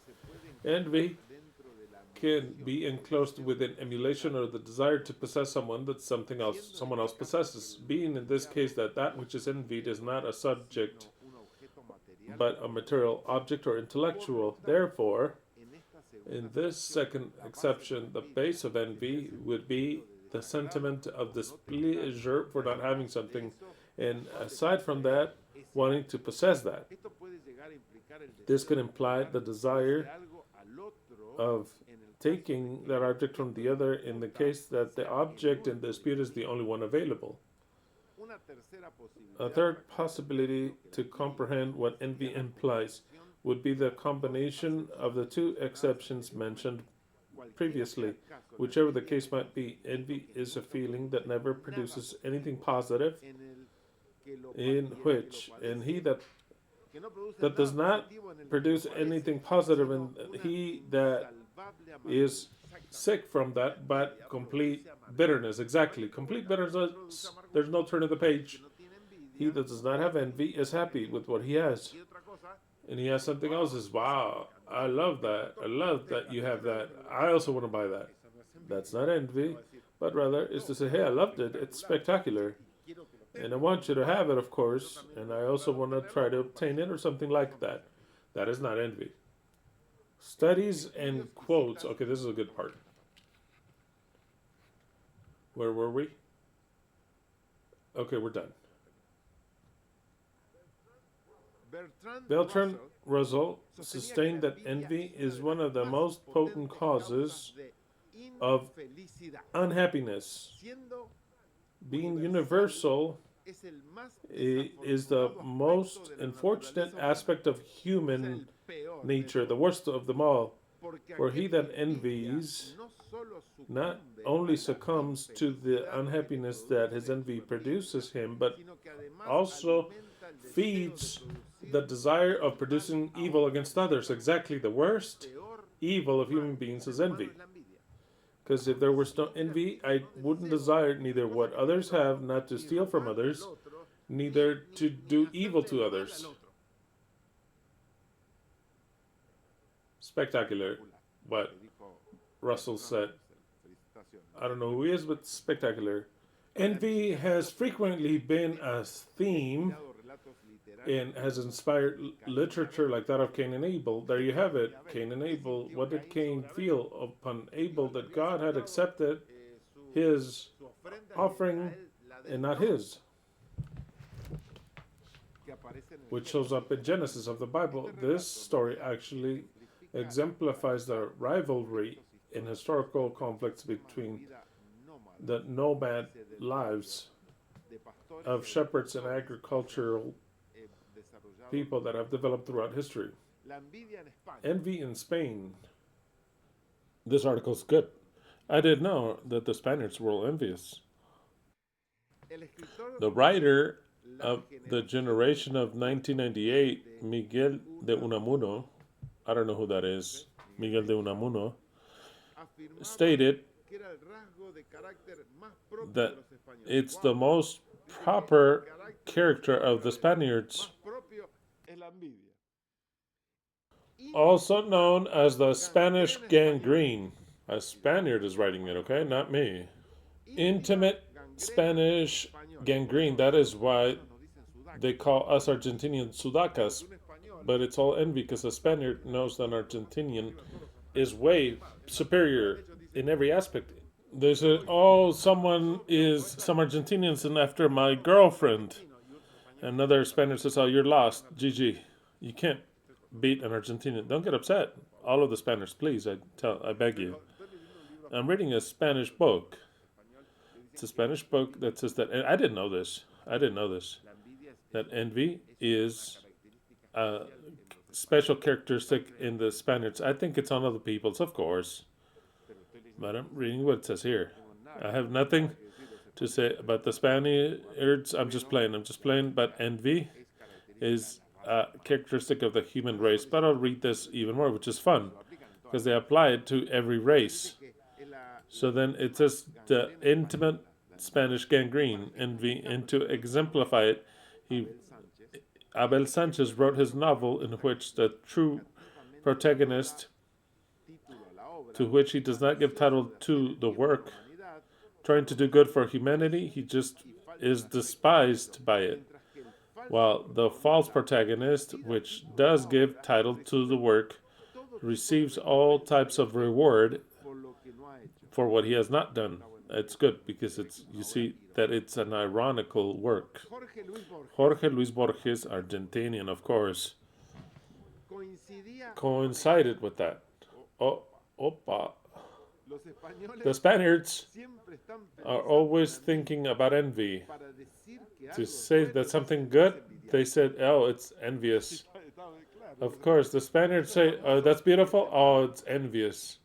envy can be enclosed within emulation or the desire to possess someone that someone else possesses, being in this case that which is envied is not a subject but a material object or intellectual. Therefore, in this second exception, the base of envy would be the sentiment of displeasure for not having something, and aside from that, wanting to possess that. This could imply the desire of taking that object from the other in the case that the object in dispute is the only one available. A third possibility to comprehend what envy implies would be the combination of the two exceptions mentioned previously. Whichever the case might be, envy is a feeling that never produces anything positive, in which, and he that does not produce anything positive, and he that is sick from that, but complete bitterness. Exactly. Complete bitterness, there's no turn of the page. He that does not have envy is happy with what he has. And he has something else, is wow, I love that. I love that you have that. I also want to buy that. That's not envy, but rather is to say, hey, I loved it. It's spectacular. And I want you to have it, of course. And I also want to try to obtain it or something like that. That is not envy. Studies and quotes. Okay, this is a good part. Where were we? Okay, we're done. Bertrand Russell sustained that envy is one of the most potent causes of unhappiness. Being universal is the most unfortunate aspect of human nature, the worst of them all. For he that envies not only succumbs to the unhappiness that his envy produces him, but also feeds the desire of producing evil against others. Exactly, the worst evil of human beings is envy. Because if there was no envy, I wouldn't desire neither what others have, not to steal from others, neither to do evil to others. Spectacular, what Russell said. I don't know who he is, but spectacular. Envy has frequently been a theme and has inspired literature like that of Cain and Abel. There you have it, Cain and Abel. What did Cain feel upon Abel? That God had accepted his offering and not his, which shows up in Genesis of the Bible. This story actually exemplifies the rivalry in historical conflicts between the nomad lives of shepherds and agricultural people that have developed throughout history. Envy in Spain. This article is good. I didn't know that the Spaniards were all envious. The writer of the generation of 1998, Miguel de Unamuno, I don't know who that is, Miguel de Unamuno, stated that it's the most proper character of the Spaniards, also known as the Spanish gangrene. A Spaniard is writing it, okay? Not me. Intimate Spanish gangrene. That is why they call us Argentinians sudacas. But it's all envy because a Spaniard knows that an Argentinian is way superior in every aspect. They say, oh, some Argentinians and after my girlfriend. Another Spaniard says, oh, you're lost. GG. You can't beat an Argentinian. Don't get upset. All of the Spaniards, please. I beg you. I'm reading a Spanish book. It's a Spanish book that says that, and I didn't know this. That envy is a special characteristic in the Spaniards. I think it's on other peoples, of course. But I'm reading what it says here. I have nothing to say about the Spaniards. I'm just playing. But envy is a characteristic of the human race. But I'll read this even more, which is fun, because they apply it to every race. So then it says the intimate Spanish gangrene, envy, and to exemplify it, Abel Sanchez wrote his novel in which the true protagonist, to which he does not give title to the work, trying to do good for humanity, he just is despised by it. While the false protagonist, which does give title to the work, receives all types of reward for what he has not done. It's good because you see that it's an ironical work. Jorge Luis Borges, Argentinian, of course, coincided with that. Opa. The Spaniards are always thinking about envy. To say that something good, they said, oh, it's envious. Of course, the Spaniards say, oh, that's beautiful. Oh, it's envious.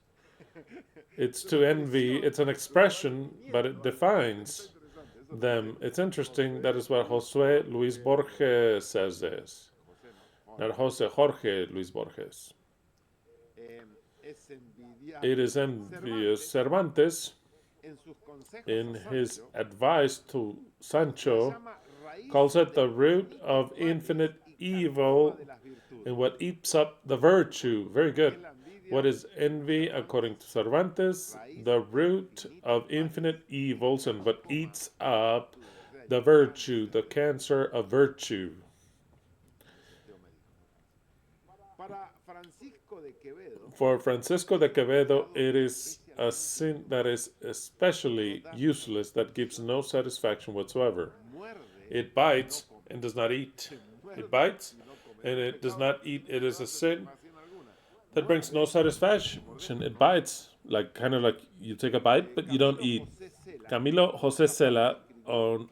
It's to envy. It's an expression, but it defines them. It's interesting. That is what José Luis Borges says this. Not Jorge Luis Borges. It is envious. Cervantes, in his advice to Sancho, calls it the root of infinite evil and what eats up the virtue. Very good. What is envy, according to Cervantes? The root of infinite evils and what eats up the virtue, the cancer of virtue. For Francisco de Quevedo, it is a sin that is especially useless, that gives no satisfaction whatsoever. It bites and does not eat. It bites and it does not eat. It is a sin that brings no satisfaction. It bites, kind of like you take a bite, but you don't eat. Camilo José Cela, on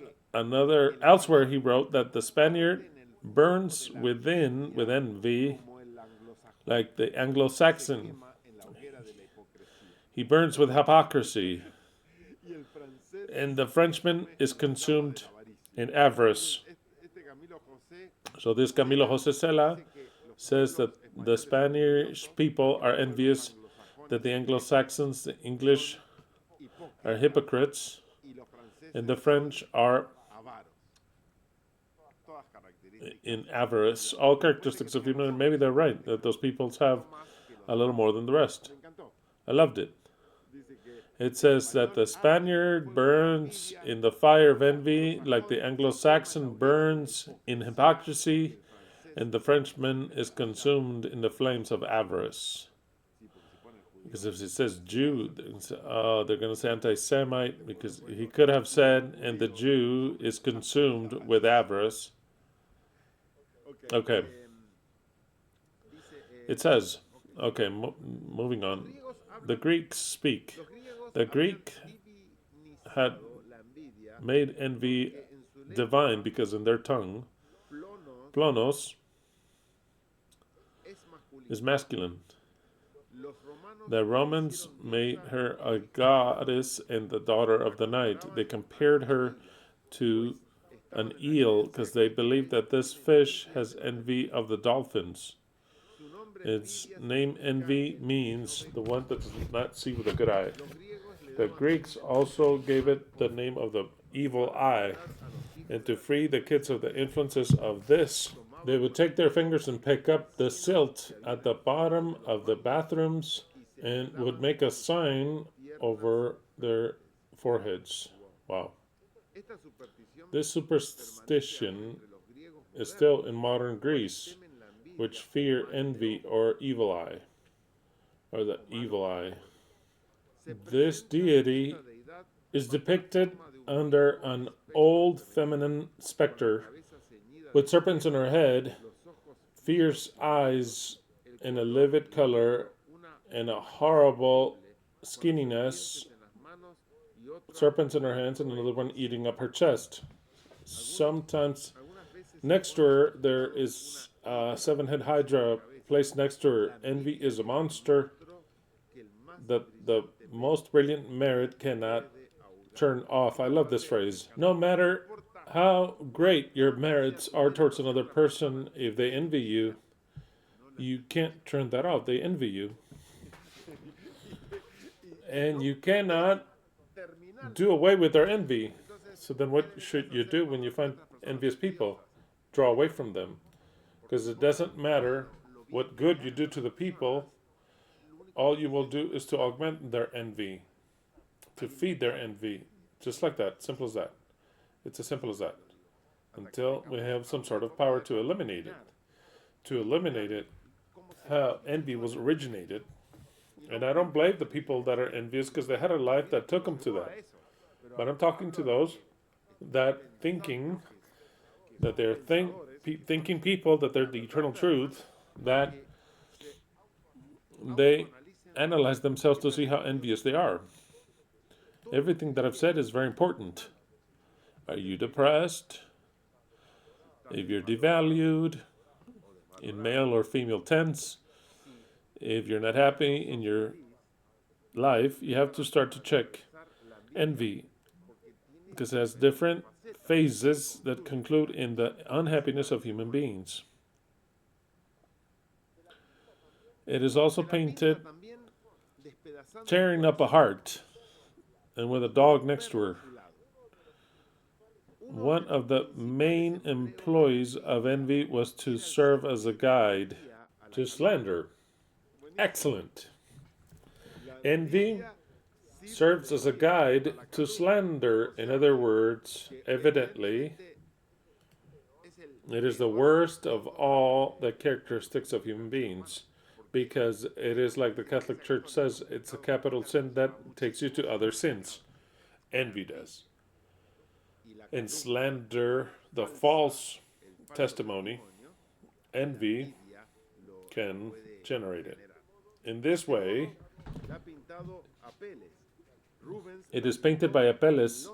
elsewhere, he wrote that the Spaniard burns within with envy, like the Anglo-Saxon. He burns with hypocrisy. And the Frenchman is consumed in avarice. So this Camilo José Cela says that the Spanish people are envious, that the Anglo-Saxons, the English, are hypocrites, and the French are in avarice. All characteristics of human. Maybe they're right, that those peoples have a little more than the rest. I loved it. It says that the Spaniard burns in the fire of envy, like the Anglo-Saxon burns in hypocrisy, and the Frenchman is consumed in the flames of avarice. Because if it says Jew, they're going to say anti-Semite, because he could have said, and the Jew is consumed with avarice. Okay. It says, okay, moving on. The Greeks speak. The Greek had made envy divine because in their tongue, plonos is masculine. The Romans made her a goddess and the daughter of the night. They compared her to an eel because they believed that this fish has envy of the dolphins. Its name envy means the one that does not see with a good eye. The Greeks also gave it the name of the evil eye. And to free the kids of the influences of this, they would take their fingers and pick up the silt at the bottom of the bathrooms and would make a sign over their foreheads. Wow. This superstition is still in modern Greece, which fear envy or evil eye, or the evil eye. This deity is depicted under an old feminine specter with serpents in her head, fierce eyes in a livid color, and a horrible skinniness, serpents in her hands, and another one eating up her chest. Sometimes next to her there is a seven-head hydra placed next to her. Envy is a monster that the most brilliant merit cannot turn off. I love this phrase. No matter how great your merits are towards another person, if they envy you, you can't turn that off. They envy you. And you cannot do away with their envy. So then what should you do when you find envious people? Draw away from them. Because it doesn't matter what good you do to the people, all you will do is to augment their envy, to feed their envy. Just like that. Simple as that. It's as simple as that. Until we have some sort of power to eliminate it. To eliminate it, how envy was originated. And I don't blame the people that are envious because they had a life that took them to that. But I'm talking to those that thinking that they're thinking people that they're the eternal truth, that they analyze themselves to see how envious they are. Everything that I've said is very important. Are you depressed? If you're devalued, in male or female tense, if you're not happy in your life, you have to start to check envy, because it has different phases that conclude in the unhappiness of human beings. It is also painted tearing up a heart and with a dog next to her. One of the main employees of envy was to serve as a guide to slander. Excellent. Envy serves as a guide to slander. In other words, evidently, it is the worst of all the characteristics of human beings, because it is like the Catholic Church says, it's a capital sin that takes you to other sins. Envy does. And slander, the false testimony, envy can generate it. In this way, it is painted by Apelles.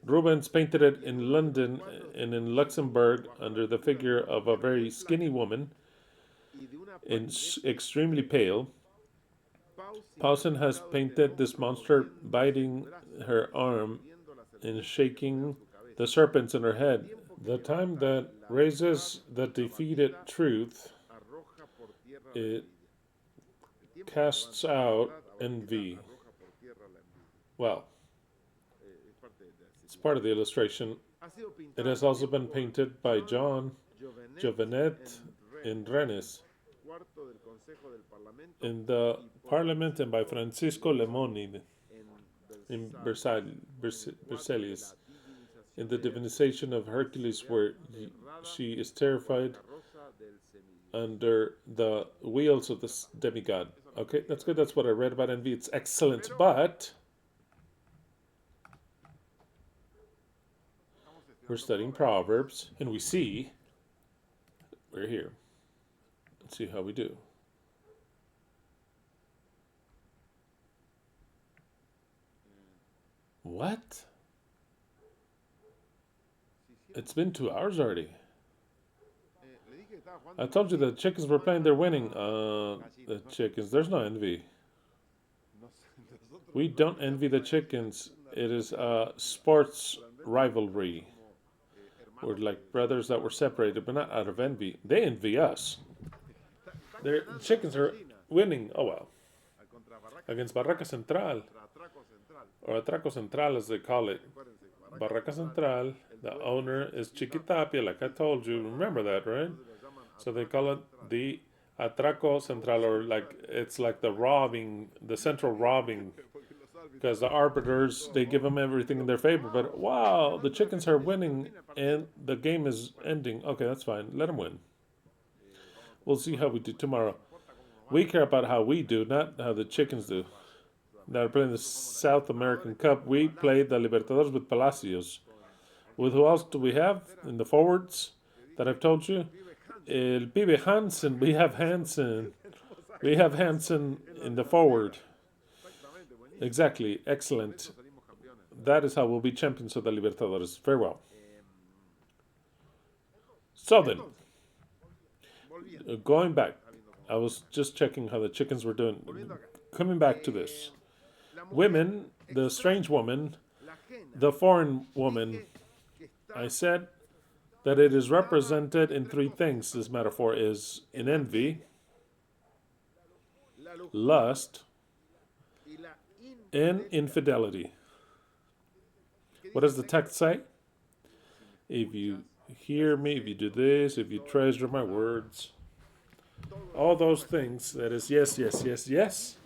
Rubens painted it in London and in Luxembourg under the figure of a very skinny woman, and extremely pale. Pausen has painted this monster biting her arm and shaking the serpents in her head. The time that raises the defeated truth, it casts out envy. Well, it's part of the illustration. It has also been painted by John Jovenet in Rennes in the Parliament, and by Francisco Lemonid in Versailles, in the divinization of Hercules, where she is terrified under the wheels of this demigod. Okay, that's good. That's what I read about envy. It's excellent, but we're studying Proverbs, and we see we're here. Let's see how we do. What? It's been 2 hours already. I told you the chickens were playing, they're winning. The chickens, there's no envy. We don't envy the chickens. It is a sports rivalry. We're like brothers that were separated, but not out of envy. They envy us. The chickens are winning. Oh well. Against Barraca Central, or Atraco Central as they call it. Barraca Central, the owner is Chiquitapia, like I told you. Remember that, right? So they call it the Atraco Central, or like it's like the robbing, the central robbing, because the arbiters, they give them everything in their favor. But wow, the chickens are winning and the game is ending. Okay, that's fine. Let them win. We'll see how we do tomorrow. We care about how we do, not how the chickens do. That are playing the South American Cup. We played the Libertadores with Palacios. With who else do we have in the forwards that I've told you? El Pibe Hansen. We have Hansen. We have Hansen in the forward. Exactly. Excellent. That is how we'll be champions of the Libertadores. Very well. So then, going back, I was just checking how the chickens were doing. Coming back to this. Women, the strange woman, the foreign woman, I said that it is represented in three things. This metaphor is in envy, lust, and infidelity. What does the text say? If you hear me, if you do this, if you treasure my words, all those things, that is yes, yes, yes, yes,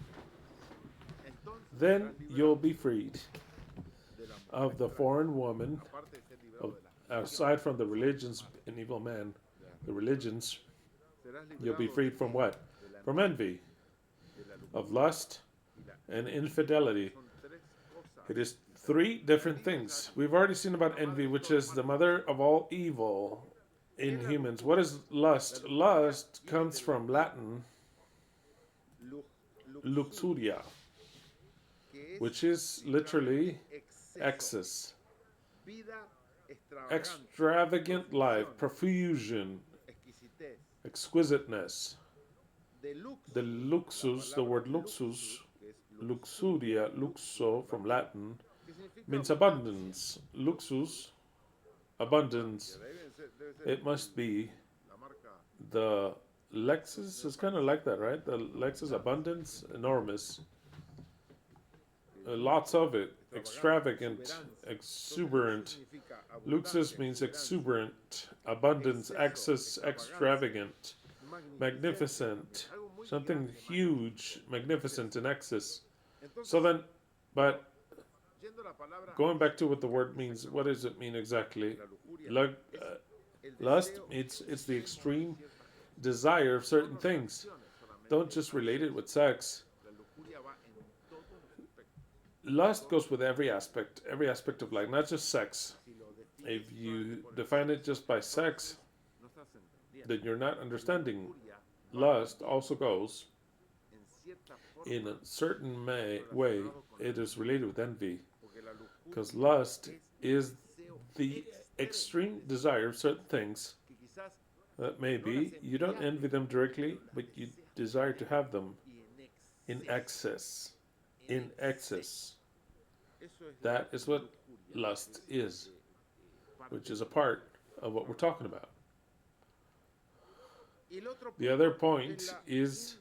then you'll be freed of the foreign woman, aside from the religions and evil man, the religions, you'll be freed from what? From envy, of lust, and infidelity. It is three different things. We've already seen about envy, which is the mother of all evil in humans. What is lust? Lust comes from Latin luxuria, which is literally excess, extravagant life, profusion, exquisiteness. The luxus, the word luxus, luxuria, luxo from Latin, means abundance. Luxus, abundance. It must be the Lexus is kind of like that, right? The Lexus abundance, enormous. Lots of it, extravagant, exuberant. Luxus means exuberant, abundance, excess, extravagant, magnificent, something huge, magnificent, in excess. So then, but going back to what the word means, what does it mean exactly? Lust, it's the extreme desire of certain things. Don't just relate it with sex. Lust goes with every aspect of life, not just sex. If you define it just by sex, then you're not understanding. Lust also goes, in a certain way, it is related with envy. Because lust is the extreme desire of certain things that maybe you don't envy them directly, but you desire to have them in excess. In excess. That is what lust is, which is a part of what we're talking about. The other point is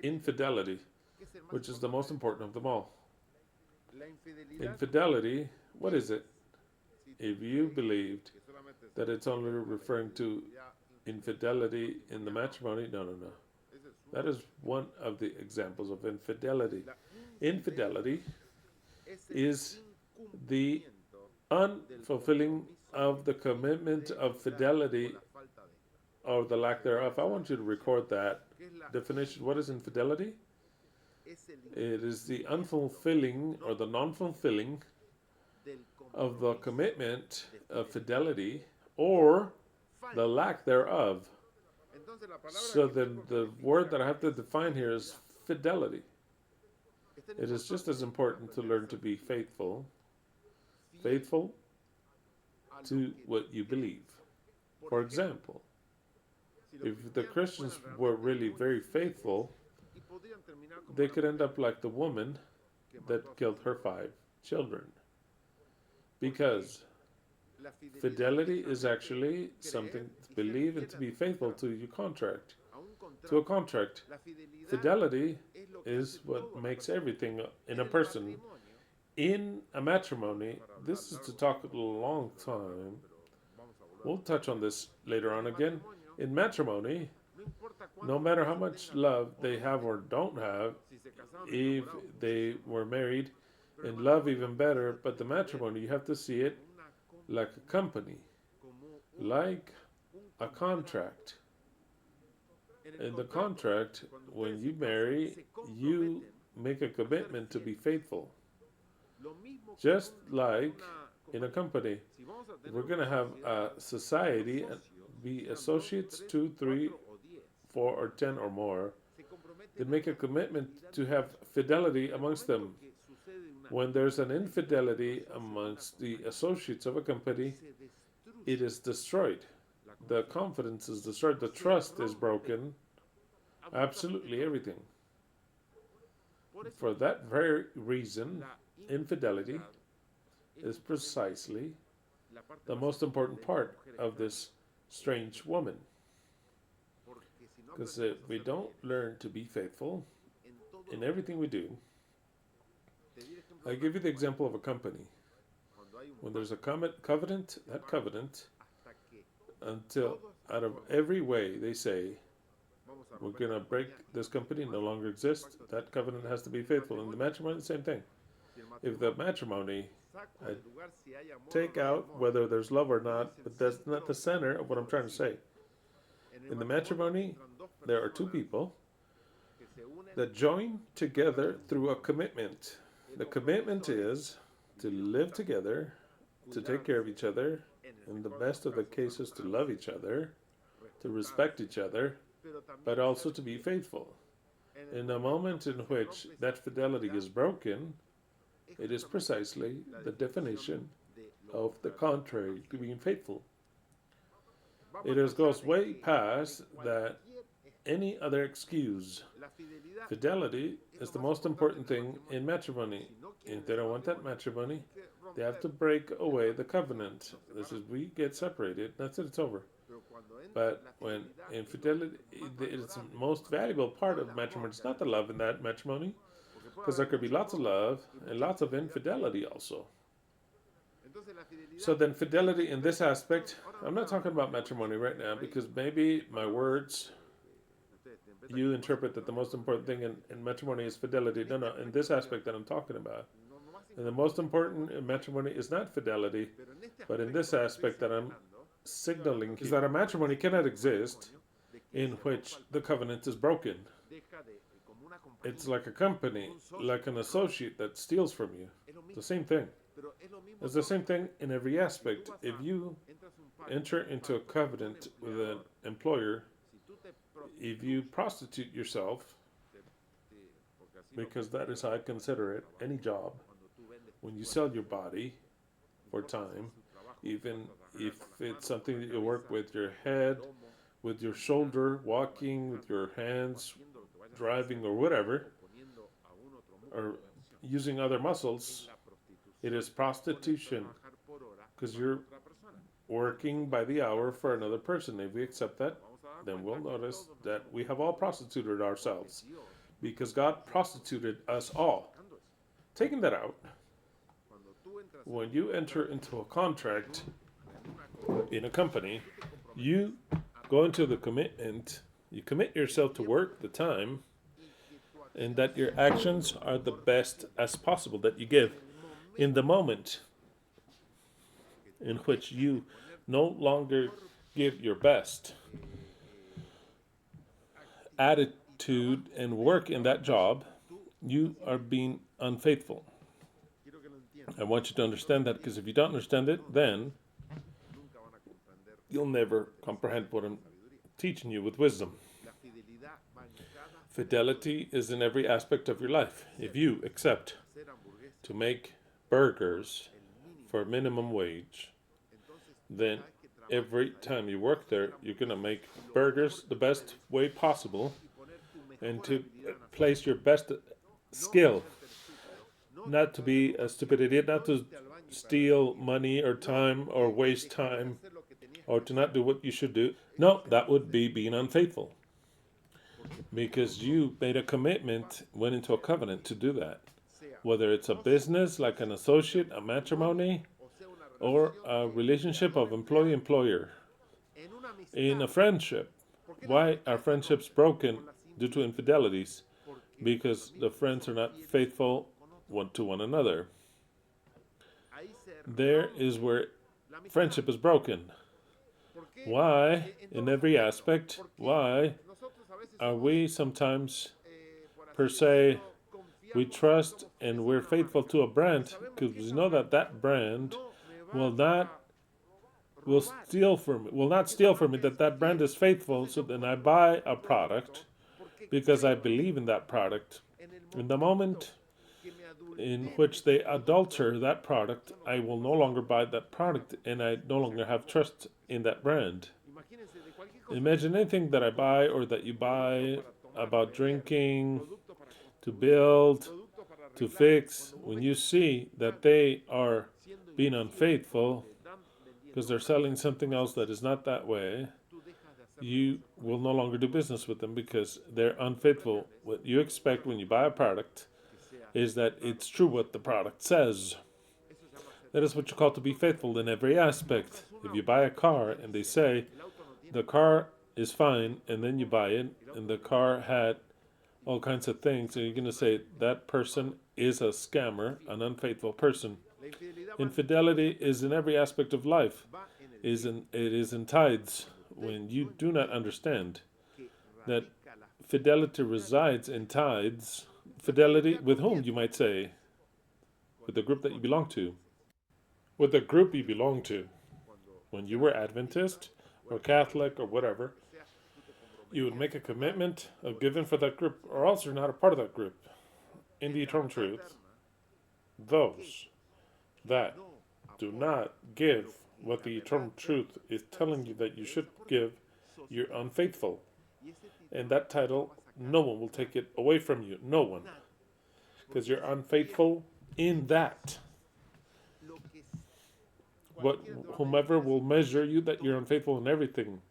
infidelity, which is the most important of them all. Infidelity, what is it? If you believed that it's only referring to infidelity in the matrimony, no. That is one of the examples of infidelity. Infidelity is the unfulfilling of the commitment of fidelity or the lack thereof. I want you to record that definition. What is infidelity? It is the unfulfilling or the non-fulfilling of the commitment of fidelity or the lack thereof. So then the word that I have to define here is fidelity. It is just as important to learn to be faithful to what you believe. For example, if the Christians were really very faithful, they could end up like the woman that killed her 5 children. Because fidelity is actually something to believe and to be faithful to your contract. To a contract. Fidelity is what makes everything in a person. In a matrimony, this is to talk a long time. We'll touch on this later on again. In matrimony, no matter how much love they have or don't have, if they were married, in love even better, but the matrimony, you have to see it like a company, like a contract. In the contract, when you marry, you make a commitment to be faithful. Just like in a company, we're going to have a society and be associates 2, 3, 4, or 10 or more. They make a commitment to have fidelity amongst them. When there's an infidelity amongst the associates of a company, it is destroyed. The confidence is destroyed. The trust is broken. Absolutely everything. For that very reason, infidelity is precisely the most important part of this strange woman. Because if we don't learn to be faithful in everything we do, I give you the example of a company. When there's a covenant, that covenant, until out of every way they say, we're going to break this company, no longer exists, that covenant has to be faithful. In the matrimony, the same thing. If the matrimony, I take out whether there's love or not, but that's not the center of what I'm trying to say. In the matrimony, there are 2 people that join together through a commitment. The commitment is to live together, to take care of each other, in the best of the cases to love each other, to respect each other, but also to be faithful. In the moment in which that fidelity is broken, it is precisely the definition of the contrary to being faithful. It goes way past that any other excuse. Fidelity is the most important thing in matrimony. If they don't want that matrimony, they have to break away the covenant. This is, we get separated, that's it, it's over. But when infidelity, it's the most valuable part of matrimony. It's not the love in that matrimony, because there could be lots of love and lots of infidelity also. So then fidelity in this aspect, I'm not talking about matrimony right now, because maybe my words, you interpret that the most important thing in matrimony is fidelity. No, in this aspect that I'm talking about. And the most important in matrimony is not fidelity, but in this aspect that I'm signaling is that a matrimony cannot exist in which the covenant is broken. It's like a company, like an associate that steals from you. It's the same thing. It's the same thing in every aspect. If you enter into a covenant with an employer, if you prostitute yourself, because that is how I consider it, any job, when you sell your body for time, even if it's something that you work with your head, with your shoulder, walking, with your hands, driving or whatever, or using other muscles, it is prostitution, because you're working by the hour for another person. If we accept that, then we'll notice that we have all prostituted ourselves, because God prostituted us all. Taking that out, when you enter into a contract in a company, you go into the commitment, you commit yourself to work the time, and that your actions are the best as possible that you give. In the moment in which you no longer give your best attitude and work in that job, you are being unfaithful. I want you to understand that, because if you don't understand it, then you'll never comprehend what I'm teaching you with wisdom. Fidelity is in every aspect of your life. If you accept to make burgers for minimum wage, then every time you work there, you're going to make burgers the best way possible and to place your best skill. Not to be a stupid idiot, not to steal money or time or waste time or to not do what you should do. No, that would be being unfaithful. Because you made a commitment, went into a covenant to do that. Whether it's a business like an associate, a matrimony, or a relationship of employee-employer. In a friendship, why are friendships broken due to infidelities? Because the friends are not faithful one to one another. There is where friendship is broken. Why, in every aspect, why are we sometimes, per se, we trust and we're faithful to a brand because we know that that brand will not steal from me, that brand is faithful, so then I buy a product because I believe in that product. In the moment in which they adulter that product, I will no longer buy that product and I no longer have trust in that brand. Imagine anything that I buy or that you buy about drinking, to build, to fix, when you see that they are being unfaithful because they're selling something else that is not that way, you will no longer do business with them because they're unfaithful. What you expect when you buy a product is that it's true what the product says. That is what you call to be faithful in every aspect. If you buy a car and they say the car is fine, and then you buy it and the car had all kinds of things, and you're going to say that person is a scammer, an unfaithful person. Infidelity is in every aspect of life. It is in tithes. When you do not understand that fidelity resides in tithes, fidelity with whom, you might say? With the group that you belong to. With the group you belong to. When you were Adventist or Catholic or whatever, you would make a commitment of giving for that group, or else you're not a part of that group. In the eternal truth, those that do not give what the eternal truth is telling you that you should give, you're unfaithful. And that title, no one will take it away from you. No one. Because you're unfaithful in that. Whomever will measure you that you're unfaithful in everything.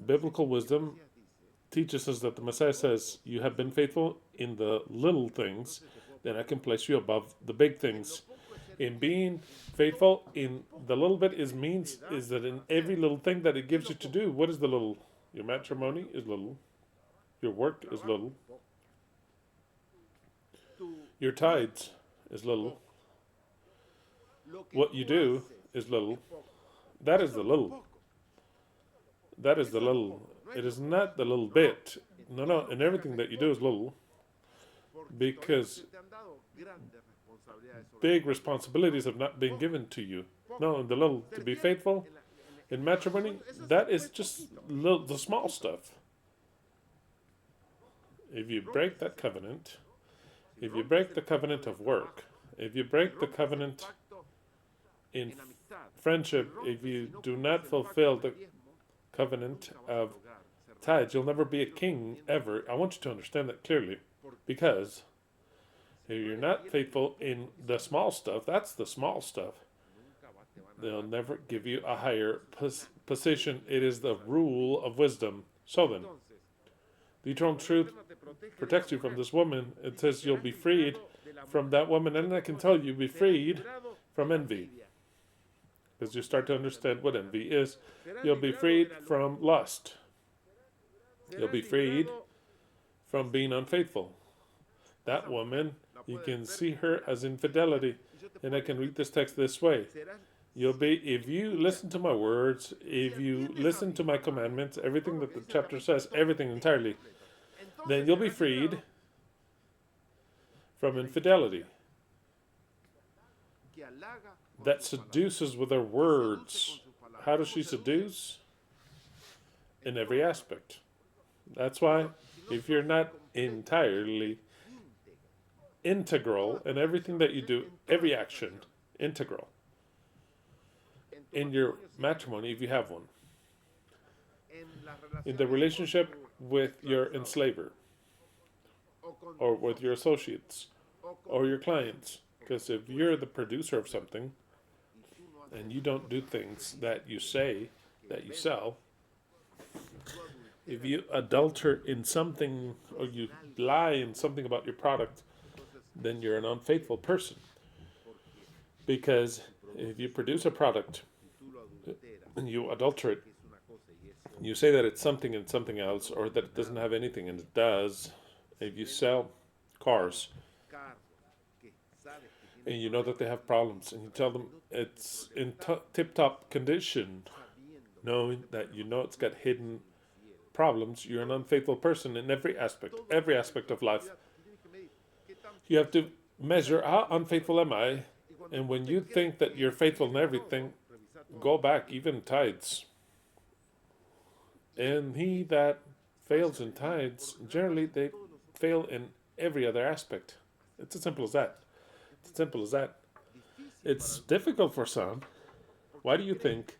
Biblical wisdom teaches us that the Messiah says, you have been faithful in the little things, then I can place you above the big things. In being faithful in the little bit is that in every little thing that it gives you to do, what is the little? Your matrimony is little. Your work is little. Your tithes is little. What you do is little. That is the little. That is the little. It is not the little bit. No, and everything that you do is little. Because big responsibilities have not been given to you. No, in the little, to be faithful in matrimony, that is just the small stuff. If you break that covenant, if you break the covenant of work, if you break the covenant in friendship, if you do not fulfill the covenant of tithes, you'll never be a king ever. I want you to understand that clearly, because if you're not faithful in the small stuff, that's the small stuff. They'll never give you a higher position. It is the rule of wisdom. So then, the eternal truth protects you from this woman. It says you'll be freed from that woman, and I can tell you, be freed from envy. As you start to understand what envy is, you'll be freed from lust. You'll be freed from being unfaithful. That woman You can see her as infidelity. And I can read this text this way. You'll be, if you listen to my words, if you listen to my commandments, everything that the chapter says, everything entirely, then you'll be freed from infidelity that seduces with her words. How does she seduce? In every aspect. That's why if you're not entirely integral in everything that you do, every action, integral, in your matrimony, if you have one, in the relationship with your enslaver, or with your associates, or your clients, because if you're the producer of something, and you don't do things that you say, that you sell, if you adulterate in something, or you lie in something about your product, then you're an unfaithful person. Because if you produce a product and you adulterate, you say that it's something and something else, or that it doesn't have anything and it does. If you sell cars and you know that they have problems, and you tell them it's in tip-top condition, knowing that you know it's got hidden problems, you're an unfaithful person in every aspect of life. You have to measure, how unfaithful am I? And when you think that you're faithful in everything, go back, even tithes. And he that fails in tithes, generally they fail in every other aspect. It's as simple as that. It's as simple as that. It's difficult for some. Why do you think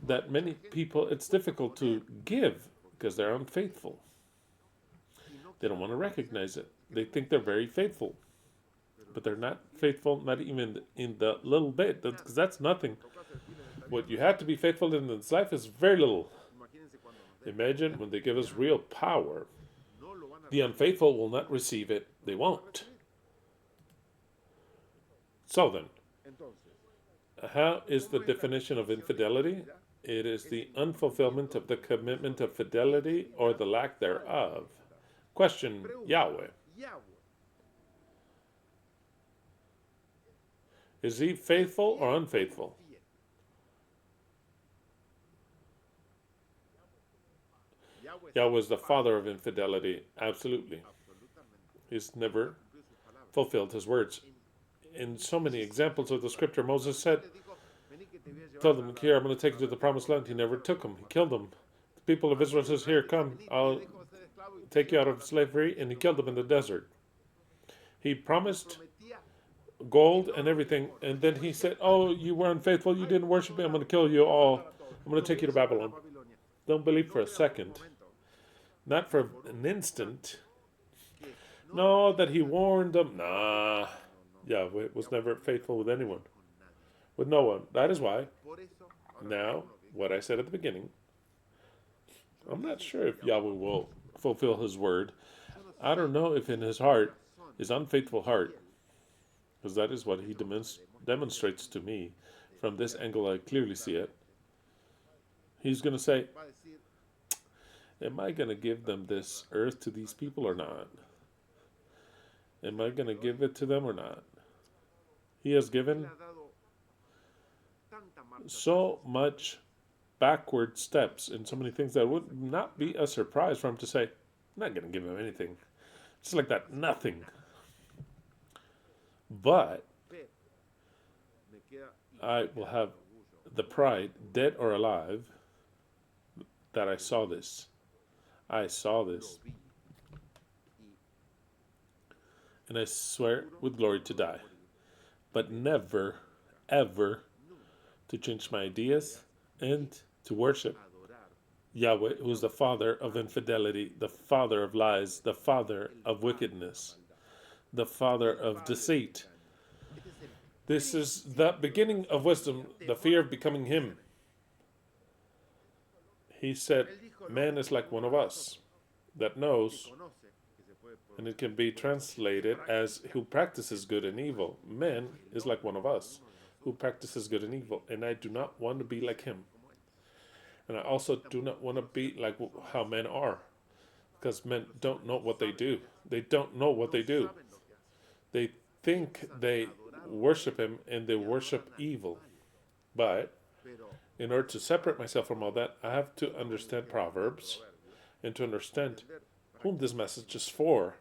that many people, it's difficult to give? Because they're unfaithful. They don't want to recognize it. They think they're very faithful. But they're not faithful, not even in the little bit, because that's nothing. What you have to be faithful in this life is very little. Imagine when they give us real power, the unfaithful will not receive it. They won't. So then, how is the definition of infidelity? It is the unfulfillment of the commitment of fidelity or the lack thereof. Question, Yahweh. Is he faithful or unfaithful? Yahweh is the father of infidelity. Absolutely. He's never fulfilled his words. In so many examples of the scripture, Moses said, told them, here, I'm going to take you to the promised land. He never took them. He killed them. The people of Israel says, here, come, I'll take you out of slavery. And he killed them in the desert. He promised gold and everything. And then he said, oh, you were unfaithful. You didn't worship me. I'm going to kill you all. I'm going to take you to Babylon. Don't believe for a second. Not for an instant. No, that he warned them. Nah. Yahweh was never faithful with anyone. With no one. That is why. Now, what I said at the beginning, I'm not sure if Yahweh will fulfill his word. I don't know if in his heart, his unfaithful heart, because that is what he demonstrates to me. From this angle, I clearly see it. He's going to say, am I going to give them this earth to these people or not? Am I going to give it to them or not? He has given so much backward steps in so many things that would not be a surprise for him to say, I'm not going to give him anything. Just like that, nothing. But I will have the pride, dead or alive, that I saw this. I saw this. And I swear with glory to die. But never, ever to change my ideas and to worship Yahweh, who is the father of infidelity, the father of lies, the father of wickedness, the father of deceit. This is the beginning of wisdom, the fear of becoming him. He said, man is like one of us that knows, and it can be translated as who practices good and evil. Man is like one of us who practices good and evil, and I do not want to be like him. And I also do not want to be like how men are, because men don't know what they do. They don't know what they do. They think they worship him and they worship evil. But in order to separate myself from all that, I have to understand Proverbs and to understand whom this message is for.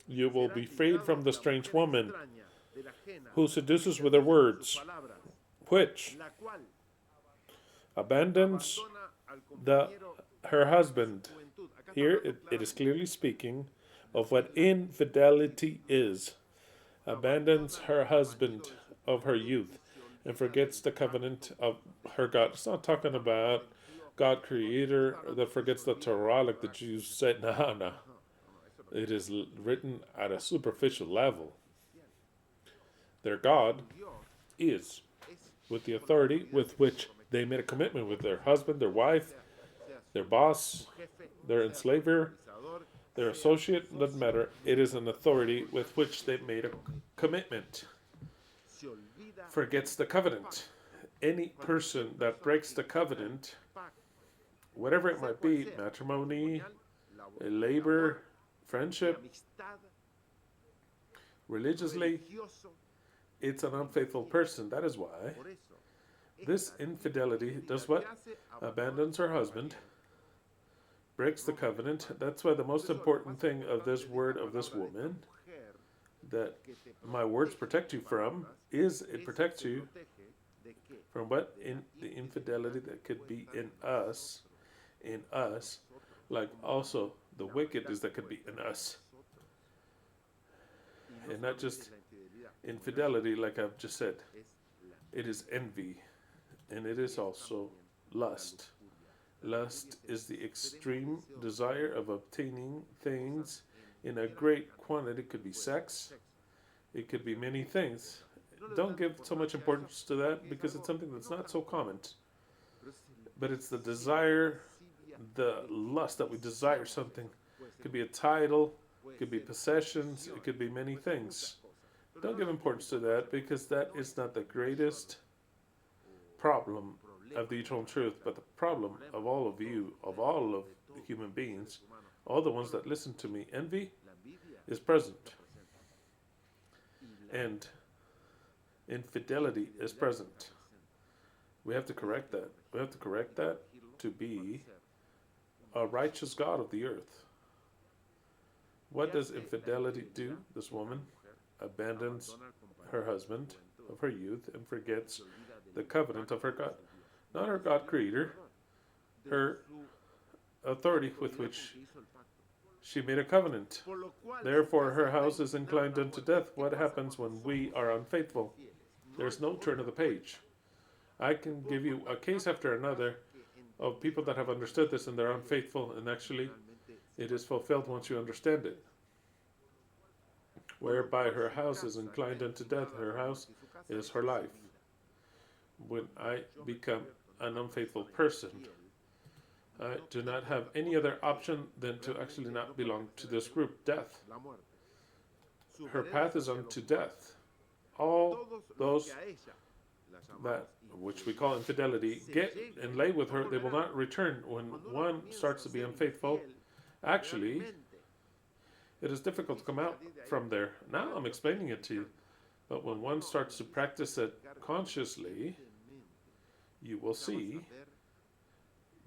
You will be freed from the strange woman who seduces with her words, which abandons the her husband. Here it is clearly speaking of what infidelity is. Abandons her husband of her youth and forgets the covenant of her God. It's not talking about God creator that forgets the Torah like the Jews said. No, no. It is written at a superficial level. Their God is with the authority with which they made a commitment with their husband, their wife, their boss, their enslaver, their associate, doesn't matter. It is an authority with which they made a commitment. Forgets the covenant. Any person that breaks the covenant, whatever it might be, matrimony, labor, friendship, religiously, it's an unfaithful person. That is why this infidelity does what? Abandons her husband, breaks the covenant. That's why the most important thing of this word of this woman that my words protect you from is it protects you from what? In the infidelity that could be in us, like also the wickedness that could be in us. And not just infidelity, like I've just said. It is envy, and it is also lust. Lust is the extreme desire of obtaining things in a great quantity. It could be sex, it could be many things. Don't give so much importance to that because it's something that's not so common. But it's the desire, the lust that we desire something. It could be a title, it could be possessions, it could be many things. Don't give importance to that because that is not the greatest problem of the eternal truth, but the problem of all of you, of all of the human beings, all the ones that listen to me. Envy is present. And infidelity is present. We have to correct that. We have to correct that to be a righteous God of the earth. What does infidelity do? This woman abandons her husband of her youth and forgets the covenant of her God. Not her God creator, her authority with which she made a covenant. Therefore, her house is inclined unto death. What happens when we are unfaithful? There's no turn of the page. I can give you a case after another of people that have understood this and they're unfaithful, and actually it is fulfilled once you understand it. Whereby her house is inclined unto death, her house is her life. When I become an unfaithful person, I do not have any other option than to actually not belong to this group, death. Her path is unto death. All those that which we call infidelity get and lay with her, they will not return. When one starts to be unfaithful, actually, it is difficult to come out from there. Now I'm explaining it to you. But when one starts to practice it consciously, you will see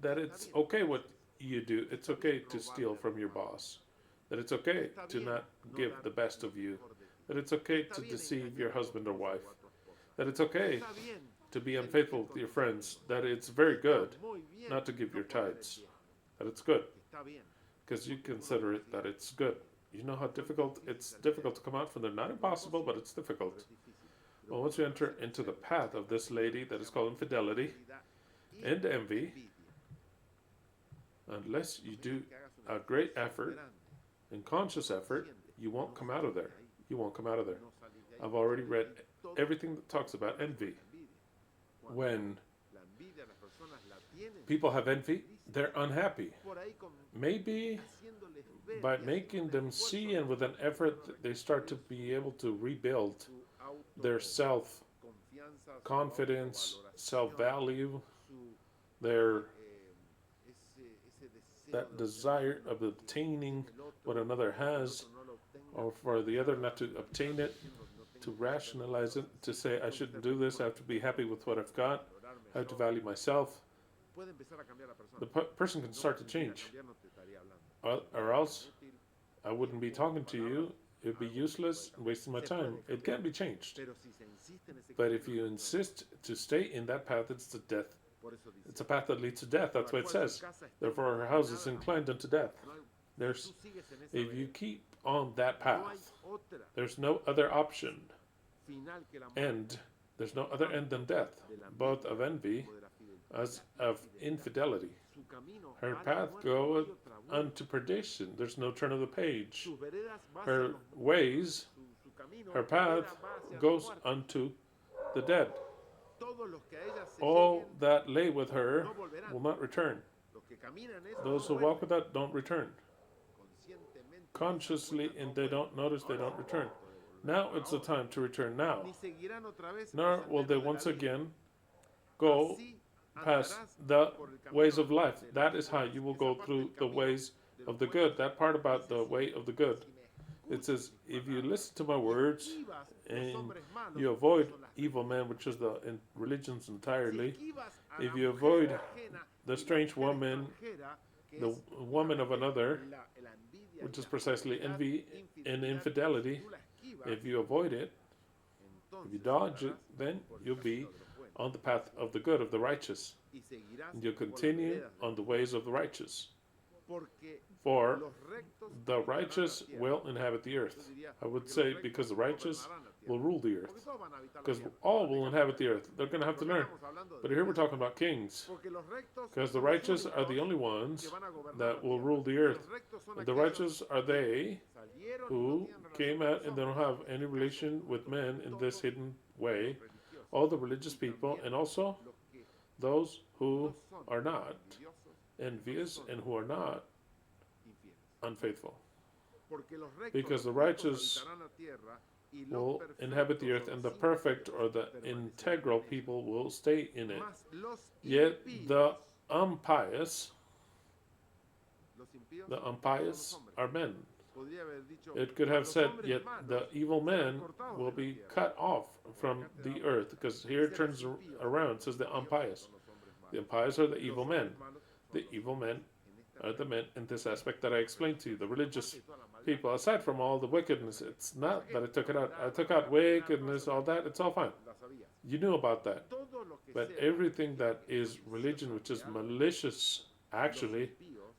that it's okay what you do. It's okay to steal from your boss. That it's okay to not give the best of you. That it's okay to deceive your husband or wife. That it's okay to be unfaithful with your friends. That it's very good not to give your tithes. That it's good. Because you consider it that it's good. You know how difficult it's difficult to come out from there. Not impossible, but it's difficult. Well, once you enter into the path of this lady that is called infidelity and envy, unless you do a great effort and conscious effort, you won't come out of there. You won't come out of there. I've already read everything that talks about envy. When people have envy, they're unhappy. Maybe by making them see and with an effort, they start to be able to rebuild their self-confidence, self-value, their that desire of obtaining what another has or for the other not to obtain it, to rationalize it, to say I shouldn't do this, I have to be happy with what I've got, I have to value myself. The person can start to change, or else I wouldn't be talking to you. It'd be useless and wasting my time. It can be changed. But if you insist to stay in that path, it's the death. It's a path that leads to death. That's what it says. Therefore, her house is inclined unto death. If you keep on that path, there's no other option. There's no other end than death, both of envy as of infidelity. Her path goeth unto perdition. There's no turn of the page. Her ways, her path goes unto the dead. All that lay with her will not return. Those who walk with that don't return. Consciously, and they don't notice, they don't return. Now it's the time to return now. Nor will they once again go past the ways of life. That is how you will go through the ways of the good. That part about the way of the good. It says, if you listen to my words and you avoid evil men, which is the religions entirely, if you avoid the strange woman, the woman of another, which is precisely envy and infidelity, if you avoid it, if you dodge it, then you'll be on the path of the good, of the righteous. And you'll continue on the ways of the righteous. For the righteous will inhabit the earth. I would say because the righteous will rule the earth. Because all will inhabit the earth. They're going to have to learn. But here we're talking about kings. Because the righteous are the only ones that will rule the earth. And the righteous are they who came out and they don't have any relation with men in this hidden way. All the religious people, and also those who are not envious and who are not unfaithful. Because the righteous will inhabit the earth, and the perfect or the integral people will stay in it. Yet the impious are men. It could have said, yet the evil men will be cut off from the earth, because here it turns around, it says the impious. The impious are the evil men. The evil men are the men in this aspect that I explained to you, the religious people. Aside from all the wickedness, it's not that I took it out. I took out wickedness, all that, it's all fine. You knew about that. But everything that is religion, which is malicious, actually,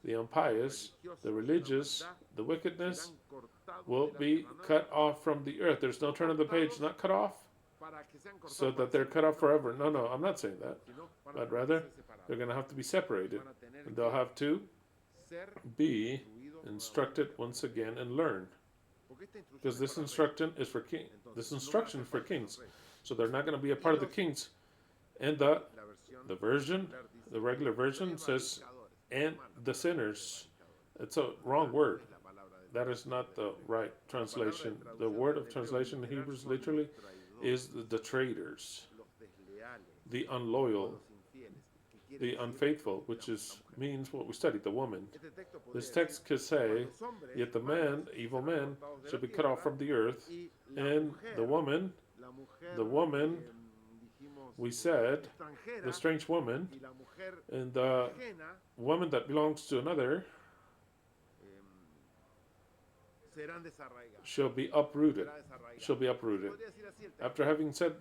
the impious, the religious, the wickedness, will be cut off from the earth. There's no turn of the page, not cut off, so that they're cut off forever. No, I'm not saying that. But rather, they're going to have to be separated. And they'll have to be instructed once again and learn. Because this instruction is for king. This instruction is for kings. So they're not going to be a part of the kings. And the version, the regular version says, and the sinners. It's a wrong word. That is not the right translation. The word of translation in Hebrews literally is the traitors, the unloyal, the unfaithful, which means what we studied, the woman. This text could say, yet the man, evil man, shall be cut off from the earth, and the woman, we said, the strange woman, and the woman that belongs to another shall be uprooted. After having said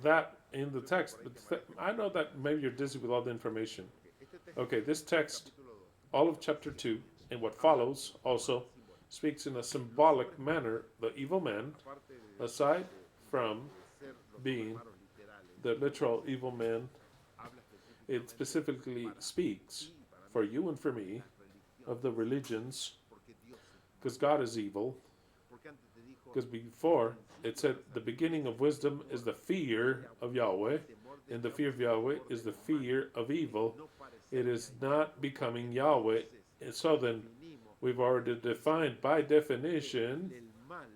that in the text, but I know that maybe you're dizzy with all the information. Okay, this text, all of chapter 2, and what follows also speaks in a symbolic manner. The evil man, aside from being the literal evil man, it specifically speaks for you and for me of the religions, because God is evil. Because before it said the beginning of wisdom is the fear of Yahweh, and the fear of Yahweh is the fear of evil. It is not becoming Yahweh. And so then we've already defined by definition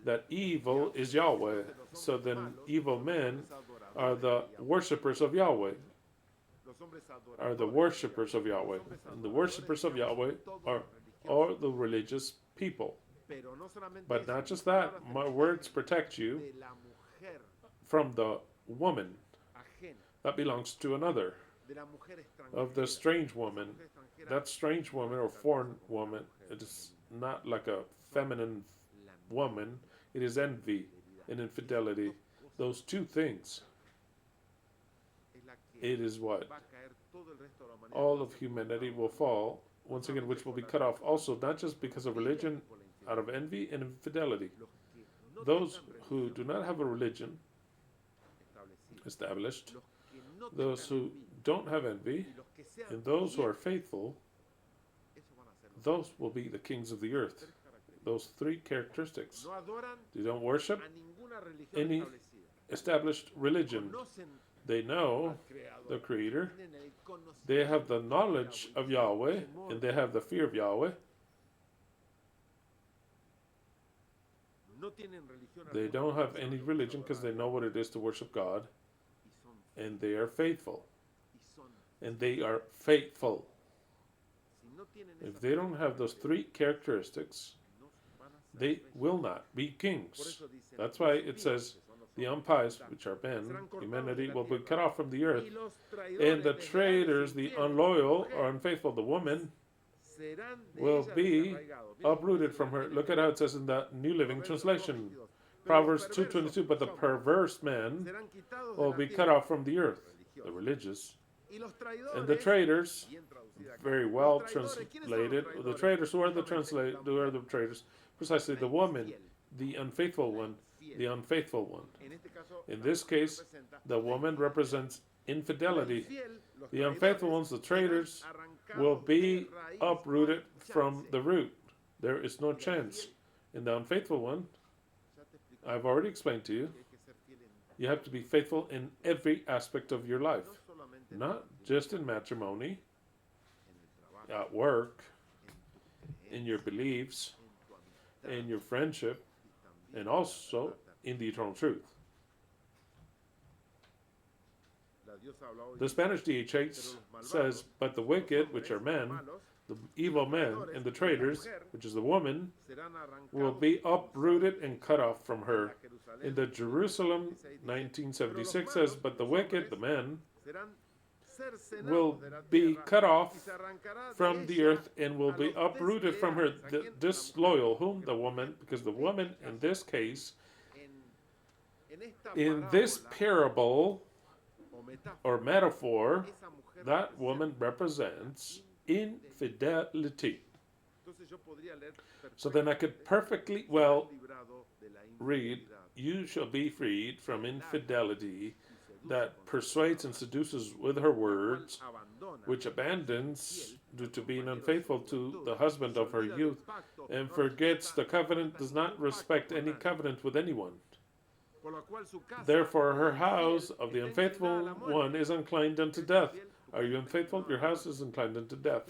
that evil is Yahweh. So then evil men are the worshippers of Yahweh. Are the worshippers of Yahweh. And the worshippers of Yahweh are all the religious people. But not just that, my words protect you from the woman that belongs to another, of the strange woman. That strange woman or foreign woman, it is not like a feminine woman, it is envy and infidelity. Those two things, it is what all of humanity will fall, once again, which will be cut off also, not just because of religion, out of envy and infidelity. Those who do not have a religion established, those who don't have envy, and those who are faithful, those will be the kings of the earth. Those three characteristics. They don't worship any established religion. They know the Creator. They have the knowledge of Yahweh, and they have the fear of Yahweh. They don't have any religion because they know what it is to worship God, and they are faithful. And they are faithful. If they don't have those three characteristics, they will not be kings. That's why it says the unpious, which are men, humanity, will be cut off from the earth. And the traitors, the unloyal or unfaithful, the woman, will be uprooted from her. Look at how it says in the New Living Translation. Proverbs 2:22, but the perverse man will be cut off from the earth, the religious. And the traitors, very well translated, the traitors, who are the traitors? Precisely the woman, the unfaithful one, the unfaithful one. In this case, the woman represents infidelity. The unfaithful ones, the traitors, will be uprooted from the root. There is no chance. In the unfaithful one, I've already explained to you, you have to be faithful in every aspect of your life. Not just in matrimony, at work, in your beliefs, in your friendship, and also in the eternal truth. The Spanish DHH says, but the wicked, which are men, the evil men, and the traitors, which is the woman, will be uprooted and cut off from her. In the Jerusalem 1976 says, but the wicked, the men, will be cut off from the earth and will be uprooted from her. The disloyal, whom? The woman, because the woman in this case, in this parable or metaphor, that woman represents infidelity. So then I could perfectly well read, you shall be freed from infidelity that persuades and seduces with her words, which abandons due to being unfaithful to the husband of her youth, and forgets the covenant, does not respect any covenant with anyone. Therefore her house of the unfaithful one is inclined unto death. Are you unfaithful? Your house is inclined unto death.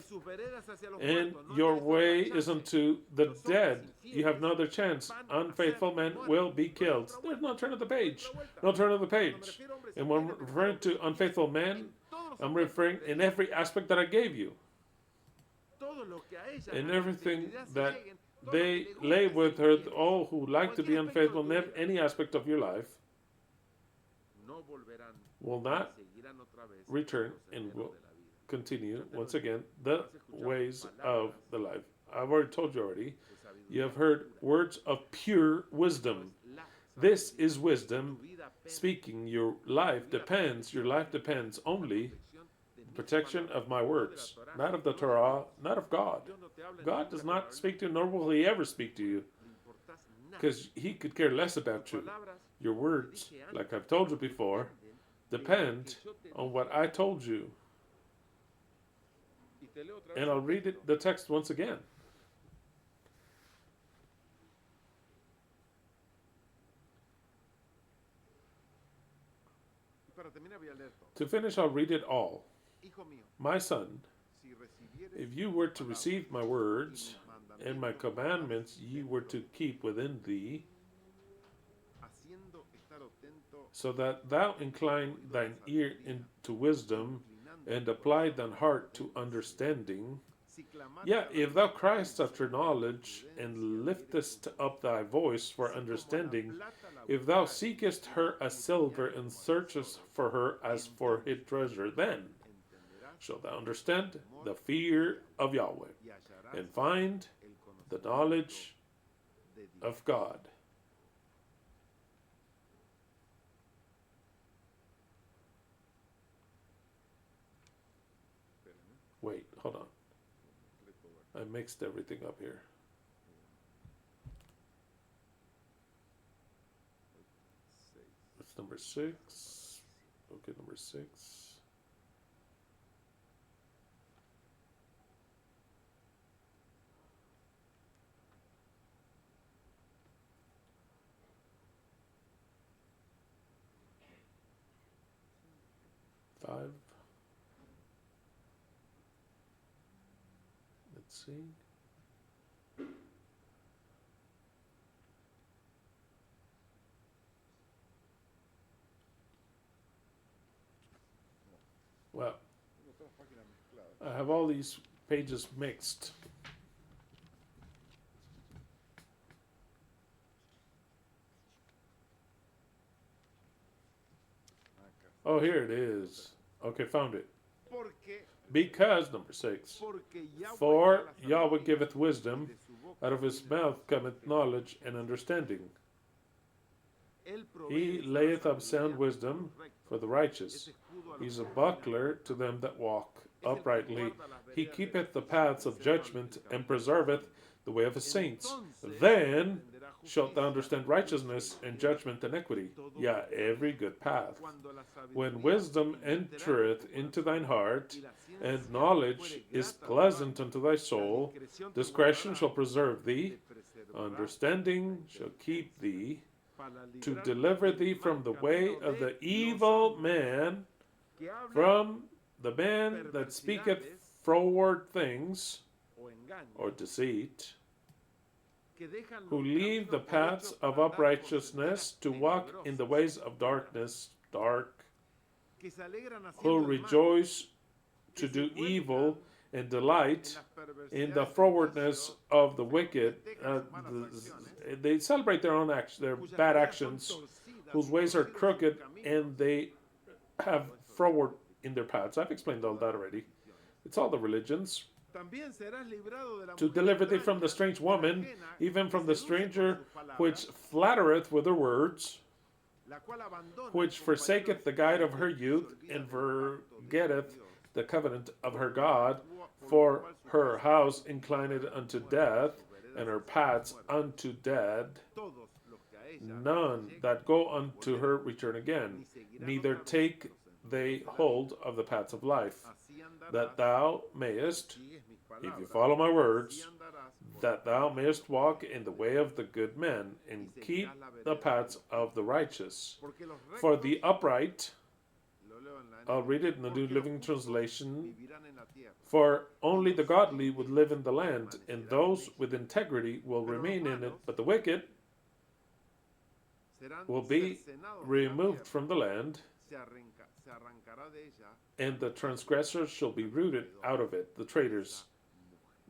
And your way is unto the dead. You have no other chance. Unfaithful men will be killed. There's no turn of the page. No turn of the page. And when I'm referring to unfaithful men, I'm referring in every aspect that I gave you. In everything that they lay with her, all who like to be unfaithful in any aspect of your life will not return and will continue once again the ways of the life. I've already told you already. You have heard words of pure wisdom. This is wisdom speaking. Your life depends only the protection of my words, not of the Torah, not of God. God does not speak to you, nor will he ever speak to you, because he could care less about you. Your words, like I've told you before, depend on what I told you. And I'll read the text once again. To finish, I'll read it all. My son, if you were to receive my words and my commandments ye were to keep within thee, so that thou incline thine ear into wisdom, and apply thine heart to understanding, Yeah, if thou criest after knowledge, and liftest up thy voice for understanding, if thou seekest her as silver, and searchest for her as for hid treasure, then shalt thou understand the fear of Yahweh, and find the knowledge of God. Wait, hold on. I mixed everything up here. That's number 6. Okay, number 6. Five. Let's see. Well, I have all these pages mixed. Oh, here it is. Okay, found it. Because, number 6, for Yahweh giveth wisdom, out of his mouth cometh knowledge and understanding. He layeth up sound wisdom for the righteous. He is a buckler to them that walk uprightly. He keepeth the paths of judgment, and preserveth the way of his saints. Then shalt thou understand righteousness and judgment and equity, yea, every good path. When wisdom entereth into thine heart, and knowledge is pleasant unto thy soul, discretion shall preserve thee, understanding shall keep thee, to deliver thee from the way of the evil man, from the man that speaketh froward things, or deceit, who leave the paths of uprightness to walk in the ways of darkness, dark, who rejoice to do evil and delight in the frowardness of the wicked. They celebrate their own actions, their bad actions, whose ways are crooked, and they have froward in their paths. I've explained all that already. It's all the religions. To deliver thee from the strange woman, even from the stranger which flattereth with her words, which forsaketh the guide of her youth, and forgetteth the covenant of her God, for her house inclined unto death, and her paths unto dead. None that go unto her return again, neither take they hold of the paths of life, that thou mayest, if you follow my words, that thou mayest walk in the way of the good men, and keep the paths of the righteous. For the upright, I'll read it in the New Living Translation, for only the godly would live in the land, and those with integrity will remain in it, but the wicked will be removed from the land, and the transgressors shall be rooted out of it, the traitors,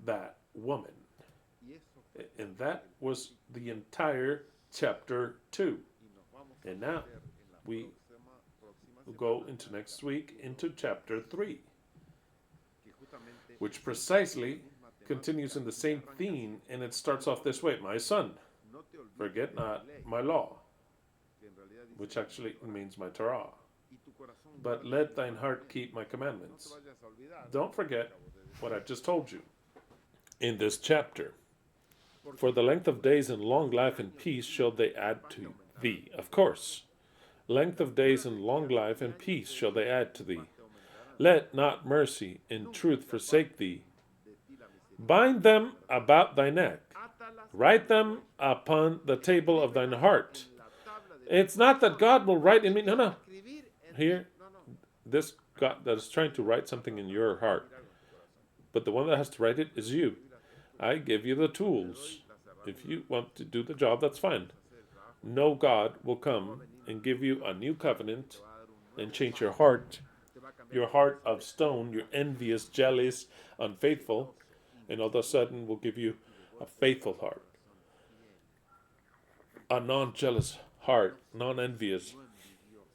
that woman. And that was the entire chapter 2. And now we will go into next week into chapter 3, which precisely continues in the same theme, and it starts off this way: my son, forget not my law, which actually means my Torah, but let thine heart keep my commandments. Don't forget what I've just told you in this chapter. For the length of days and long life and peace shall they add to thee. Of course, length of days and long life and peace shall they add to thee. Let not mercy and truth forsake thee. Bind them about thy neck. Write them upon the table of thine heart. It's not that God will write in me. No. Here, this God that is trying to write something in your heart. But the one that has to write it is you. I give you the tools. If you want to do the job, that's fine. No God will come and give you a new covenant and change your heart of stone, you're envious, jealous, unfaithful. and all of a sudden will give you a faithful heart, a non-jealous heart, non-envious,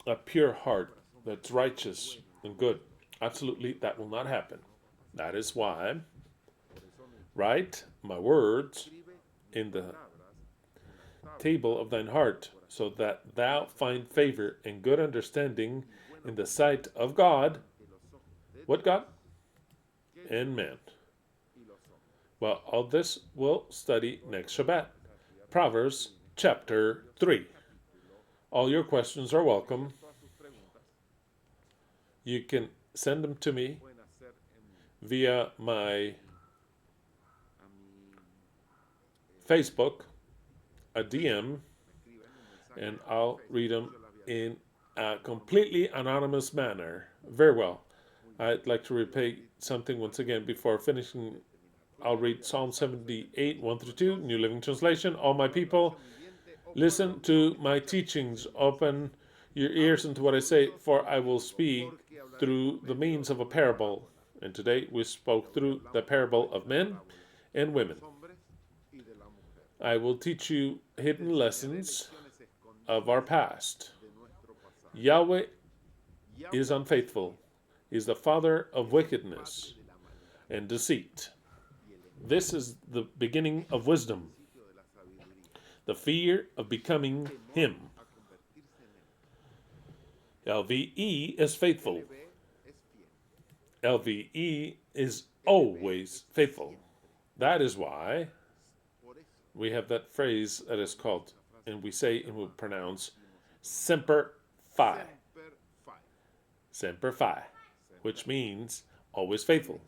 a pure heart that's righteous and good. Absolutely, that will not happen. That is why write my words in the table of thine heart, so that thou find favor and good understanding in the sight of God. What God? And man. Well, all this we'll study next Shabbat. Proverbs chapter 3. All your questions are welcome. You can send them to me via my Facebook, a DM, and I'll read them in a completely anonymous manner. Very well. I'd like to repeat something once again before finishing. I'll read Psalm 78, 1 through 2, New Living Translation. All my people, listen to my teachings. Open your ears into what I say, for I will speak through the means of a parable. And today we spoke through the parable of men and women. I will teach you hidden lessons of our past. Yahweh is unfaithful. He is the father of wickedness and deceit. This is the beginning of wisdom, the fear of becoming him. LVE is faithful. LVE is always faithful. That is why we have that phrase that is called, and we say and we pronounce, Semper Fi. Semper Fi, which means always faithful.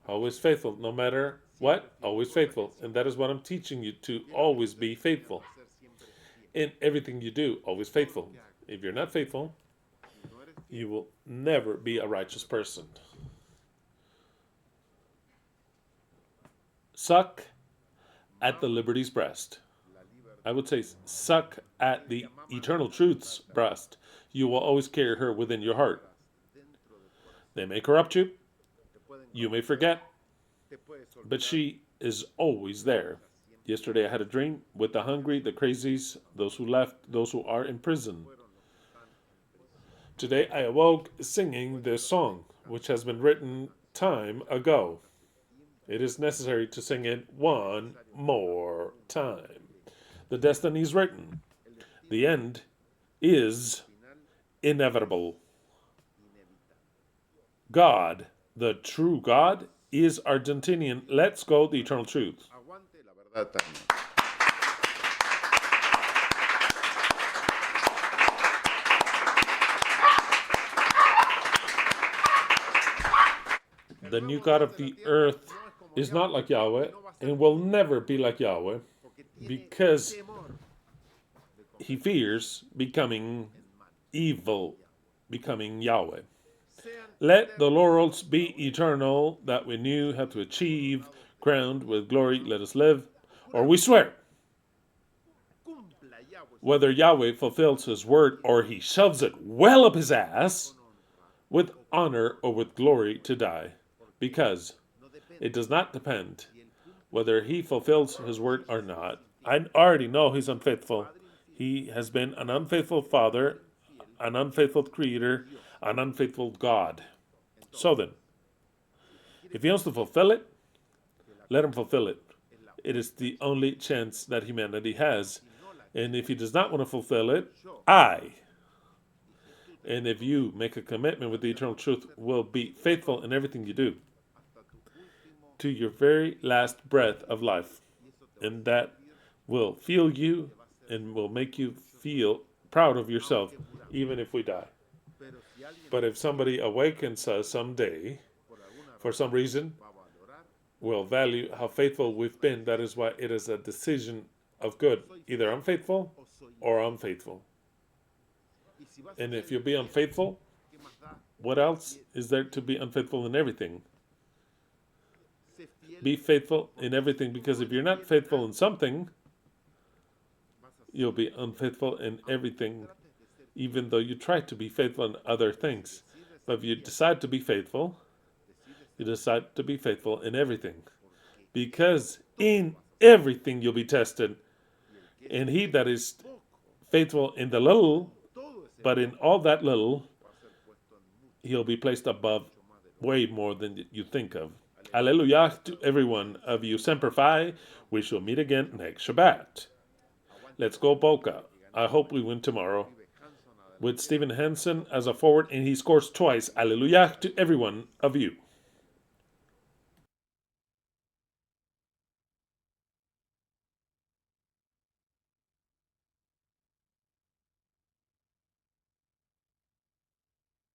Always faithful, no matter what, always faithful. And that is what I'm teaching you, to always be faithful. In everything you do, always faithful. If you're not faithful, you will never be a righteous person. Suck at the liberty's breast. I would say suck at the eternal truth's breast. You will always carry her within your heart. They may corrupt you. You may forget. But she is always there. Yesterday I had a dream with the hungry, the crazies, those who left, those who are in prison. Today I awoke singing this song, which has been written time ago. It is necessary to sing it one more time. The destiny is written. The end is inevitable. God, the true God, is Argentinian. Let's go, the eternal truth. The new God of the earth is not like Yahweh and will never be like Yahweh, because he fears becoming evil, becoming Yahweh. Let the laurels be eternal that we knew how to achieve, crowned with glory let us live, or we swear. Whether Yahweh fulfills his word or he shoves it well up his ass, with honor or with glory to die, because it does not depend whether he fulfills his word or not. I already know he's unfaithful. He has been an unfaithful father, an unfaithful creator, an unfaithful God. So then, if he wants to fulfill it, let him fulfill it. It is the only chance that humanity has. And if he does not want to fulfill it, and if you make a commitment with the eternal truth, will be faithful in everything you do, to your very last breath of life. And that will fuel you and will make you feel proud of yourself, even if we die. But if somebody awakens us someday, for some reason, will value how faithful we've been. That is why it is a decision of good. Either I'm faithful or unfaithful. And if you be unfaithful, what else is there to be unfaithful in everything? Be faithful in everything, because if you're not faithful in something, you'll be unfaithful in everything, even though you try to be faithful in other things. But if you decide to be faithful, you decide to be faithful in everything. because in everything you'll be tested. And he that is faithful in the little, but in all that little, he'll be placed above way more than you think of. Alleluia to every one of you. Semper Fi. We shall meet again next Shabbat. Let's go Boca. I hope we win tomorrow. With Steven Hansen as a forward, and he scores twice. Alleluia to every one of you.